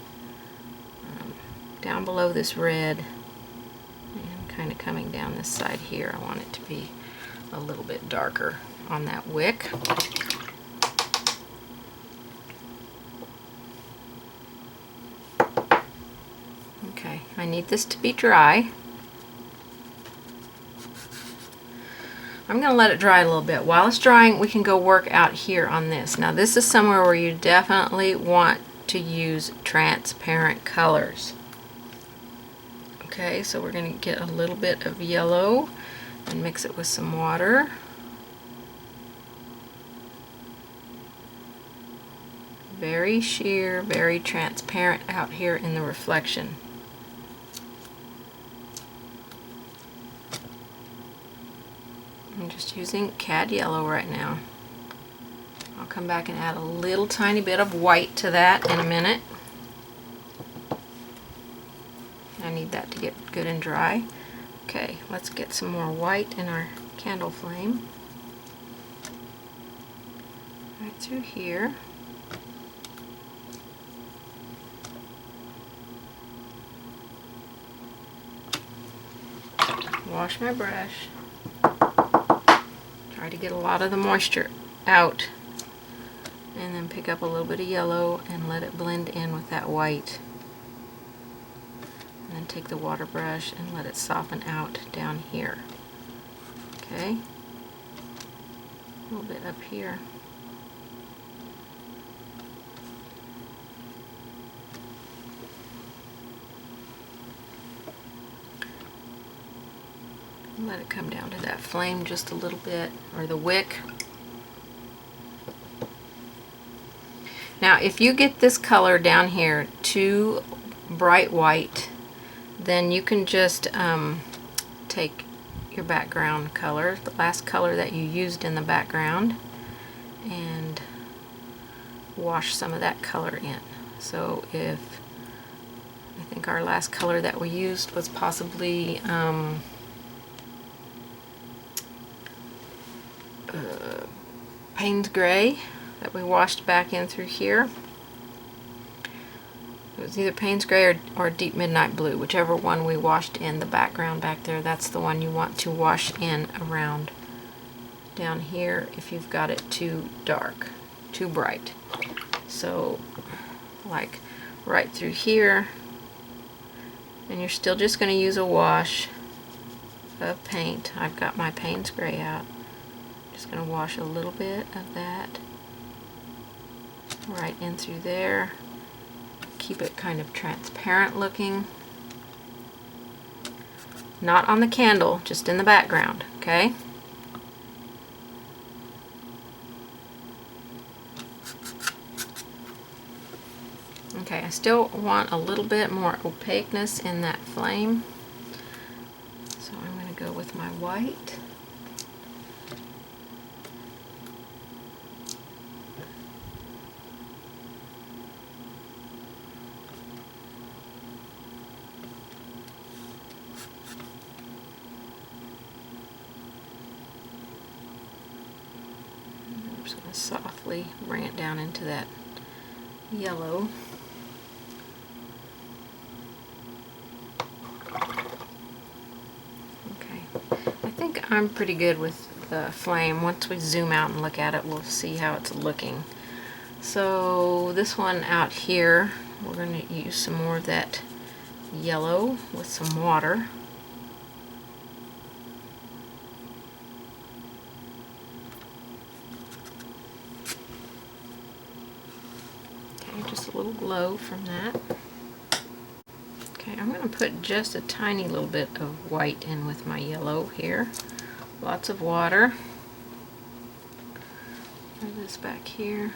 S1: Down below this red and kind of coming down this side here. I want it to be a little bit darker on that wick. Okay, I need this to be dry. I'm going to let it dry a little bit. While it's drying, we can go work out here on this. Now this is somewhere where you definitely want to use transparent colors. Okay, so we're going to get a little bit of yellow and mix it with some water. Very sheer, very transparent out here in the reflection. I'm just using cad yellow right now. I'll come back and add a little tiny bit of white to that in a minute. I need that to get good and dry. Okay, let's get some more white in our candle flame. Right through here. Wash my brush. Try to get a lot of the moisture out. And then pick up a little bit of yellow and let it blend in with that white. And then take the water brush and let it soften out down here. Okay? A little bit up here. Let it come down to that flame just a little bit, or the wick. Now if you get this color down here too bright white, then you can just take your background color, the last color that you used in the background, and wash some of that color in. So if, I think our last color that we used was possibly Payne's Gray that we washed back in through here. It was either Payne's Gray or Deep Midnight Blue, whichever one we washed in the background back there. That's the one you want to wash in around down here if you've got it too dark, too bright. So like right through here, and you're still just going to use a wash of paint. I've got my Payne's Gray out. Just going to wash a little bit of that right in through there. Keep it kind of transparent looking. Not on the candle, just in the background, okay? Okay, I still want a little bit more opaqueness in that flame. So I'm going to go with my white. just going to softly bring it down into that yellow. Okay, I think I'm pretty good with the flame. Once we zoom out and look at it, we'll see how it's looking. So this one out here, we're going to use some more of that yellow with some water. Okay, just a little glow from that. Okay, I'm going to put just a tiny little bit of white in with my yellow here. Lots of water. Put this back here.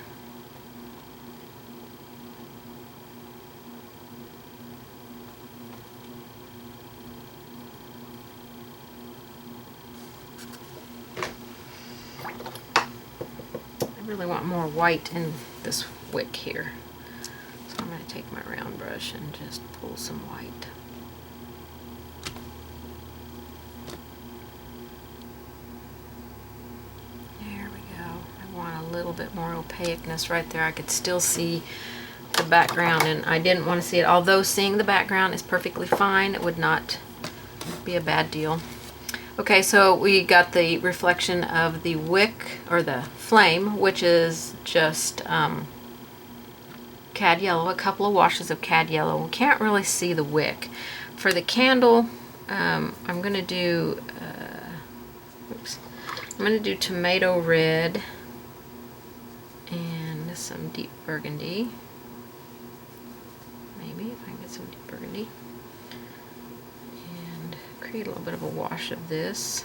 S1: I really want more white in this wick here. So I'm going to take my round brush and just pull some white. There we go. I want a little bit more opaqueness right there. I could still see the background, and I didn't want to see it. Although seeing the background is perfectly fine, it would not be a bad deal. Okay, so we got the reflection of the wick, or the flame, which is just cad yellow, a couple of washes of cad yellow. We can't really see the wick. For the candle, I'm going to do, tomato red and some deep burgundy. maybe, if I can get some deep burgundy. And create a little bit of a wash of this.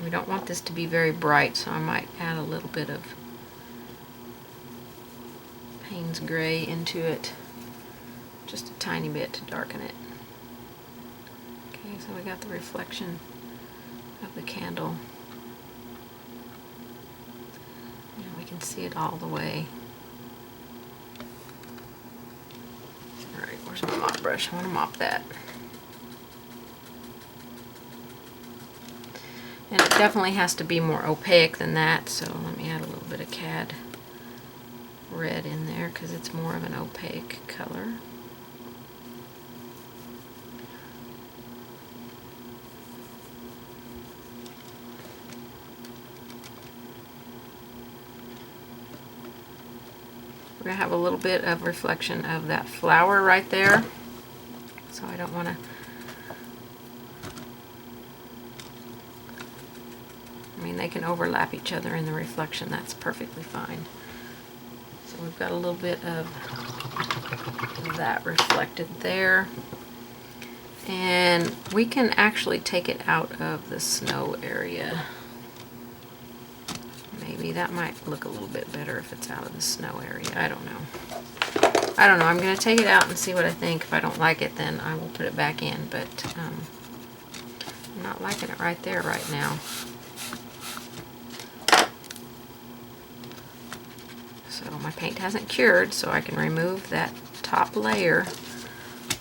S1: We don't want this to be very bright, so I might add a little bit of Payne's Gray into it. Just a tiny bit to darken it. Okay, so we got the reflection of the candle. And we can see it all the way. Alright, where's my mop brush? I want to mop that. And it definitely has to be more opaque than that, so let me add a little bit of cad red in there because it's more of an opaque color. We're going to have a little bit of reflection of that flower right there, so I don't want to, I mean, they can overlap each other in the reflection. That's perfectly fine. So we've got a little bit of that reflected there. And we can actually take it out of the snow area. Maybe that might look a little bit better if it's out of the snow area. I don't know. I don't know. I'm going to take it out and see what I think. If I don't like it, then I will put it back in. But I'm not liking it right there right now. So my paint hasn't cured, so I can remove that top layer,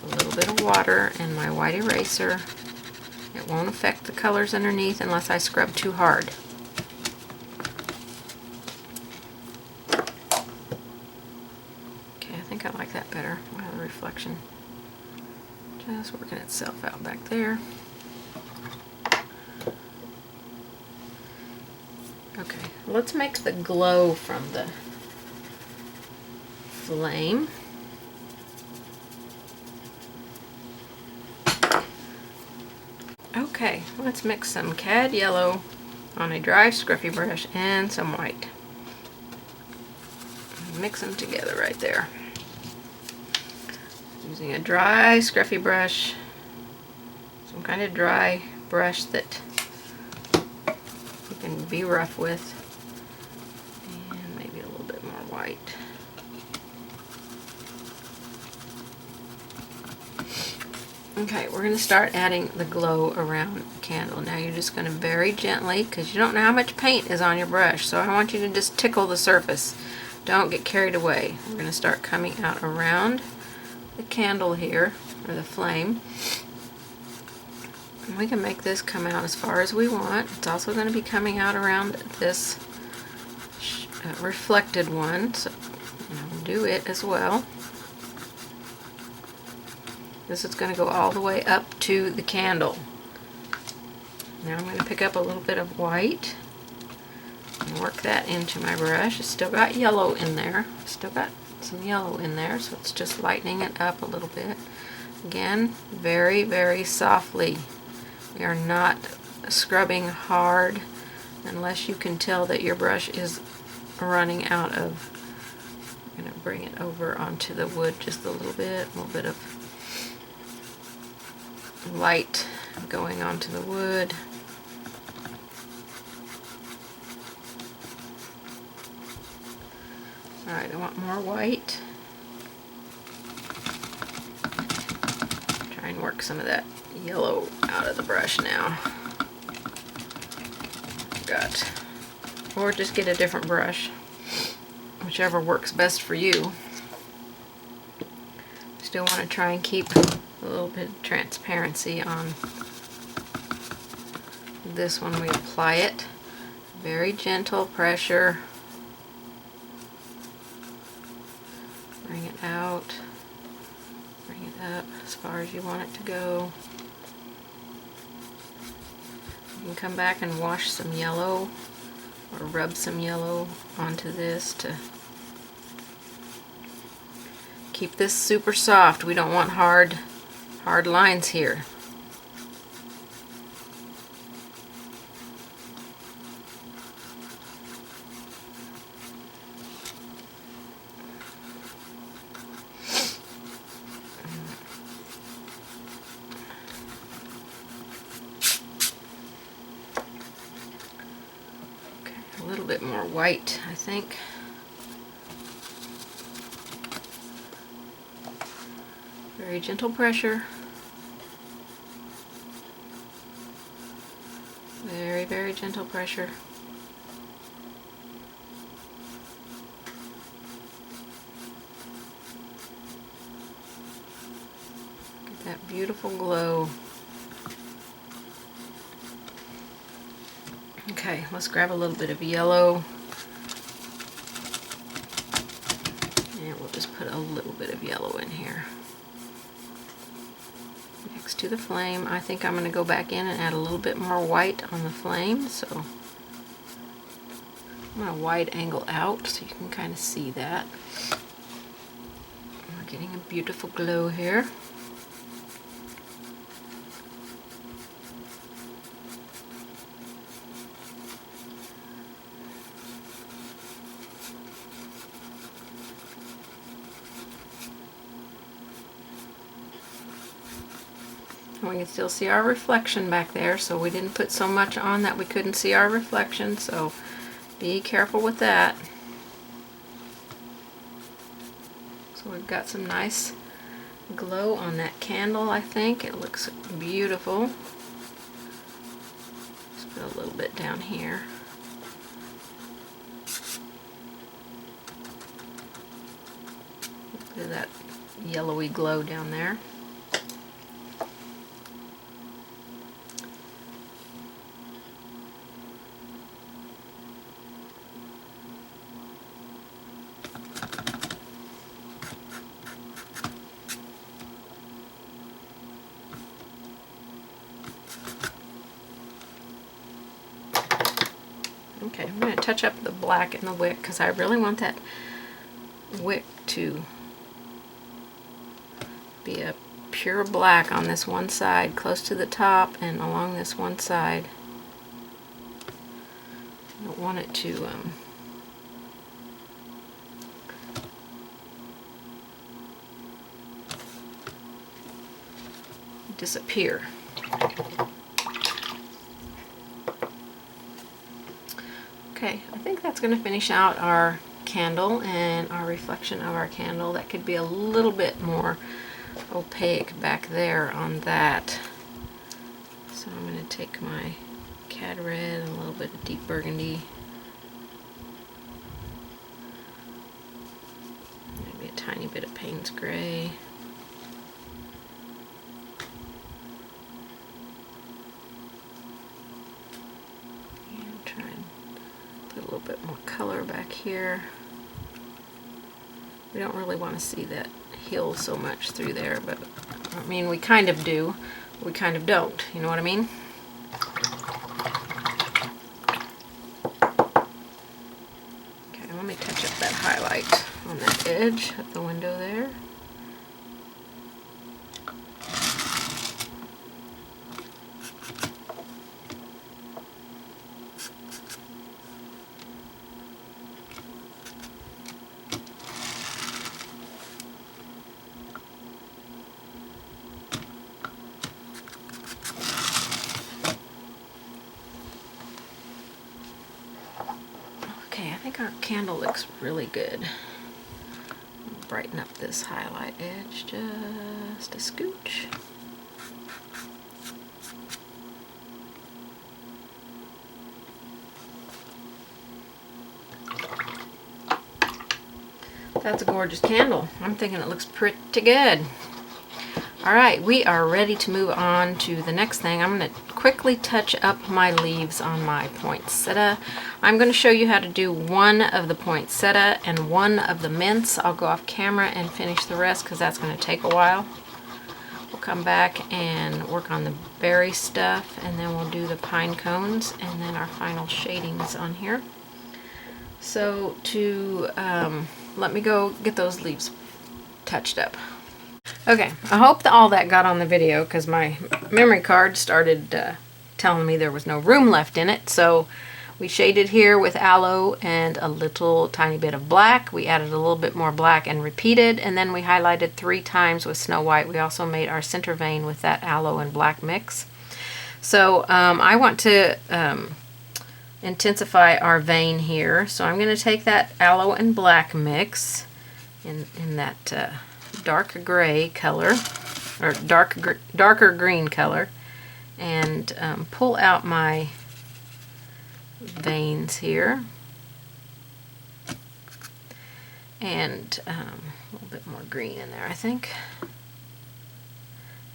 S1: a little bit of water, and my white eraser. It won't affect the colors underneath unless I scrub too hard. Okay, I think I like that better. Wow, the reflection just working itself out back there. Okay, let's make the glow from the flame. Okay, let's mix some cad yellow on a dry scruffy brush and some white. Mix them together right there. Using a dry scruffy brush, some kind of dry brush that you can be rough with, and maybe a little bit more white. Okay, we're going to start adding the glow around the candle. Now you're just going to very gently, because you don't know how much paint is on your brush, so I want you to just tickle the surface. Don't get carried away. We're going to start coming out around the candle here, or the flame. And we can make this come out as far as we want. It's also going to be coming out around this reflected one, so I'll do it as well. This is going to go all the way up to the candle. Now I'm going to pick up a little bit of white and work that into my brush. It's still got yellow in there. Still got some yellow in there, so it's just lightening it up a little bit. Again, very, very softly. We are not scrubbing hard unless you can tell that your brush is running out of. I'm going to bring it over onto the wood just a little bit of light going onto the wood. Alright, I want more white. Try and work some of that yellow out of the brush now. Or just get a different brush, whichever works best for you. Still want to try and keep a little bit of transparency on this when we apply it. Very gentle pressure. Bring it out. Bring it up as far as you want it to go. You can come back and wash some yellow or rub some yellow onto this to keep this super soft. We don't want hard lines here. bit more white, I think. Very gentle pressure. Very, very gentle pressure. Get that beautiful glow. Okay, let's grab a little bit of yellow. And we'll just put a little bit of yellow in here. Next to the flame, I think I'm going to go back in and add a little bit more white on the flame. So I'm going to wide angle out so you can kind of see that. We're getting a beautiful glow here. We can still see our reflection back there, so we didn't put so much on that we couldn't see our reflection, so be careful with that. So we've got some nice glow on that candle, I think. It looks beautiful. Just put a little bit down here. Look at that yellowy glow down there. Okay, I'm going to touch up the black in the wick because I really want that wick to be a pure black on this one side, close to the top and along this one side. I don't want it to disappear. Okay, I think that's going to finish out our candle and our reflection of our candle. That could be a little bit more opaque back there on that. So I'm going to take my cad red and a little bit of deep burgundy. Maybe a tiny bit of Payne's gray. A little bit more color back here. We don't really want to see that hill so much through there, but I mean, we kind of do, we kind of don't, you know what I mean? Okay, let me touch up that highlight on that edge of the window there. Okay, I think our candle looks really good. Brighten up this highlight edge just a scooch. That's a gorgeous candle. I'm thinking it looks pretty good. Alright, we are ready to move on to the next thing. I'm going to quickly touch up my leaves on my poinsettia. I'm going to show you how to do one of the poinsettia and one of the mints. I'll go off camera and finish the rest because that's going to take a while. We'll come back and work on the berry stuff, and then we'll do the pine cones and then our final shadings on here. So to let me go get those leaves touched up. Okay, I hope that all that got on the video because my memory card started telling me there was no room left in it. So we shaded here with aloe and a little tiny bit of black. We added a little bit more black and repeated, and then we highlighted 3 times with Snow White. We also made our center vein with that aloe and black mix. So I want to intensify our vein here. So I'm going to take that aloe and black mix in that dark gray color, or darker green color, and pull out my veins here, and a little bit more green in there, I think.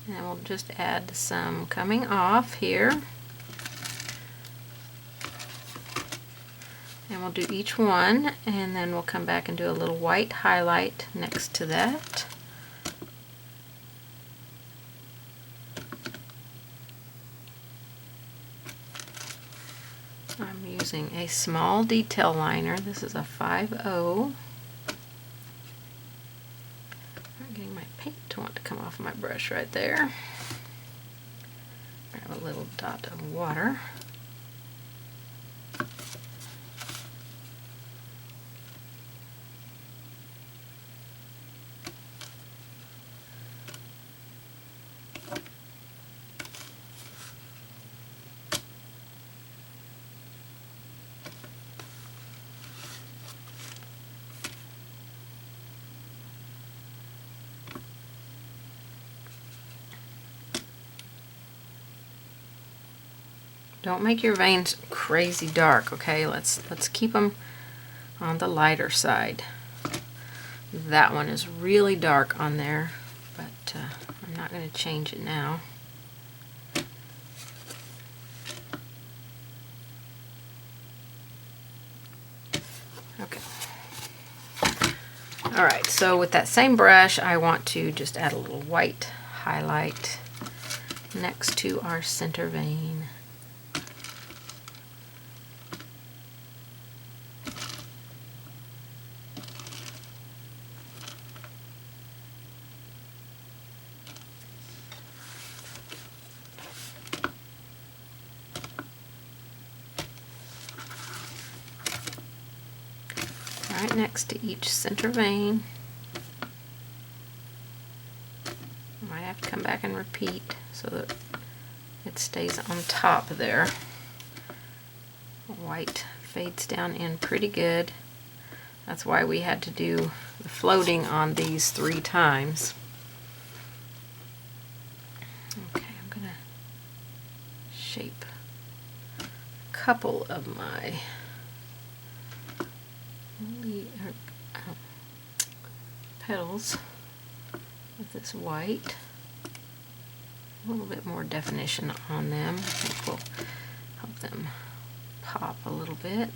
S1: And we'll just add some coming off here. And we'll do each one, and then we'll come back and do a little white highlight next to that. I'm using a small detail liner. This is a 5.0. I'm getting my paint to want to come off my brush right there. Grab a little dot of water. Don't make your veins crazy dark, okay? Let's keep them on the lighter side. That one is really dark on there, but I'm not going to change it now. Okay. Alright, so with that same brush, I want to just add a little white highlight next to our center vein. Right next to each center vein. I might have to come back and repeat so that it stays on top there. White fades down in pretty good. That's why we had to do the floating on these 3 times. Okay, I'm going to shape a couple of my petals with this white. A little bit more definition on them. I think will help them pop a little bit.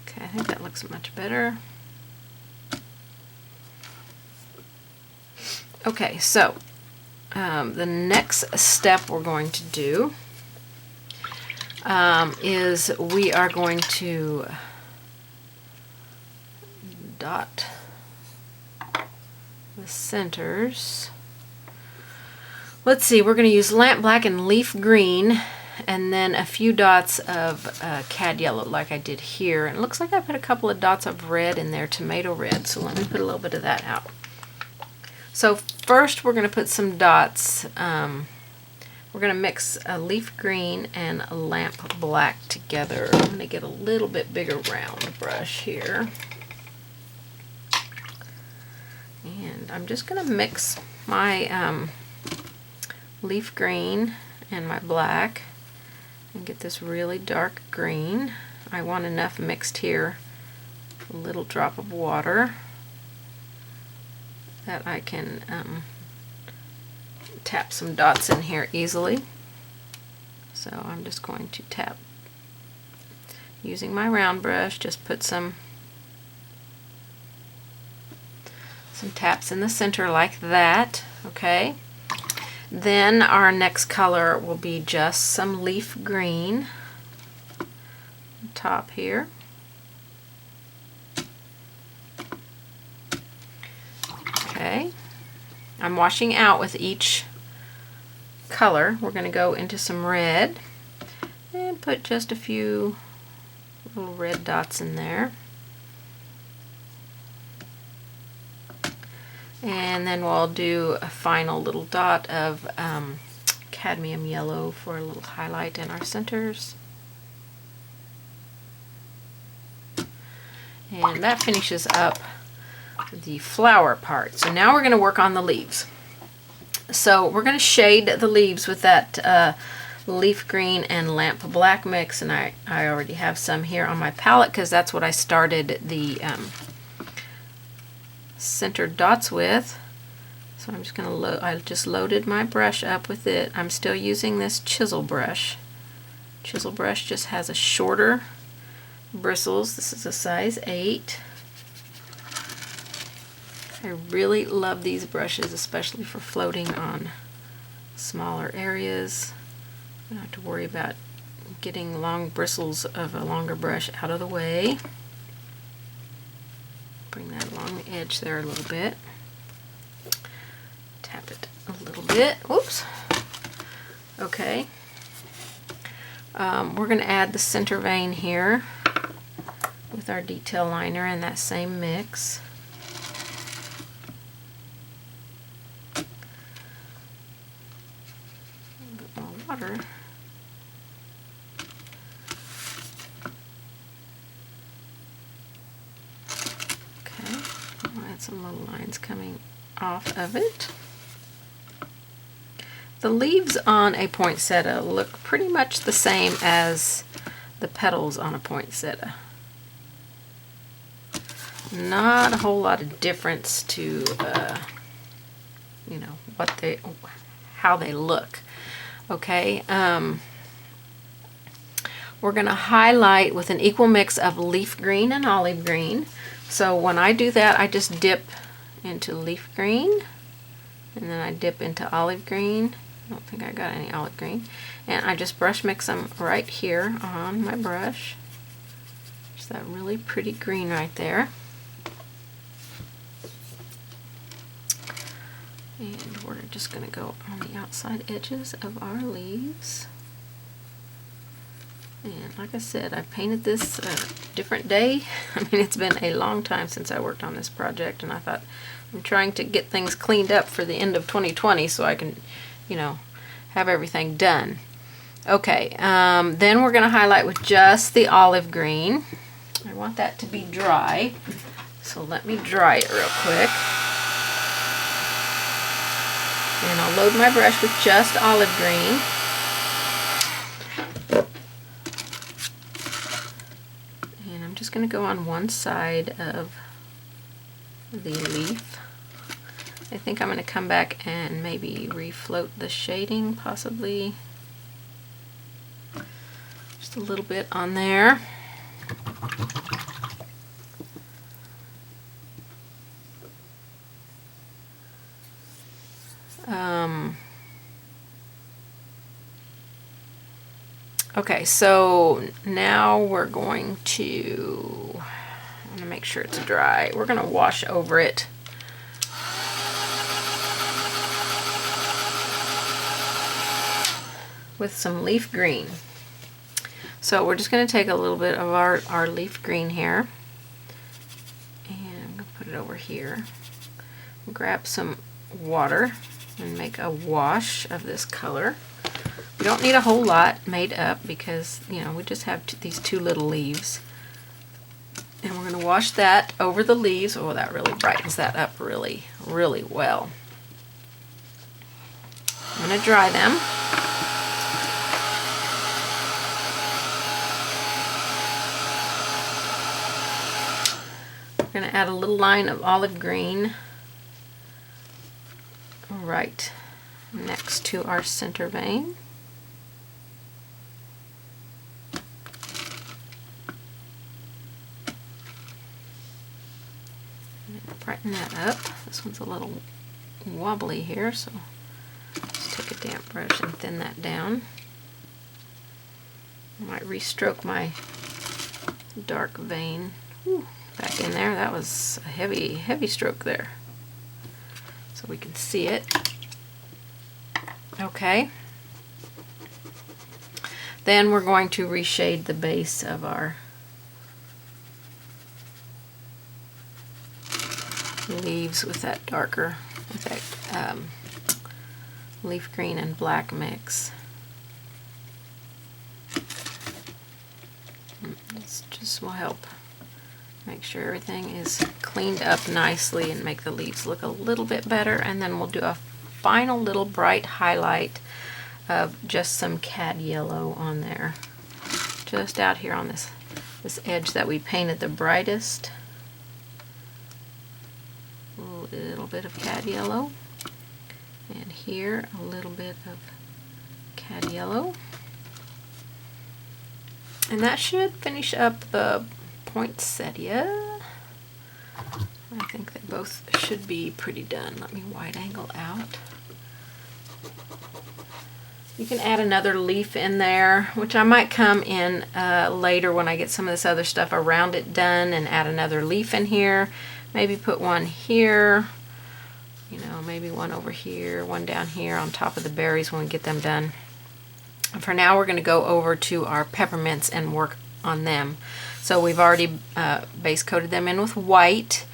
S1: Okay, I think that looks much better. Okay, so the next step we're going to do is we are going to dot the centers. Let's see, we're going to use lamp black and leaf green, and then a few dots of cad yellow like I did here. And it looks like I put a couple of dots of red in there, tomato red, so let me put a little bit of that out. So first we're going to put some dots. We're going to mix a leaf green and a lamp black together. I'm going to get a little bit bigger round brush here. And I'm just going to mix my leaf green and my black and get this really dark green. I want enough mixed here, a little drop of water, that I can tap some dots in here easily. So I'm just going to tap using my round brush, just put some taps in the center like that. Okay. Then our next color will be just some leaf green on top here. Okay, I'm washing out with each color. We're going to go into some red, and put just a few little red dots in there. And then we'll do a final little dot of cadmium yellow for a little highlight in our centers. And that finishes up the flower part. So now we're going to work on the leaves. So we're going to shade the leaves with that leaf green and lamp black mix, and I already have some here on my palette because that's what I started the centered dots with. So I'm just going to load, I just loaded my brush up with it. I'm still using this chisel brush. Chisel brush just has a shorter bristles. This is a size 8. I really love these brushes, especially for floating on smaller areas. I don't have to worry about getting long bristles of a longer brush out of the way. Bring that along the edge there a little bit. Tap it a little bit. Whoops. Okay. We're going to add the center vein here with our detail liner in that same mix. A little bit more water. Okay, I'll add some little lines coming off of it. The leaves on a poinsettia look pretty much the same as the petals on a poinsettia. Not a whole lot of difference to, you know, how they look. Okay, we're going to highlight with an equal mix of leaf green and olive green. So when I do that, I just dip into leaf green, and then I dip into olive green. I don't think I got any olive green. And I just brush mix them right here on my brush. Just that really pretty green right there. And we're just going to go on the outside edges of our leaves. And like I said, I painted this a different day. I mean, it's been a long time since I worked on this project, and I thought I'm trying to get things cleaned up for the end of 2020 so I can, you know, have everything done. Okay, then we're going to highlight with just the olive green. I want that to be dry, so let me dry it real quick. And I'll load my brush with just olive green. And I'm just going to go on one side of the leaf. I think I'm going to come back and maybe refloat the shading, possibly. Just a little bit on there. Okay, so now we're going to, I'm going to make sure it's dry. We're going to wash over it. With some leaf green. So we're just going to take a little bit of our leaf green here, and I'm going to put it over here. Grab some water and make a wash of this color. We don't need a whole lot made up because, you know, we just have these two little leaves. And we're going to wash that over the leaves. Oh, that really brightens that up really, really well. I'm going to dry them. We're going to add a little line of olive green right next to our center vein. Brighten that up. This one's a little wobbly here, so just take a damp brush and thin that down. I might restroke my dark vein. Whew, back in there. That was a heavy stroke there. So we can see it. Okay. Then we're going to reshade the base of our leaves with that darker, with that leaf green and black mix. This just will help make sure everything is cleaned up nicely and make the leaves look a little bit better. And then we'll do a final little bright highlight of just some cad yellow on there, just out here on this edge that we painted the brightest. A little bit of cad yellow, and here a little bit of cad yellow, and that should finish up the poinsettia. I think they both should be pretty done. Let me wide angle out. You can add another leaf in there, which I might come in later when I get some of this other stuff around it done, and add another leaf in here. Maybe put one here, you know, maybe one over here, one down here on top of the berries when we get them done. And for now, we're going to go over to our peppermints and work on them. So we've already base coated them in with white.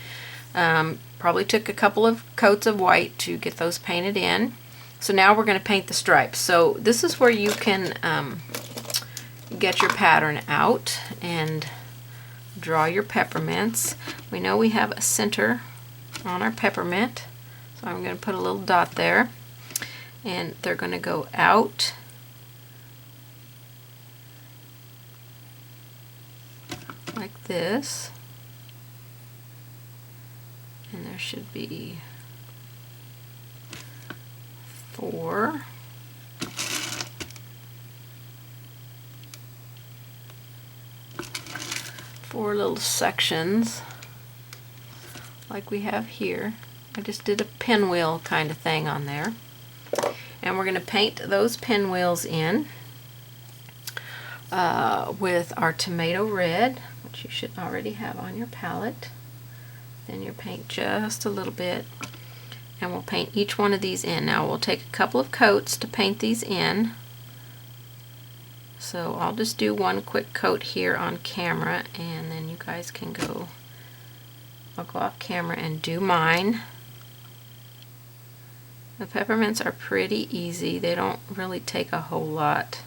S1: Probably took a couple of coats of white to get those painted in. So now we're going to paint the stripes. So this is where you can get your pattern out and draw your peppermints. We know we have a center on our peppermint, so I'm going to put a little dot there, and they're going to go out like this, and there should be four. Four little sections like we have here. I just did a pinwheel kind of thing on there, and we're going to paint those pinwheels in with our tomato red, which you should already have on your palette. Then you paint just a little bit, and we'll paint each one of these in. Now we'll take a couple of coats to paint these in. So I'll just do one quick coat here on camera, and then you guys can go, I'll go off camera and do mine. The peppermints are pretty easy. They don't really take a whole lot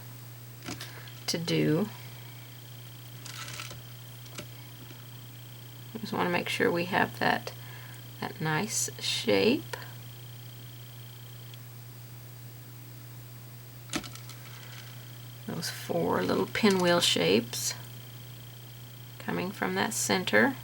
S1: to do. I just want to make sure we have that nice shape. Those four little pinwheel shapes coming from that center.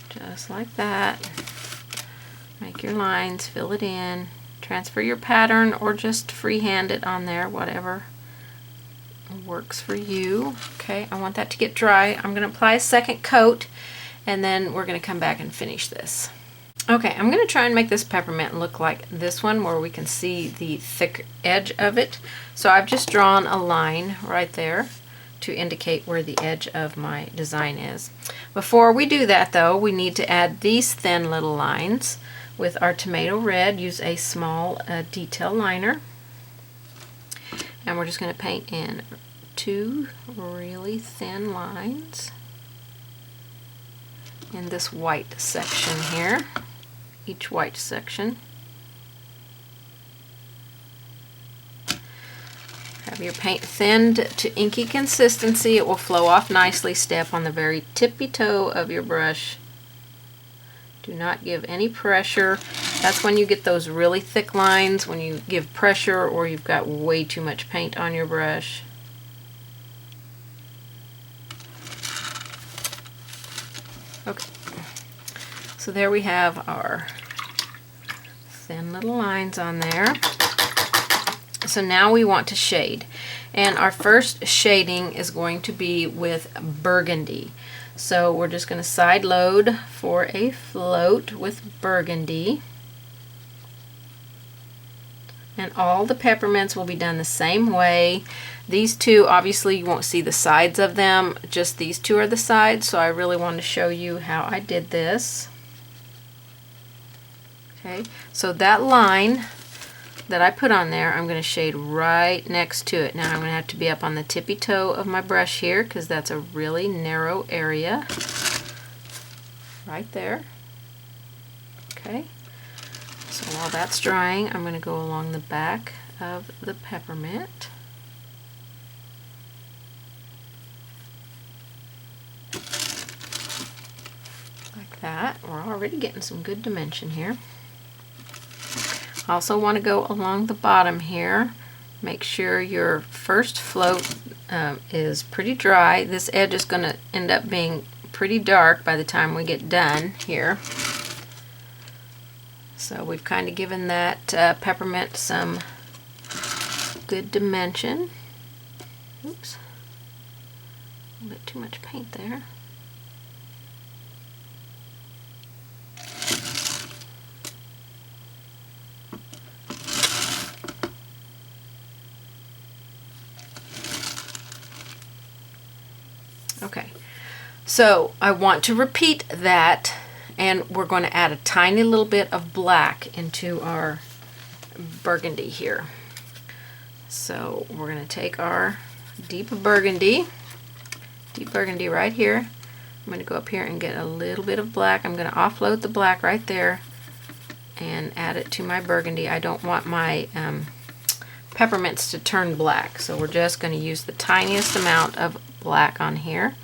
S1: Just like that. Make your lines, fill it in, transfer your pattern, or just freehand it on there, whatever works for you. Okay, I want that to get dry. I'm going to apply a second coat, and then we're going to come back and finish this. Okay, I'm going to try and make this peppermint look like this one, where we can see the thick edge of it. So I've just drawn a line right there to indicate where the edge of my design is. Before we do that though, we need to add these thin little lines with our tomato red. Use a small detail liner, and we're just going to paint in two really thin lines in this white section here, each white section. Have your paint thinned to inky consistency. It will flow off nicely. Step on the very tippy toe of your brush. Do not give any pressure. That's when you get those really thick lines, when you give pressure or you've got way too much paint on your brush. Okay, so there we have our thin little lines on there. So now we want to shade, and our first shading is going to be with burgundy. So we're just going to side load for a float with burgundy. And all the peppermints will be done the same way. These two, obviously you won't see the sides of them, just these two are the sides, so I really wanted to show you how I did this. Okay, so that line that I put on there, I'm going to shade right next to it. Now I'm going to have to be up on the tippy toe of my brush here because that's a really narrow area. Right there. Okay. So while that's drying, I'm going to go along the back of the peppermint. Like that. We're already getting some good dimension here. Also want to go along the bottom here. Make sure your first float is pretty dry. This edge is going to end up being pretty dark by the time we get done here. So we've kind of given that peppermint some good dimension. Oops, a little bit too much paint there. Okay, so I want to repeat that, and we're going to add a tiny little bit of black into our burgundy here. So we're going to take our deep burgundy right here. I'm going to go up here and get a little bit of black. I'm going to offload the black right there and add it to my burgundy. I don't want my peppermints to turn black, so we're just going to use the tiniest amount of black on here,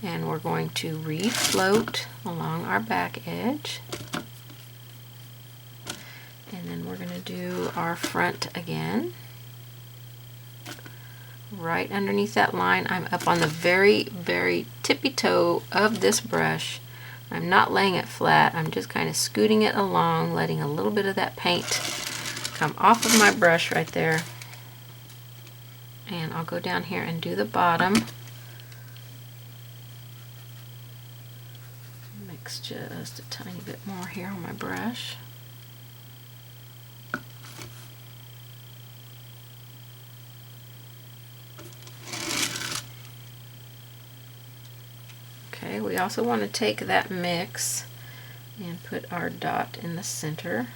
S1: and we're going to refloat along our back edge, and then we're going to do our front again. Right underneath that line, I'm up on the very, very tippy toe of this brush. I'm not laying it flat, I'm just kind of scooting it along, letting a little bit of that paint come off of my brush right there. And I'll go down here and do the bottom. Mix just a tiny bit more here on my brush. Okay, we also want to take that mix and put our dot in the center.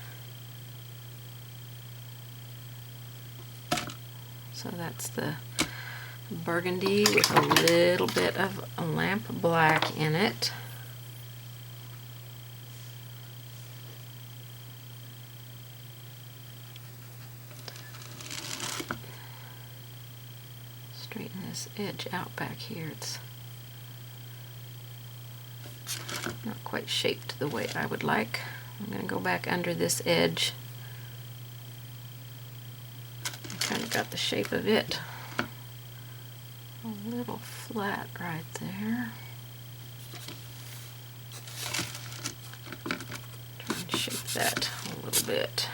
S1: So that's the burgundy with a little bit of lamp black in it. Straighten this edge out back here. It's not quite shaped the way I would like. I'm going to go back under this edge. Kind of got the shape of it. A little flat right there. Try and shape that a little bit.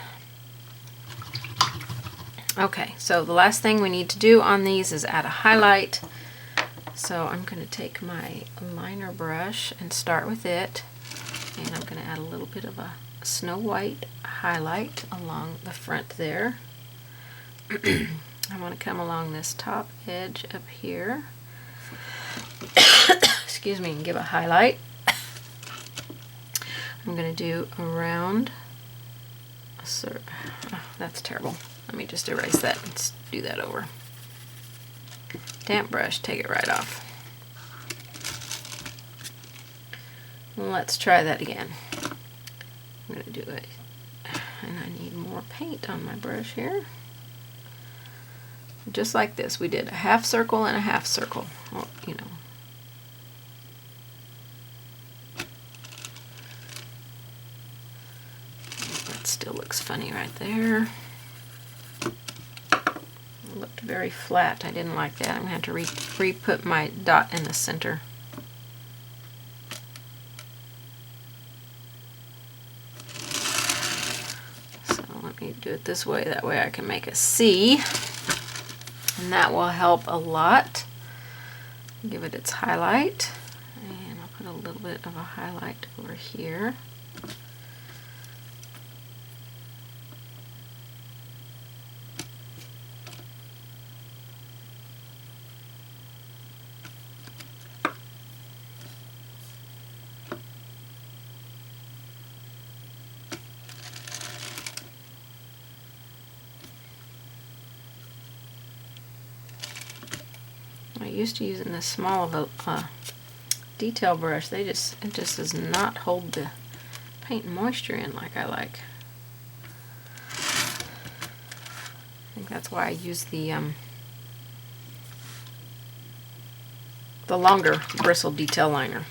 S1: Okay, so the last thing we need to do on these is add a highlight. So I'm going to take my liner brush and start with it, and I'm going to add a little bit of a snow white highlight along the front there. I want to come along this top edge up here, excuse me, and give a highlight. I'm going to do around that's terrible. Let me just erase that and do that over. Damp brush, take it right off. Let's try that again. I'm going to do it, and I need more paint on my brush here. Just like this, we did a half circle and a half circle. Well, you know. That still looks funny right there. It looked very flat. I didn't like that. I'm going to have to re-put my dot in the center. So let me do it this way. That way I can make a C. And that will help a lot. Give it its highlight. And I'll put a little bit of a highlight over here. used to using this small of a detail brush. It just does not hold the paint and moisture in like I like. I think that's why I use the longer bristle detail liner.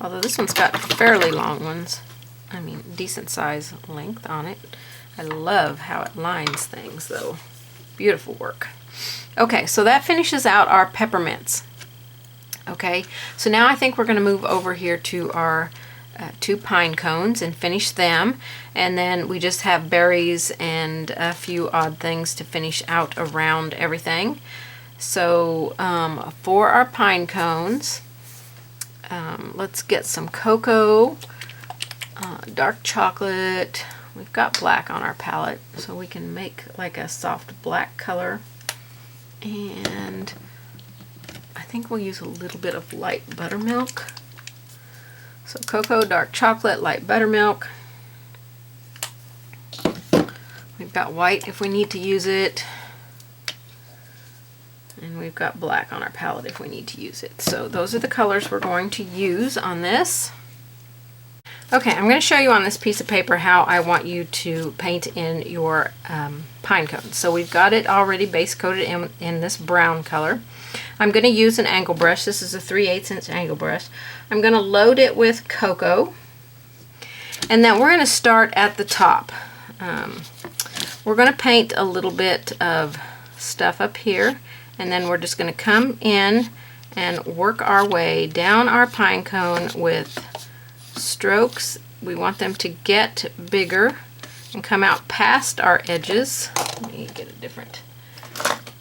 S1: Although this one's got fairly long ones. I mean, decent size length on it. I love how it lines things though. Beautiful work. Okay, so that finishes out our peppermints. Okay, so now I think we're going to move over here to our 2 pine cones and finish them, and then we just have berries and a few odd things to finish out around everything. So for our pine cones, let's get some cocoa, dark chocolate. We've got black on our palette, so we can make like a soft black color. And I think we'll use a little bit of light buttermilk. So cocoa, dark chocolate, light buttermilk. We've got white if we need to use it. And we've got black on our palette if we need to use it. So those are the colors we're going to use on this. Okay, I'm going to show you on this piece of paper how I want you to paint in your pine cones. So we've got it already base coated in this brown color. I'm going to use an angle brush. This is a 3/8 inch angle brush. I'm going to load it with cocoa, and then we're going to start at the top. We're going to paint a little bit of stuff up here, and then we're just going to come in and work our way down our pine cone with strokes. We want them to get bigger and come out past our edges. Let me get a different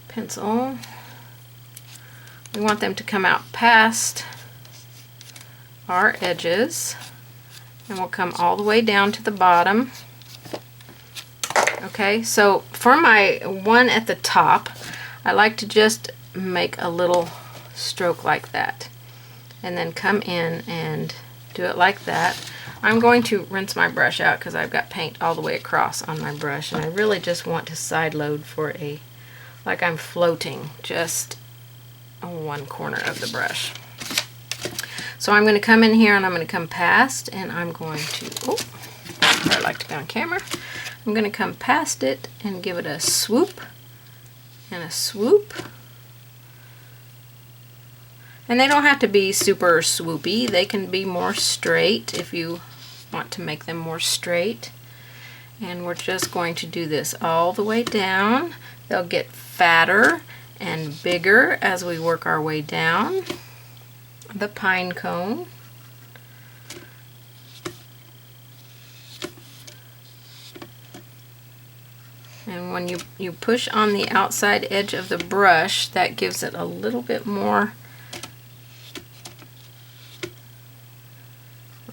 S1: pencil. We want them to come out past our edges, and we'll come all the way down to the bottom. Okay, so for my one at the top, I like to just make a little stroke like that, and then come in and do it like that. I'm going to rinse my brush out because I've got paint all the way across on my brush, and I really just want to side load for like I'm floating just one corner of the brush. So I'm going to come in here and I'm going to come past, and I'm going to, I like to be on camera. I'm going to come past it and give it a swoop and a swoop. And they don't have to be super swoopy. They can be more straight if you want to make them more straight. And we're just going to do this all the way down. They'll get fatter and bigger as we work our way down the pine cone. And when you push on the outside edge of the brush, that gives it a little bit more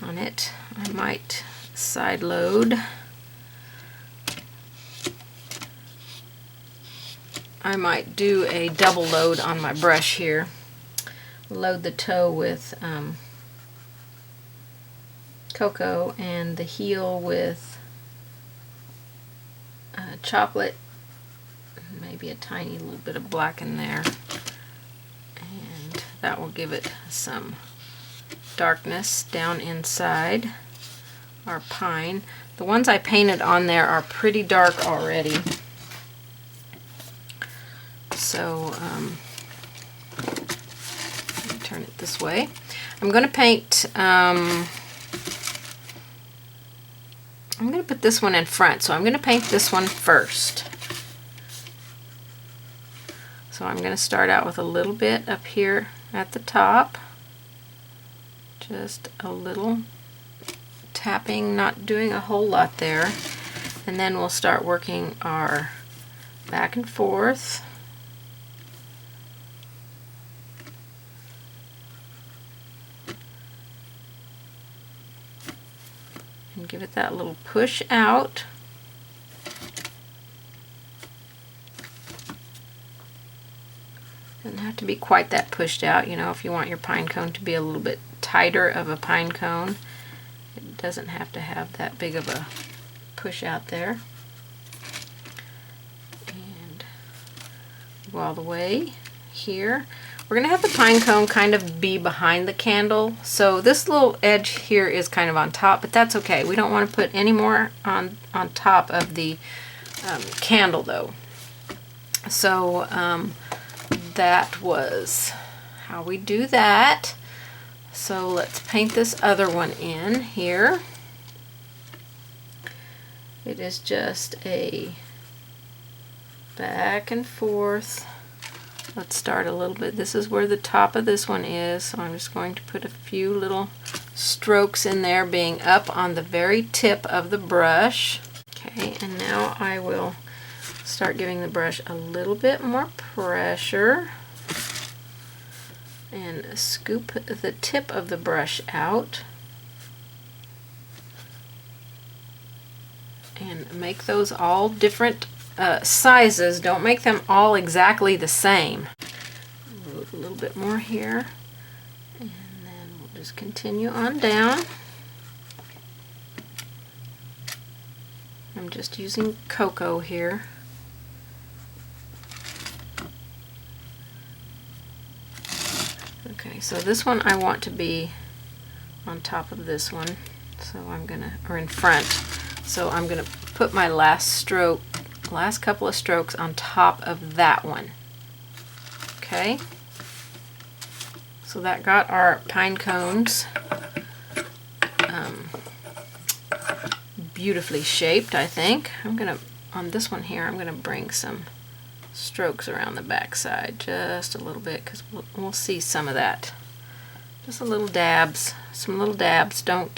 S1: on it. I might side load. I might do a double load on my brush here. Load the toe with cocoa and the heel with chocolate, maybe a tiny little bit of black in there, and that will give it some darkness down inside our pine. The ones I painted on there are pretty dark already, so let me turn it this way. I'm going to paint, I'm going to put this one in front, so I'm going to paint this one first. So I'm going to start out with a little bit up here at the top, just a little tapping, not doing a whole lot there, and then we'll start working our back and forth. And give it that little push out. Doesn't have to be quite that pushed out, you know, if you want your pine cone to be a little bit tighter of a pine cone. It doesn't have to have that big of a push out there. And go all the way here. We're going to have the pine cone kind of be behind the candle. So this little edge here is kind of on top, but that's okay. We don't want to put any more on top of the candle though. So that was how we do that. So let's paint this other one in here. It is just a back and forth. Let's start a little bit. This is where the top of this one is, so I'm just going to put a few little strokes in there, being up on the very tip of the brush. Okay, and now I will start giving the brush a little bit more pressure and scoop the tip of the brush out and make those all different sizes. Don't make them all exactly the same. Move a little bit more here, and then we'll just continue on down. I'm just using cocoa here. Okay, so this one I want to be on top of this one, so I'm gonna, or in front, so I'm gonna put my last couple of strokes on top of that one. Okay, so that got our pine cones beautifully shaped, I think. I'm gonna, on this one here, I'm gonna bring some strokes around the back side just a little bit, because we'll see some of that. Just a little dabs, some little dabs. Don't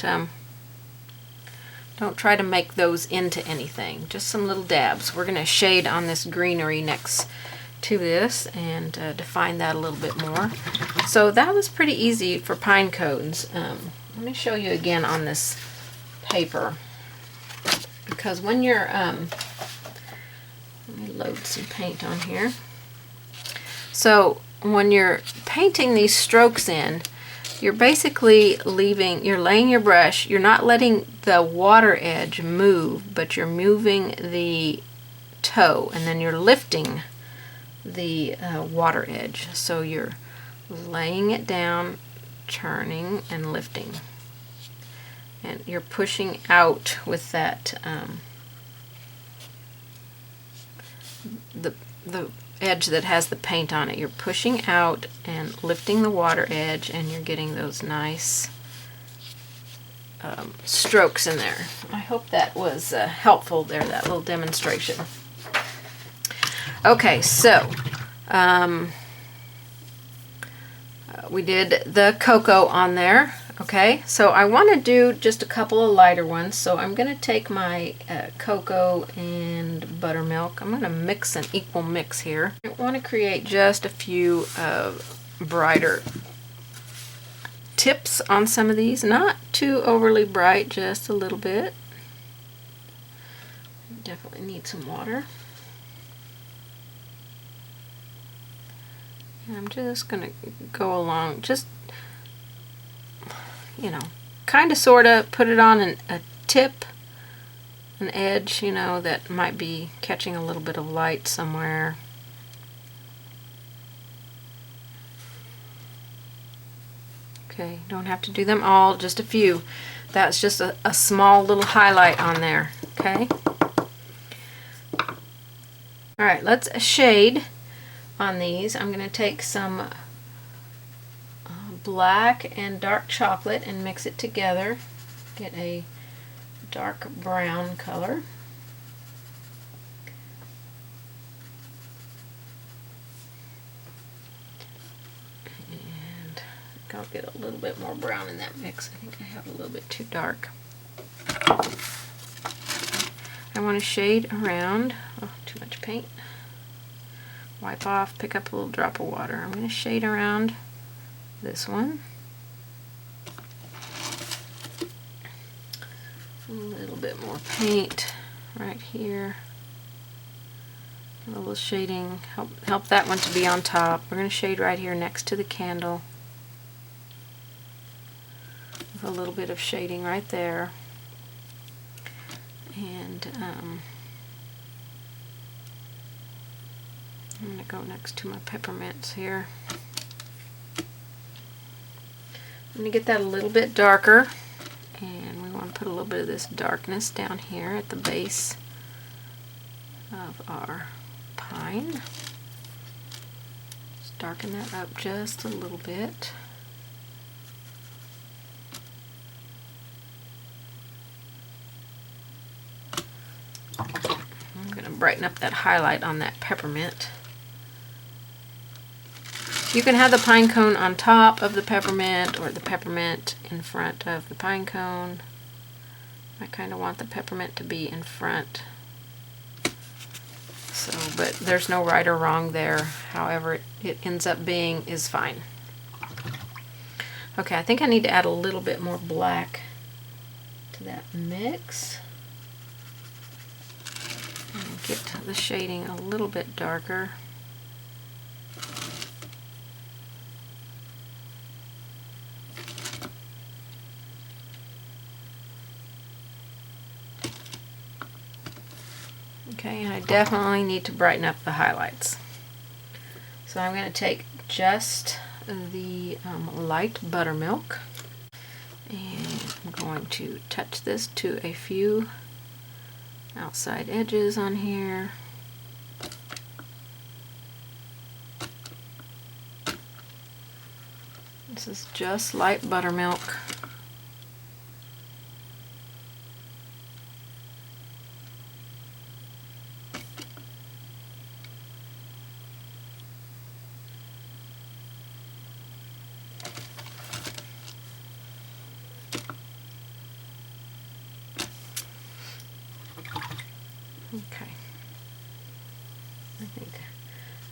S1: try to make those into anything, just some little dabs. We're going to shade on this greenery next to this and define that a little bit more. So that was pretty easy for pine cones. Let me show you again on this paper, because when you're, let me load some paint on here. So when you're painting these strokes in, you're basically you're laying your brush, you're not letting the water edge move, but you're moving the toe, and then you're lifting the water edge. So you're laying it down, turning, and lifting. And you're pushing out with that, the edge that has the paint on it. You're pushing out and lifting the water edge, and you're getting those nice strokes in there. I hope that was helpful there, that little demonstration. Okay, so we did the cocoa on there. Okay, so I want to do just a couple of lighter ones, so I'm going to take my cocoa and buttermilk. I'm going to mix an equal mix here. I want to create just a few brighter tips on some of these, not too overly bright, just a little bit. Definitely need some water. And I'm just going to go along, just, you know, kind of sort of put it on a tip, an edge, you know, that might be catching a little bit of light somewhere. Okay, don't have to do them all, just a few. That's just a small little highlight on there, okay? Alright, let's shade on these. I'm going to take some black and dark chocolate and mix it together. Get a dark brown color. And I'll get a little bit more brown in that mix. I think I have a little bit too dark. I want to shade around. Oh, too much paint. Wipe off, pick up a little drop of water. I'm going to shade around this one. A little bit more paint right here. A little shading, help that one to be on top. We're going to shade right here next to the candle. With a little bit of shading right there. And I'm going to go next to my peppermints here. I'm going to get that a little bit darker, and we want to put a little bit of this darkness down here at the base of our pine. Just darken that up just a little bit. I'm going to brighten up that highlight on that peppermint. You can have the pine cone on top of the peppermint or the peppermint in front of the pine cone. I kind of want the peppermint to be in front. So, but there's no right or wrong there. However it ends up being is fine. Okay, I think I need to add a little bit more black to that mix. And get the shading a little bit darker. Okay, and I definitely need to brighten up the highlights. So I'm going to take just the light buttermilk, and I'm going to touch this to a few outside edges on here. This is just light buttermilk. Okay.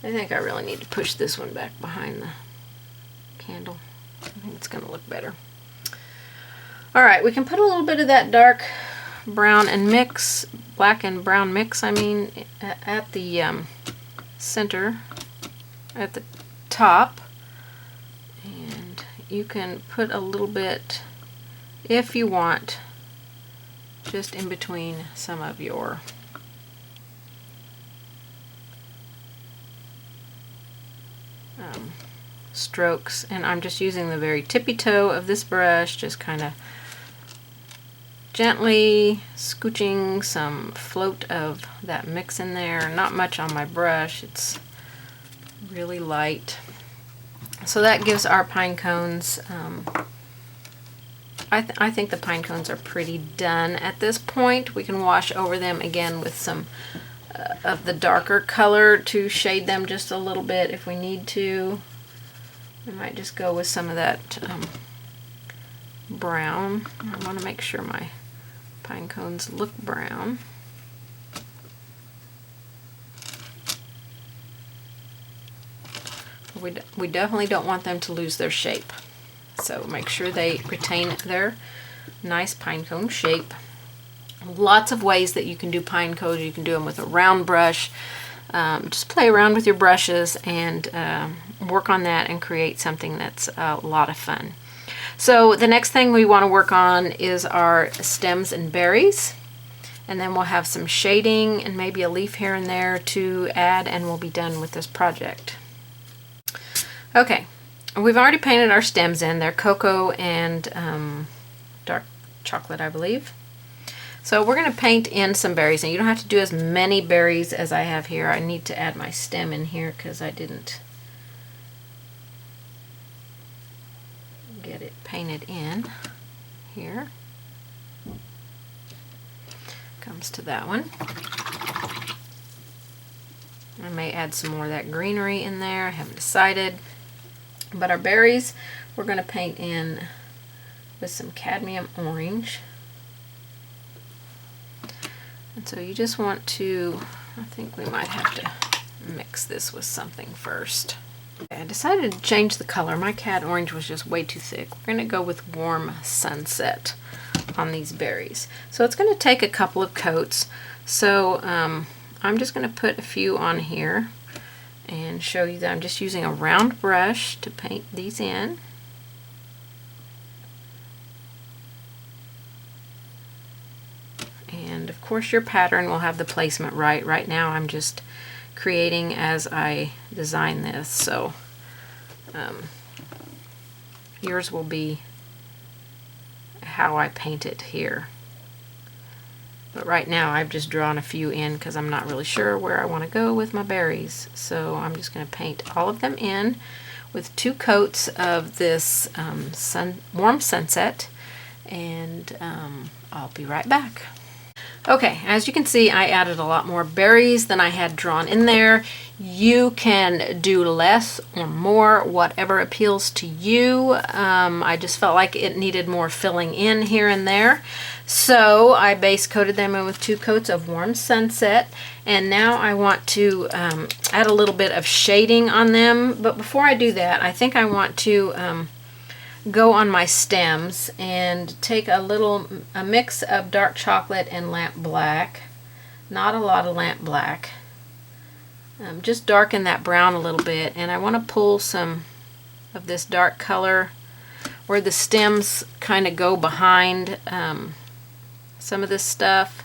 S1: I think I really need to push this one back behind the candle. I think it's going to look better. Alright, we can put a little bit of that dark brown and mix, black and brown mix, I mean, at the center, at the top. And you can put a little bit, if you want, just in between some of your strokes, and I'm just using the very tippy toe of this brush, just kind of gently scooching some float of that mix in there. Not much on my brush, it's really light. So that gives our pine cones, I think the pine cones are pretty done at this point. We can wash over them again with some of the darker color to shade them just a little bit if we need to. We might just go with some of that brown. I want to make sure my pine cones look brown. We definitely don't want them to lose their shape. So make sure they retain their nice pine cone shape. Lots of ways that you can do pine cones. You can do them with a round brush. Just play around with your brushes and work on that and create something that's a lot of fun. So the next thing we want to work on is our stems and berries, and then we'll have some shading and maybe a leaf here and there to add, and we'll be done with this project. Okay, we've already painted our stems in. They're cocoa and dark chocolate, I believe. So we're going to paint in some berries, and you don't have to do as many berries as I have here. I need to add my stem in here because I didn't get it painted in here. Comes to that one. I may add some more of that greenery in there. I haven't decided. But our berries, we're going to paint in with some cadmium orange. And so you just want to, I think we might have to mix this with something first. Okay, I decided to change the color. My cad orange was just way too thick. We're going to go with warm sunset on these berries. So it's going to take a couple of coats. So I'm just going to put a few on here and show you that I'm just using a round brush to paint these in. And of course your pattern will have the placement right. Right now I'm just creating as I design this. So yours will be how I paint it here. But right now I've just drawn a few in because I'm not really sure where I want to go with my berries. So I'm just going to paint all of them in with 2 coats of this warm sunset, and I'll be right back. Okay, as you can see, I added a lot more berries than I had drawn in there. You can do less or more, whatever appeals to you. I just felt like it needed more filling in here and there. So I base coated them in with 2 coats of warm sunset. And now I want to add a little bit of shading on them. But before I do that, I think I want to go on my stems and take a mix of dark chocolate and lamp black. Not a lot of lamp black. Just darken that brown a little bit, and I want to pull some of this dark color where the stems kind of go behind some of this stuff,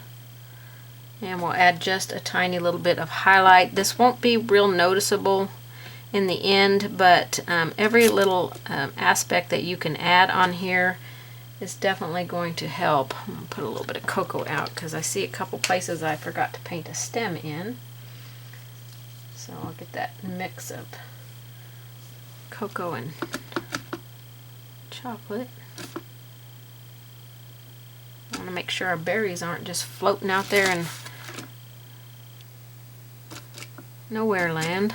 S1: and we'll add just a tiny little bit of highlight. This won't be real noticeable in the end, but every little aspect that you can add on here is definitely going to help. I'm going to put a little bit of cocoa out because I see a couple places I forgot to paint a stem in. So I'll get that mix of cocoa and chocolate. I want to make sure our berries aren't just floating out there in nowhere land.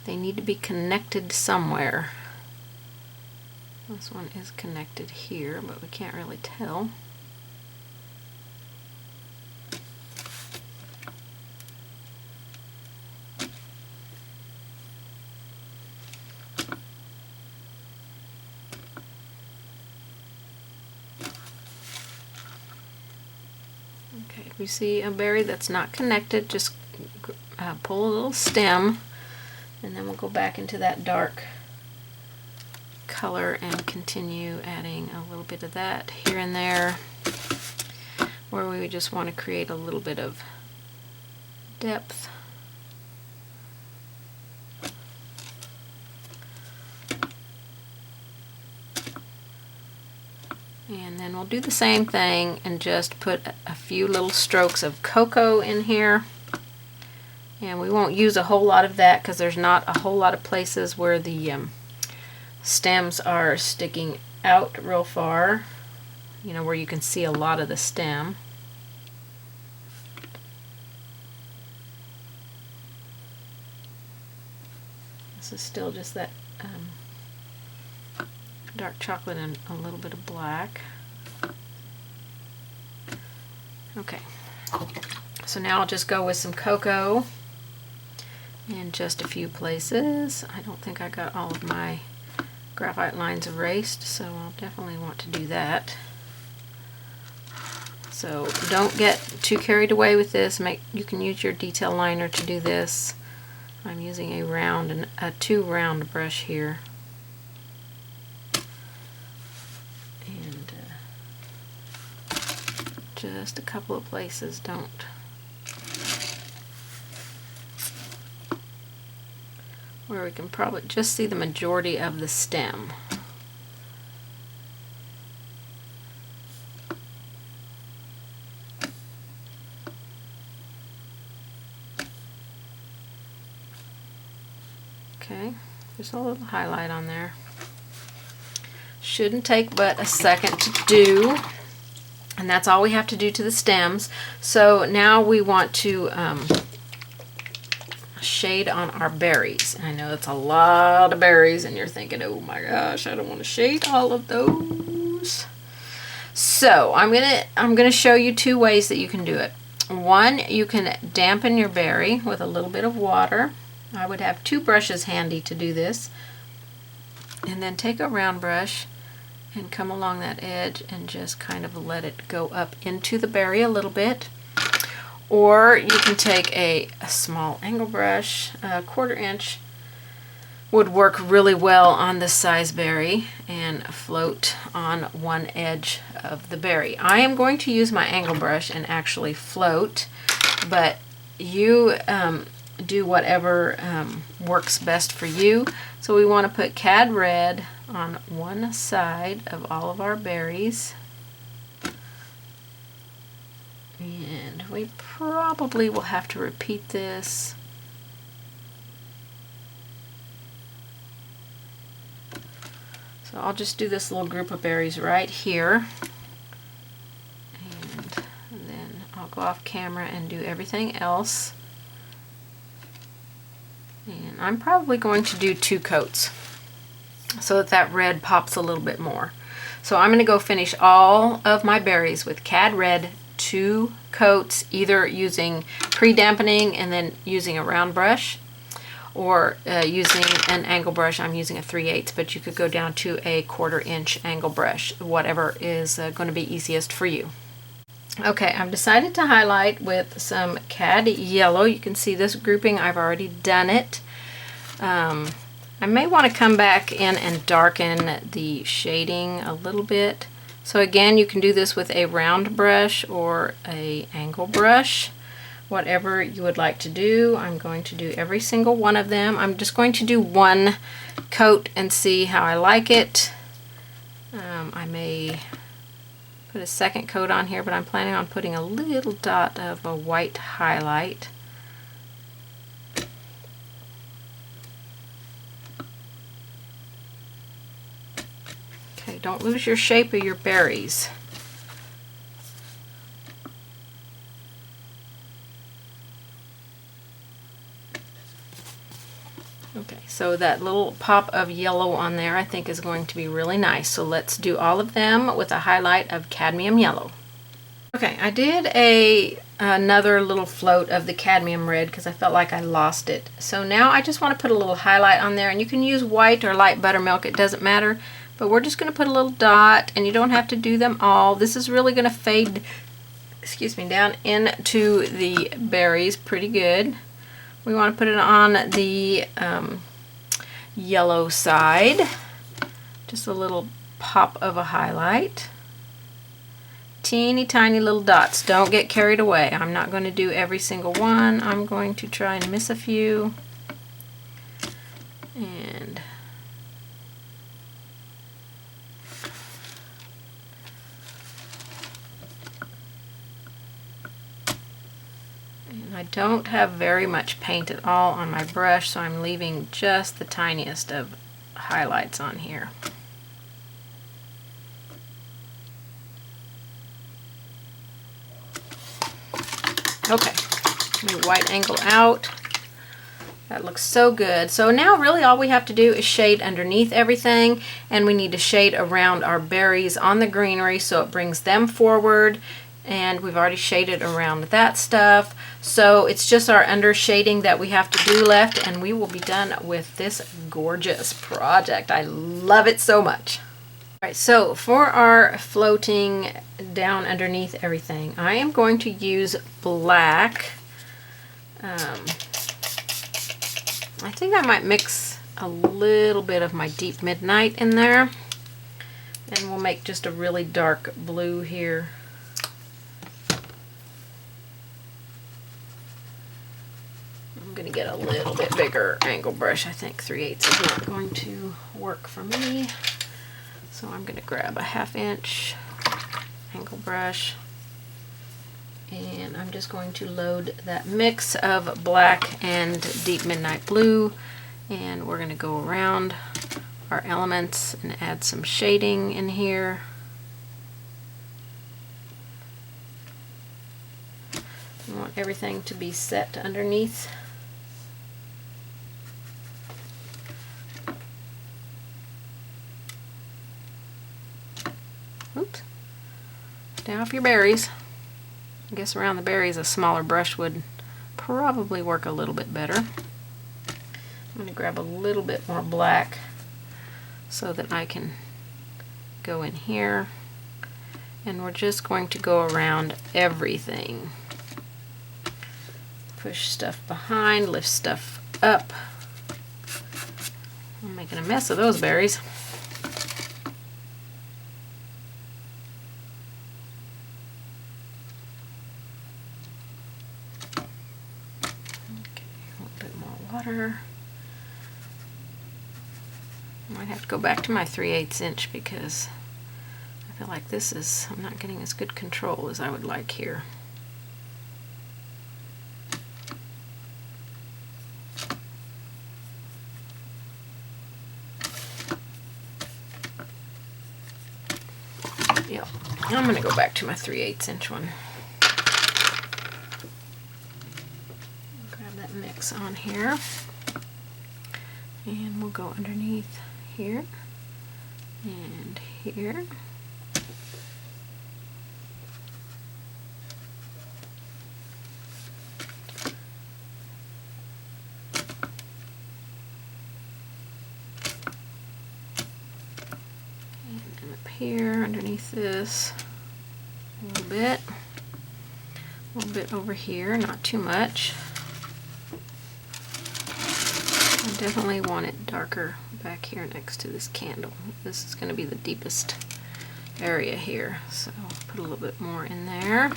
S1: They need to be connected somewhere. This one is connected here, but we can't really tell. Okay, if you see a berry that's not connected, just pull a little stem, and then we'll go back into that dark color and continue adding a little bit of that here and there, where we just want to create a little bit of depth. And then we'll do the same thing and just put a few little strokes of cocoa in here. And we won't use a whole lot of that because there's not a whole lot of places where the stems are sticking out real far, you know, where you can see a lot of the stem. This is still just that dark chocolate and a little bit of black. Okay, so now I'll just go with some cocoa in just a few places. I don't think I got all of my graphite lines erased, so I'll definitely want to do that. So don't get too carried away with this. You can use your detail liner to do this. I'm using a 2 round brush here. And just a couple of places, where we can probably just see the majority of the stem. Okay, just a little highlight on there. Shouldn't take but a second to do, and that's all we have to do to the stems. So now we want to shade on our berries. I know it's a lot of berries and you're thinking, oh my gosh, I don't want to shade all of those. So I'm gonna show you 2 ways that you can do it. One, you can dampen your berry with a little bit of water. I would have 2 brushes handy to do this, and then take a round brush and come along that edge and just kind of let it go up into the berry a little bit. Or you can take a small angle brush. A 1/4 inch would work really well on this size berry and float on one edge of the berry. I am going to use my angle brush and actually float, but you do whatever works best for you. So we want to put cad red on one side of all of our berries. And we probably will have to repeat this. So I'll just do this little group of berries right here. And then I'll go off camera and do everything else. And I'm probably going to do 2 coats so that that red pops a little bit more. So I'm going to go finish all of my berries with cad red 2 coats, either using pre-dampening and then using a round brush, or using an angle brush. I'm using a 3/8, but you could go down to a 1/4 inch angle brush, whatever is going to be easiest for you. Okay, I've decided to highlight with some cad yellow. You can see this grouping, I've already done it. I may want to come back in and darken the shading a little bit. So again, you can do this with a round brush or a angle brush, whatever you would like to do. I'm going to do every single one of them. I'm just going to do 1 coat and see how I like it. I may put a 2nd coat on here, but I'm planning on putting a little dot of a white highlight. Okay, don't lose your shape of your berries. Okay, so that little pop of yellow on there I think is going to be really nice. So let's do all of them with a highlight of cadmium yellow. Okay, I did another little float of the cadmium red because I felt like I lost it. So now I just want to put a little highlight on there, and you can use white or light buttermilk, it doesn't matter. But we're just going to put a little dot, and you don't have to do them all. This is really going to fade, excuse me, down into the berries pretty good. We want to put it on the yellow side. Just a little pop of a highlight. Teeny tiny little dots. Don't get carried away. I'm not going to do every single one. I'm going to try and miss a few. And I don't have very much paint at all on my brush, so I'm leaving just the tiniest of highlights on here. Okay, move white angle out. That looks so good. So now really all we have to do is shade underneath everything, and we need to shade around our berries on the greenery so it brings them forward. And we've already shaded around that stuff. So it's just our under shading that we have to do left, and we will be done with this gorgeous project. I love it so much. All right, so for our floating down underneath everything, I am going to use black. I think I might mix a little bit of my Deep Midnight in there, and we'll make just a really dark blue here. I'm going to get a little bit bigger angle brush. I think 3/8 is not going to work for me. So I'm going to grab a 1/2 inch angle brush, and I'm just going to load that mix of black and Deep Midnight Blue, and we're going to go around our elements and add some shading in here. We want everything to be set underneath. Oops. Stay off your berries. I guess around the berries a smaller brush would probably work a little bit better. I'm going to grab a little bit more black so that I can go in here, and we're just going to go around everything. Push stuff behind, lift stuff up. I'm making a mess of those berries. water. I might have to go back to my 3/8 inch because I feel like I'm not getting as good control as I would like here. Yep, I'm going to go back to my 3/8 inch one. Grab that mix on here, and we'll go underneath here and here. Here underneath this a little bit over here, not too much. I definitely want it darker back here next to this candle. This is going to be the deepest area here, so I'll put a little bit more in there.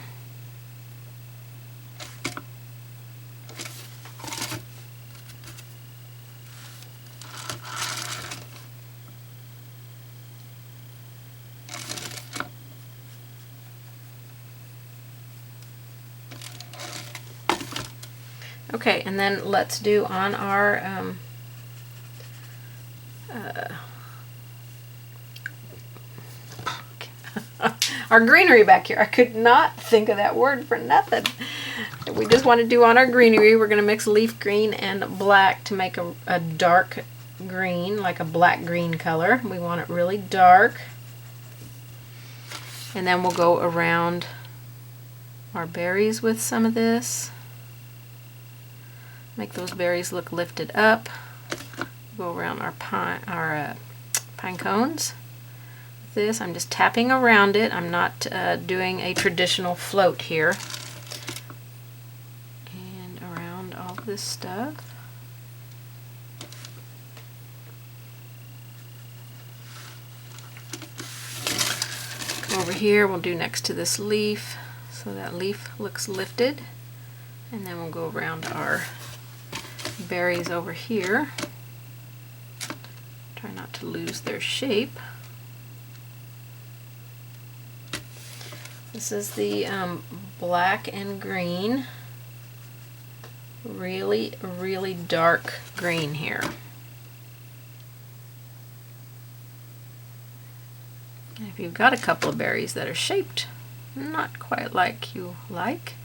S1: Okay, and then let's do on our greenery back here. I could not think of that word for nothing. We just want to do on our greenery, we're going to mix leaf green and black to make a dark green, like a black green color. We want it really dark. And then we'll go around our berries with some of this. Make those berries look lifted up. Go around our pine cones. With this, I'm just tapping around it. I'm not doing a traditional float here. And around all this stuff. Come over here, we'll do next to this leaf, so that leaf looks lifted. And then we'll go around our berries over here. Try not to lose their shape. This is the black and green. Really, really dark green here. And if you've got a couple of berries that are shaped not quite like you like,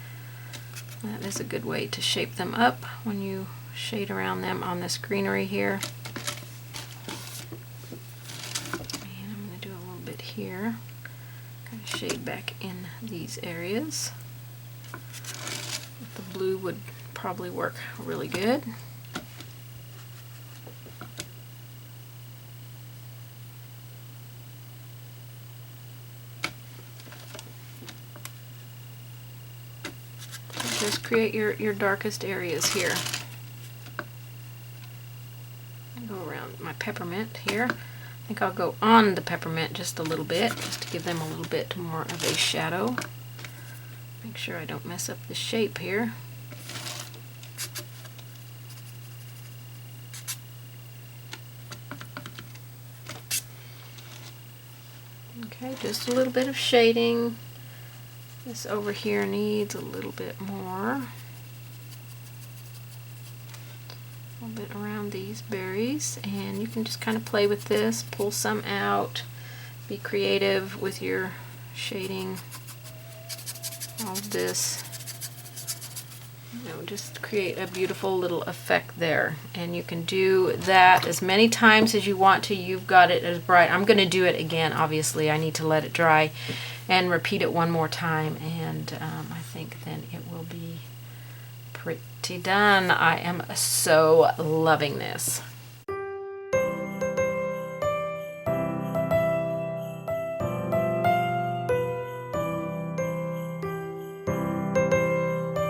S1: that is a good way to shape them up when you shade around them on this greenery here. And I'm going to do a little bit here. Kind of shade back in these areas. The blue would probably work really good. Just create your darkest areas here. Go around my peppermint here. I think I'll go on the peppermint just a little bit, just to give them a little bit more of a shadow. Make sure I don't mess up the shape here. Okay, just a little bit of shading. This over here needs a little bit more. A little bit around these berries, and you can just kind of play with this, pull some out, be creative with your shading. All of this, just create a beautiful little effect there. And you can do that as many times as you want to. You've got it as bright. I'm going to do it again, obviously. I need to let it dry and repeat it one more time, and I think then it will be pretty done. I am so loving this.